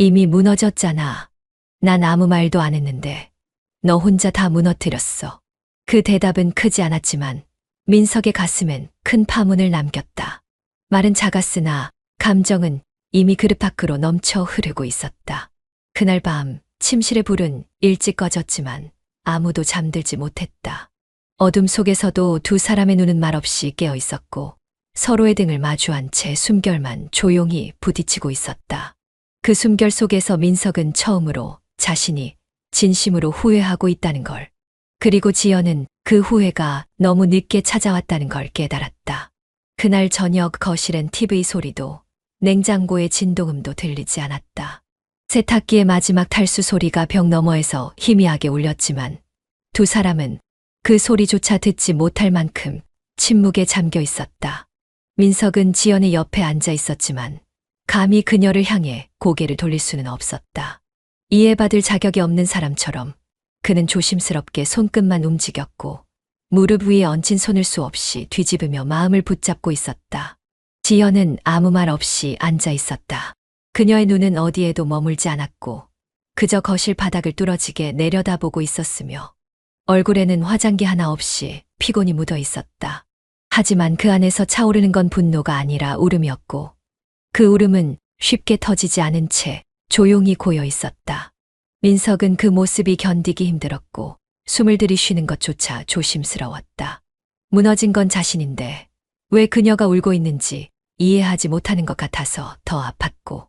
이미 무너졌잖아. 난 아무 말도 안 했는데 너 혼자 다 무너뜨렸어. 그 대답은 크지 않았지만 민석의 가슴엔 큰 파문을 남겼다. 말은 작았으나 감정은 이미 그릇 밖으로 넘쳐 흐르고 있었다. 그날 밤 침실의 불은 일찍 꺼졌지만 아무도 잠들지 못했다. 어둠 속에서도 두 사람의 눈은 말없이 깨어 있었고 서로의 등을 마주한 채 숨결만 조용히 부딪히고 있었다. 그 숨결 속에서 민석은 처음으로 자신이 진심으로 후회하고 있다는 걸, 그리고 지연은 그 후회가 너무 늦게 찾아왔다는 걸 깨달았다. 그날 저녁 거실엔 TV 소리도 냉장고의 진동음도 들리지 않았다. 세탁기의 마지막 탈수 소리가 벽 너머에서 희미하게 울렸지만 두 사람은 그 소리조차 듣지 못할 만큼 침묵에 잠겨 있었다. 민석은 지연의 옆에 앉아 있었지만 감히 그녀를 향해 고개를 돌릴 수는 없었다. 이해받을 자격이 없는 사람처럼 그는 조심스럽게 손끝만 움직였고 무릎 위에 얹힌 손을 수없이 뒤집으며 마음을 붙잡고 있었다. 지연은 아무 말 없이 앉아 있었다. 그녀의 눈은 어디에도 머물지 않았고 그저 거실 바닥을 뚫어지게 내려다보고 있었으며 얼굴에는 화장기 하나 없이 피곤이 묻어 있었다. 하지만 그 안에서 차오르는 건 분노가 아니라 울음이었고 그 울음은 쉽게 터지지 않은 채 조용히 고여 있었다. 민석은 그 모습이 견디기 힘들었고 숨을 들이쉬는 것조차 조심스러웠다. 무너진 건 자신인데 왜 그녀가 울고 있는지 이해하지 못하는 것 같아서 더 아팠고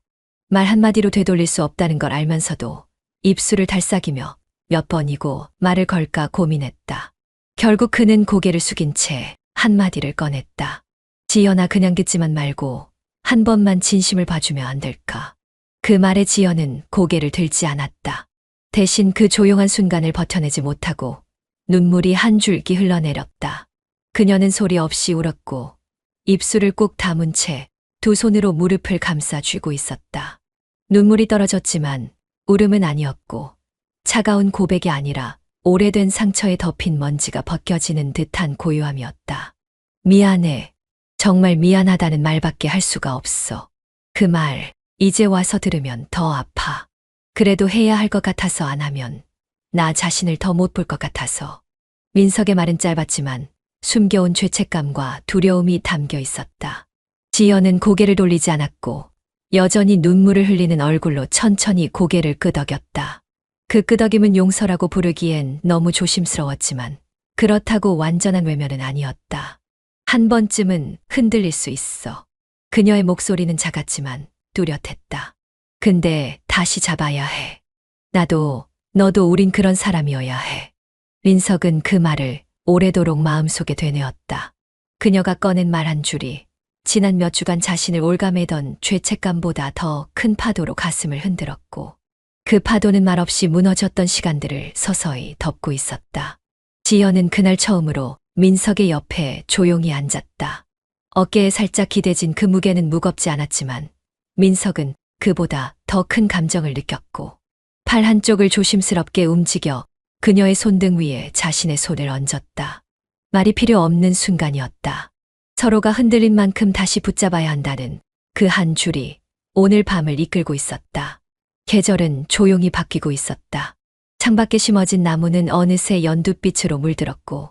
말 한마디로 되돌릴 수 없다는 걸 알면서도 입술을 달싹이며 몇 번이고 말을 걸까 고민했다. 결국 그는 고개를 숙인 채 한마디를 꺼냈다. 지연아, 그냥 듣지만 말고 한 번만 진심을 봐주면 안 될까? 그 말에 지연은 고개를 들지 않았다. 대신 그 조용한 순간을 버텨내지 못하고 눈물이 한 줄기 흘러내렸다. 그녀는 소리 없이 울었고 입술을 꾹 다문 채 두 손으로 무릎을 감싸 쥐고 있었다. 눈물이 떨어졌지만 울음은 아니었고 차가운 고백이 아니라 오래된 상처에 덮인 먼지가 벗겨지는 듯한 고요함이었다. 미안해. 정말 미안하다는 말밖에 할 수가 없어. 그 말 이제 와서 들으면 더 아파. 그래도 해야 할 것 같아서 안 하면 나 자신을 더 못 볼 것 같아서. 민석의 말은 짧았지만 숨겨온 죄책감과 두려움이 담겨 있었다. 지연은 고개를 돌리지 않았고 여전히 눈물을 흘리는 얼굴로 천천히 고개를 끄덕였다. 그 끄덕임은 용서라고 부르기엔 너무 조심스러웠지만 그렇다고 완전한 외면은 아니었다. 한 번쯤은 흔들릴 수 있어. 그녀의 목소리는 작았지만 뚜렷했다. 근데 다시 잡아야 해. 나도 너도 우린 그런 사람이어야 해. 민석은 그 말을 오래도록 마음속에 되뇌었다. 그녀가 꺼낸 말 한 줄이 지난 몇 주간 자신을 올가매던 죄책감보다 더 큰 파도로 가슴을 흔들었고 그 파도는 말없이 무너졌던 시간들을 서서히 덮고 있었다. 지연은 그날 처음으로 민석의 옆에 조용히 앉았다. 어깨에 살짝 기대진 그 무게는 무겁지 않았지만 민석은 그보다 더 큰 감정을 느꼈고 팔 한쪽을 조심스럽게 움직여 그녀의 손등 위에 자신의 손을 얹었다. 말이 필요 없는 순간이었다. 서로가 흔들린 만큼 다시 붙잡아야 한다는 그 한 줄이 오늘 밤을 이끌고 있었다. 계절은 조용히 바뀌고 있었다. 창밖에 심어진 나무는 어느새 연두빛으로 물들었고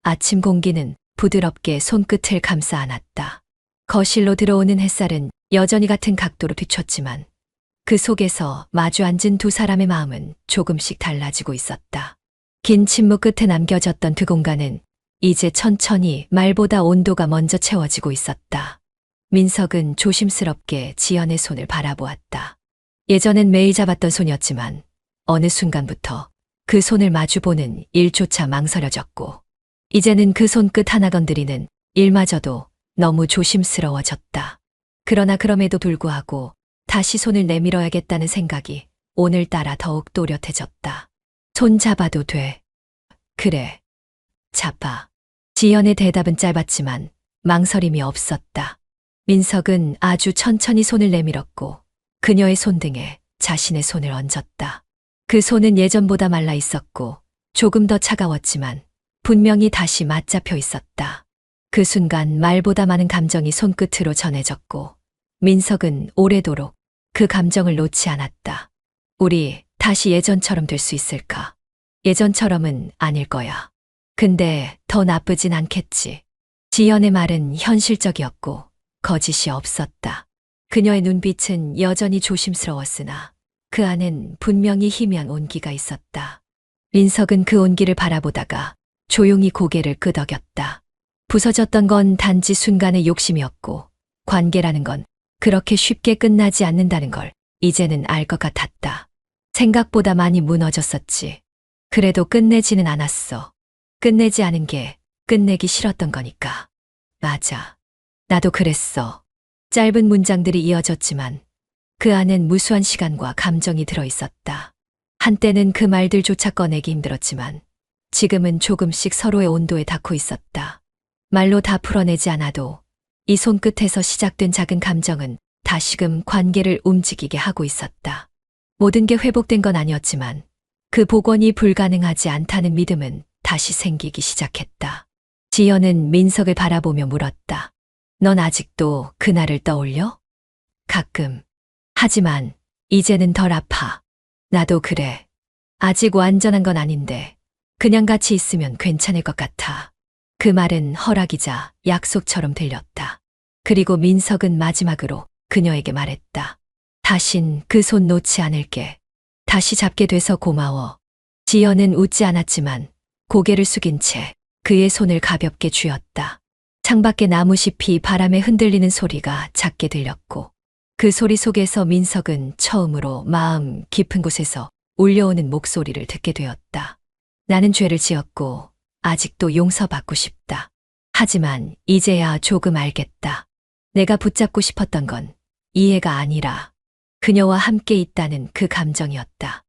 아침 공기는 부드럽게 손끝을 감싸 안았다. 거실로 들어오는 햇살은 여전히 같은 각도로 비쳤지만 그 속에서 마주 앉은 두 사람의 마음은 조금씩 달라지고 있었다. 긴 침묵 끝에 남겨졌던 그 공간은 이제 천천히 말보다 온도가 먼저 채워지고 있었다. 민석은 조심스럽게 지연의 손을 바라보았다. 예전엔 매일 잡았던 손이었지만 어느 순간부터 그 손을 마주보는 일조차 망설여졌고 이제는 그 손끝 하나 건드리는 일마저도 너무 조심스러워졌다. 그러나 그럼에도 불구하고 다시 손을 내밀어야겠다는 생각이 오늘따라 더욱 또렷해졌다. 손 잡아도 돼. 그래. 잡아. 지연의 대답은 짧았지만 망설임이 없었다. 민석은 아주 천천히 손을 내밀었고 그녀의 손등에 자신의 손을 얹었다. 그 손은 예전보다 말라 있었고 조금 더 차가웠지만 분명히 다시 맞잡혀 있었다. 그 순간 말보다 많은 감정이 손끝으로 전해졌고 민석은 오래도록 그 감정을 놓지 않았다. 우리 다시 예전처럼 될 수 있을까? 예전처럼은 아닐 거야. 근데 더 나쁘진 않겠지. 지연의 말은 현실적이었고 거짓이 없었다. 그녀의 눈빛은 여전히 조심스러웠으나 그 안엔 분명히 희미한 온기가 있었다. 민석은 그 온기를 바라보다가 조용히 고개를 끄덕였다. 부서졌던 건 단지 순간의 욕심이었고 관계라는 건 그렇게 쉽게 끝나지 않는다는 걸 이제는 알 것 같았다. 생각보다 많이 무너졌었지. 그래도 끝내지는 않았어. 끝내지 않은 게 끝내기 싫었던 거니까. 맞아. 나도 그랬어. 짧은 문장들이 이어졌지만 그 안엔 무수한 시간과 감정이 들어있었다. 한때는 그 말들조차 꺼내기 힘들었지만 지금은 조금씩 서로의 온도에 닿고 있었다. 말로 다 풀어내지 않아도 이 손끝에서 시작된 작은 감정은 다시금 관계를 움직이게 하고 있었다. 모든 게 회복된 건 아니었지만 그 복원이 불가능하지 않다는 믿음은 다시 생기기 시작했다. 지연은 민석을 바라보며 물었다. 넌 아직도 그날을 떠올려? 가끔. 하지만 이제는 덜 아파. 나도 그래. 아직 완전한 건 아닌데 그냥 같이 있으면 괜찮을 것 같아. 그 말은 허락이자 약속처럼 들렸다. 그리고 민석은 마지막으로 그녀에게 말했다. 다신 그 손 놓지 않을게. 다시 잡게 돼서 고마워. 지연은 웃지 않았지만 고개를 숙인 채 그의 손을 가볍게 쥐었다. 창밖의 나무잎이 바람에 흔들리는 소리가 작게 들렸고 그 소리 속에서 민석은 처음으로 마음 깊은 곳에서 울려오는 목소리를 듣게 되었다. 나는 죄를 지었고 아직도 용서받고 싶다. 하지만 이제야 조금 알겠다. 내가 붙잡고 싶었던 건 이해가 아니라 그녀와 함께 있다는 그 감정이었다.